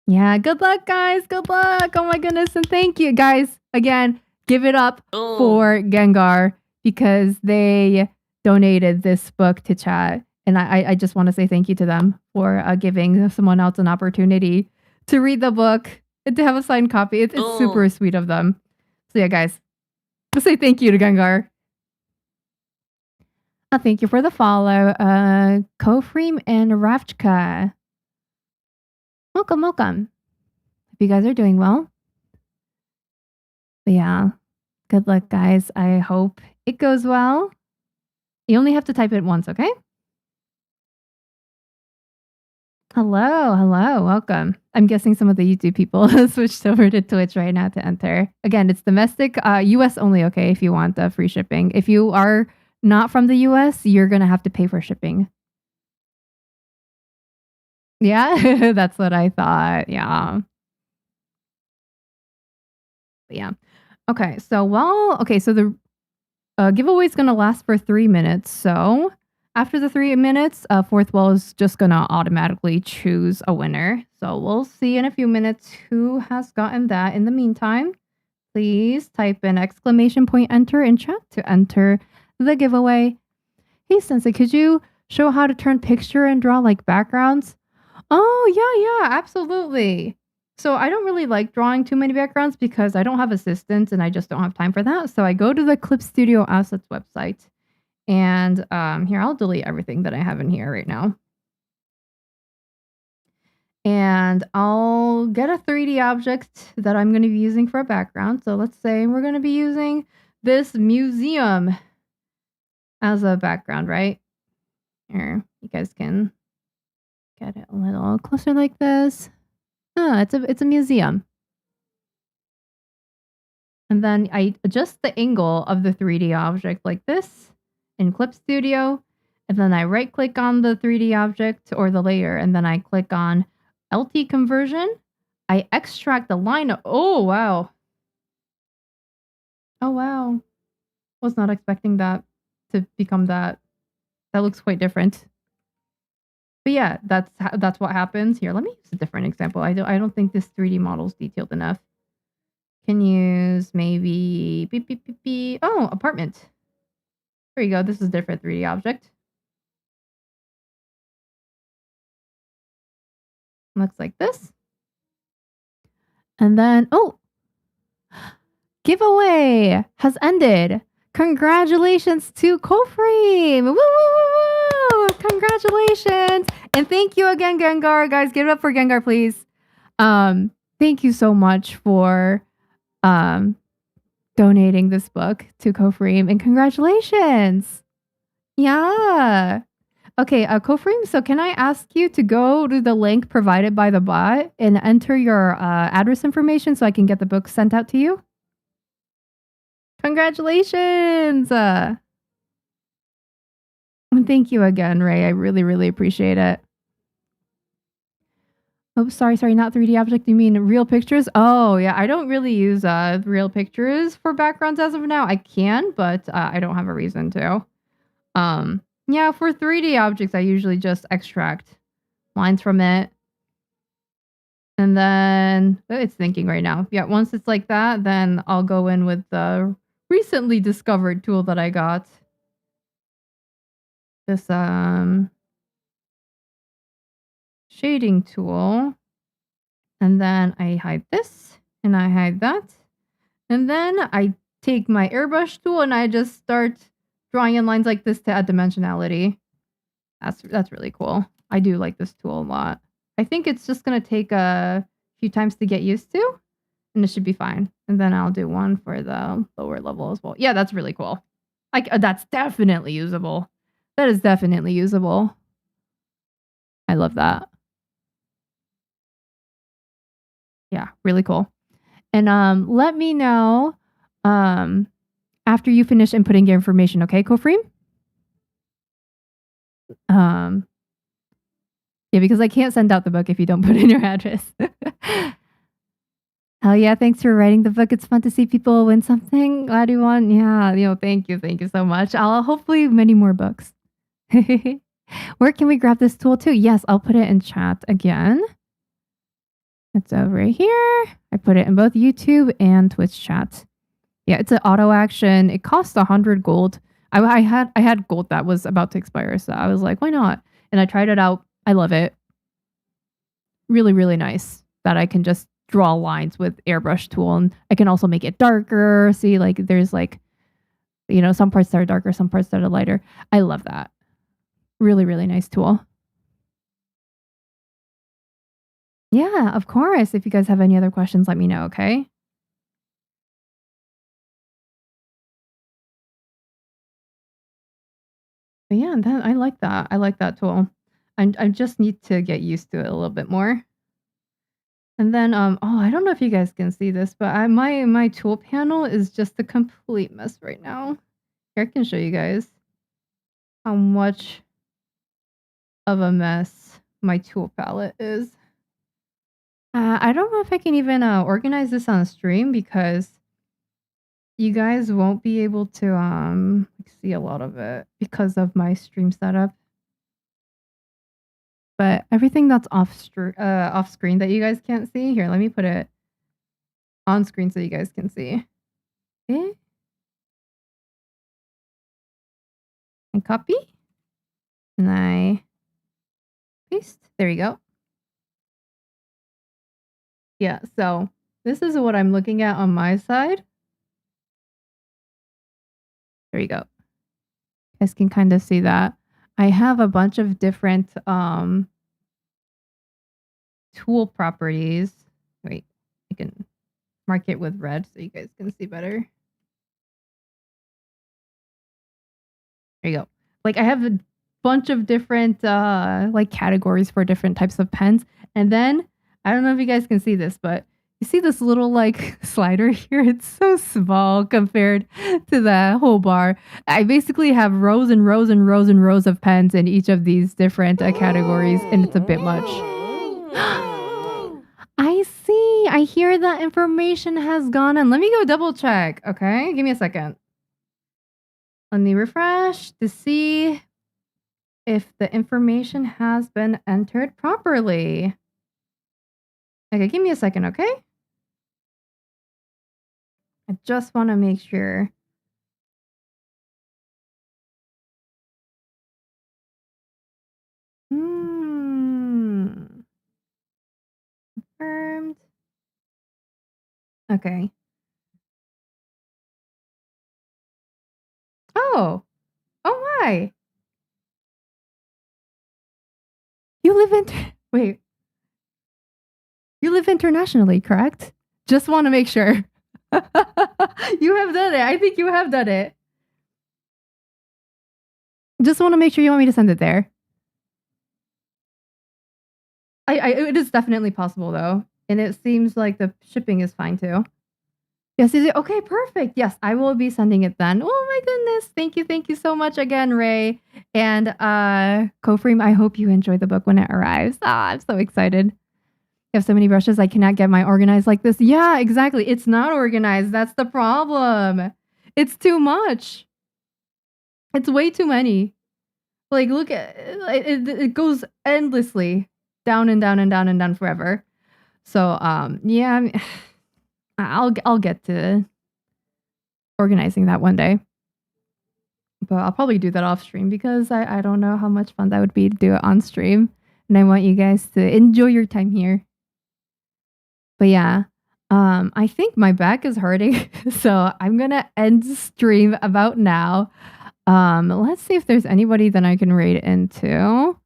Yeah, good luck, guys. Good luck. Oh my goodness. And thank you, guys. Again, give it up for Gengar because they donated this book to chat. And I just want to say thank you to them for giving someone else an opportunity to read the book and to have a signed copy. It's super sweet of them. So yeah, guys, let's say thank you to Gengar. Thank you for the follow, Kofreem and Ravchka. Welcome. Hope you guys are doing well. But yeah, good luck, guys. I hope it goes well. You only have to type it once, okay? Hello, welcome. I'm guessing some of the YouTube people switched over to Twitch right now to enter. Again, it's domestic, US only, okay, if you want free shipping. If you are not from the US, you're going to have to pay for shipping. Yeah, that's what I thought. Yeah. But yeah. Okay, so the giveaway is going to last for 3 minutes. So after the 3 minutes, Fourthwell is just going to automatically choose a winner. So we'll see in a few minutes who has gotten that. In the meantime, please type in ! Enter in chat to enter the giveaway. Hey, Sensei, could you show how to turn picture and draw like backgrounds? Oh, yeah, absolutely. So I don't really like drawing too many backgrounds because I don't have assistants and I just don't have time for that. So I go to the Clipstudio Assets website. And here, I'll delete everything that I have in here right now. And I'll get a 3D object that I'm going to be using for a background. So let's say we're going to be using this museum as a background, right? Here, you guys can get it a little closer like this. It's a museum. And then I adjust the angle of the 3D object like this in Clipstudio. And then I right click on the 3D object or the layer, and then I click on LT conversion. I extract the line. Oh, wow. Oh, wow. Was not expecting that to become that. That looks quite different. But yeah, that's what happens. Here, let me use a different example. I don't think this 3D model is detailed enough. Can use maybe beep, beep, beep, beep. Oh, apartment. There you go. This is a different 3D object. Looks like this. And then, oh, giveaway has ended. Congratulations to Kofreem. Woo, woo, woo, woo. Congratulations. And thank you again, Gengar. Guys, give it up for Gengar, please. Thank you so much for donating this book to Kofreem. And congratulations. Yeah. Okay, Kofreem, so can I ask you to go to the link provided by the bot and enter your address information so I can get the book sent out to you? Congratulations! Thank you again, Ray. I really, really appreciate it. Oh, sorry, not 3D object. You mean real pictures? Oh, yeah. I don't really use real pictures for backgrounds as of now. I can, but I don't have a reason to. Yeah, for 3D objects, I usually just extract lines from it. And then it's thinking right now. Yeah, once it's like that, then I'll go in with the recently discovered tool that I got. This shading tool. And then I hide this and I hide that. And then I take my airbrush tool and I just start drawing in lines like this to add dimensionality. That's really cool. I do like this tool a lot. I think it's just going to take a few times to get used to, and it should be fine. And then I'll do one for the lower level as well. Yeah, that's really cool. That's definitely usable. That is definitely usable. I love that. Yeah, really cool. And let me know after you finish inputting your information, okay, Kofreem? Yeah, because I can't send out the book if you don't put in your address. Hell yeah, thanks for writing the book. It's fun to see people win something. Glad you won. Yeah, thank you so much. I'll hopefully many more books. Where can we grab this tool too? Yes, I'll put it in chat again. It's over here. I put it in both YouTube and Twitch chat. Yeah, it's an auto action. It costs 100 gold. I had gold that was about to expire, so I was like, why not? And I tried it out. I love it. Really, really nice that I can just draw lines with airbrush tool, and I can also make it darker. See, like there's like, some parts that are darker, some parts that are lighter. I love that. Really, really nice tool. Yeah, of course. If you guys have any other questions, let me know, okay? But yeah, I like that. I like that tool. I just need to get used to it a little bit more. And then I don't know if you guys can see this, but my tool panel is just a complete mess right now. Here, I can show you guys how much of a mess my tool palette is. I don't know if I can even organize this on stream because you guys won't be able to see a lot of it because of my stream setup. But everything that's off screen that you guys can't see, here, let me put it on screen so you guys can see. Okay. And copy. And I paste. There you go. Yeah, so this is what I'm looking at on my side. There you go. You guys can kind of see that. I have a bunch of different tool properties. Wait, I can mark it with red so you guys can see better. There you go. Like I have a bunch of different like categories for different types of pens. And then I don't know if you guys can see this, but you see this little like slider here? It's so small compared to the whole bar. I basically have rows and rows and rows and rows of pens in each of these different categories, and it's a bit much. I see. I hear that information has gone in. Let me go double check. Okay, give me a second. Let me refresh to see if the information has been entered properly. Okay, give me a second, okay? I just want to make sure. Confirmed. Okay. Oh my. You live internationally, correct? Just want to make sure. You have done it. I think you have done it. Just want to make sure you want me to send it there. It is definitely possible though. And it seems like the shipping is fine too. Yes, is it? Okay, perfect. Yes, I will be sending it then. Oh my goodness. Thank you so much again, Ray. And Kofreem, I hope you enjoy the book when it arrives. I'm so excited. I have so many brushes, I cannot get mine organized like this. Yeah, exactly. It's not organized. That's the problem. It's too much. It's way too many. Like, look at it goes endlessly down and down and down and down forever. So, yeah, I'll get to organizing that one day. But I'll probably do that off stream because I don't know how much fun that would be to do it on stream. And I want you guys to enjoy your time here. But yeah, I think my back is hurting. So I'm going to end stream about now. Let's see if there's anybody that I can raid into.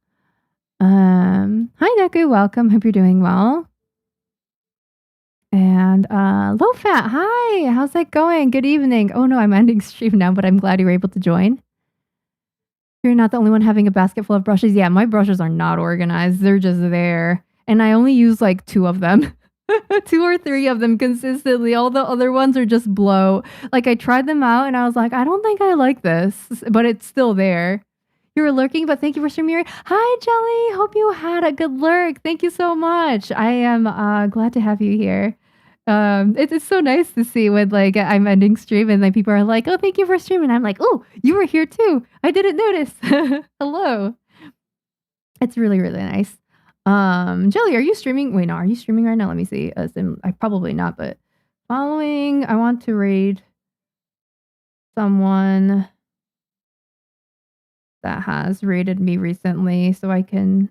Hi, Neku. Welcome. Hope you're doing well. And Low Fat, hi, how's it going? Good evening. Oh no, I'm ending stream now, but I'm glad you were able to join. You're not the only one having a basket full of brushes. Yeah, my brushes are not organized. They're just there. And I only use like 2 of them. 2 or 3 of them consistently. All the other ones are just blow. Like I tried them out and I was like, I don't think I like this, but it's still there. You were lurking, but thank you for streaming. Hi, Jelly. Hope you had a good lurk. Thank you so much. I am glad to have you here. It's so nice to see when like I'm ending stream and then people are like, oh, thank you for streaming. I'm like, oh, you were here too. I didn't notice. Hello. It's really, really nice. Jelly, are you streaming? Wait, no, are you streaming right now? Let me see. I probably not, but following, I want to raid someone that has rated me recently so I can,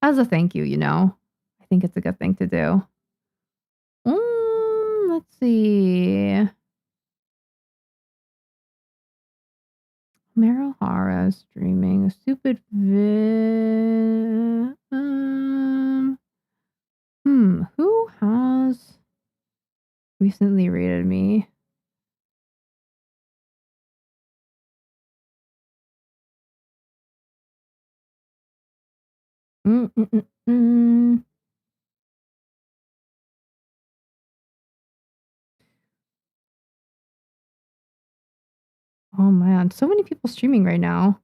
as a thank you, you know, I think it's a good thing to do. Let's see. Marohara streaming a stupid who has recently rated me? Oh man, so many people streaming right now.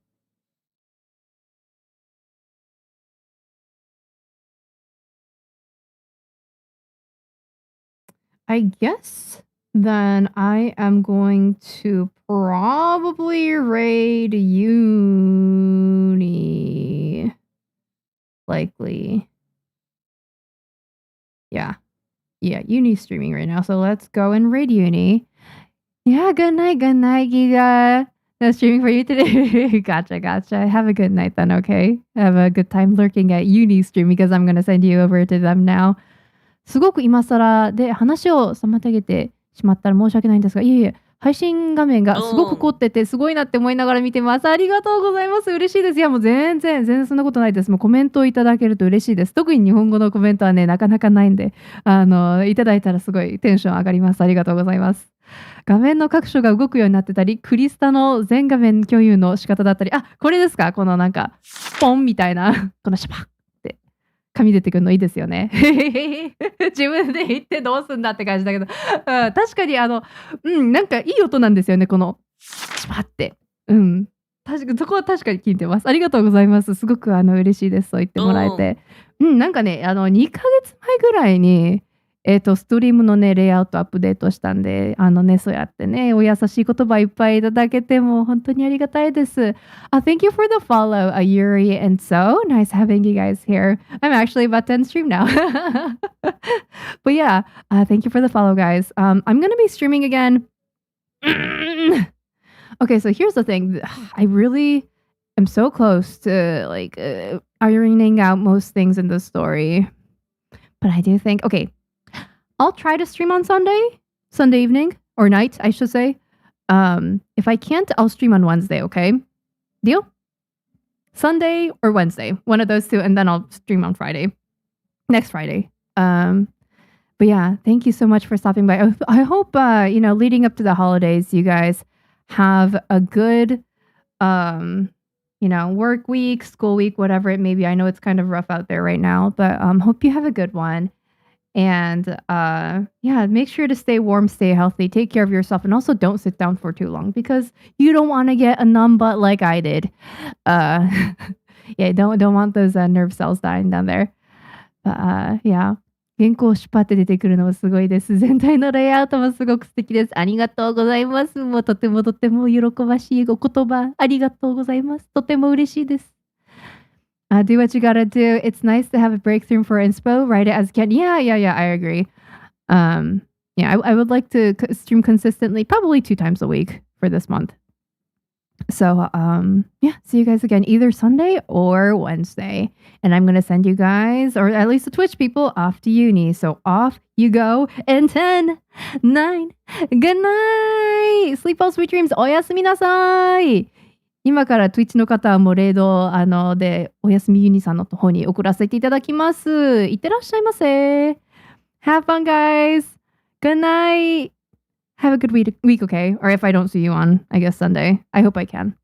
I guess then I am going to probably raid Uni. Likely. Yeah. Yeah, Uni's streaming right now, so let's go and raid Uni. Yeah, good night, Giga. No streaming for you today. Gotcha. Have a good night then, okay? Have a good time lurking at Uni stream because I'm gonna send you over to them now. すごく今更で話を妨げてしまったら申し訳ないんですが、いえいえ、配信画面がすごく凝っててすごいなって思いながら見てます。ありがとうございます。嬉しいです。いやもう全然そんなことないです。もうコメントをいただけると嬉しいです。特に日本語のコメントはね、なかなかないんで、いただいたらすごいテンション上がります。ありがとうございます。画面の各所が動くようになってたり、クリスタの全画面共有の仕方だったり、あ、これですか？このなんか、ポンみたいな、このシャパッって紙出てくるのいいですよね。自分で言ってどうすんだって感じだけど、確かになんかいい音なんですよね、この、シャパッって。そこは確かに聞いてます。ありがとうございます。すごく嬉しいです。そう言ってもらえて。なんかね、2ヶ月前ぐらいに、ストリームのね、レイアウトアップデートしたんで、そうやってね、お優しい言葉いっぱいいただけても本当にありがたいです。Thank you for the follow, Yuri and So. Nice having you guys here. I'm actually about to end stream now. But yeah, thank you for the follow, guys. I'm going to be streaming again. Okay, so here's the thing. I really am so close to like ironing out most things in the story. But I do think, okay, I'll try to stream on Sunday evening or night, I should say. If I can't, I'll stream on Wednesday, okay? Deal? Sunday or Wednesday, one of those two, and then I'll stream on next Friday. But yeah, thank you so much for stopping by. I hope, leading up to the holidays, you guys have a good, work week, school week, whatever it may be. I know it's kind of rough out there right now, but hope you have a good one. And make sure to stay warm, stay healthy, take care of yourself, and also don't sit down for too long because you don't want to get a numb butt like I did. Don't want those nerve cells dying down there. Yeah. 原稿シュパって出てくるのもすごいです。全体のレイアウトもすごく素敵です。ありがとうございます。もうとても喜ばしいお言葉ありがとうございます。とても嬉しいです。Do what you gotta do. It's nice to have a breakthrough for inspo. Write it as can. Yeah. I agree. I would like to stream consistently, probably 2 times a week for this month. So, see you guys again either Sunday or Wednesday. And I'm going to send you guys, or at least the Twitch people, off to uni. So off you go in 10, 9, good night! Sleep well, sweet dreams. おやすみなさい。今から Twitch の方はもう0度でおやすみユニさんの方に送らせていただきます。いってらっしゃいませ。Have fun, guys. Good night. Have a good week, okay? Or if I don't see you on, I guess, Sunday. I hope I can.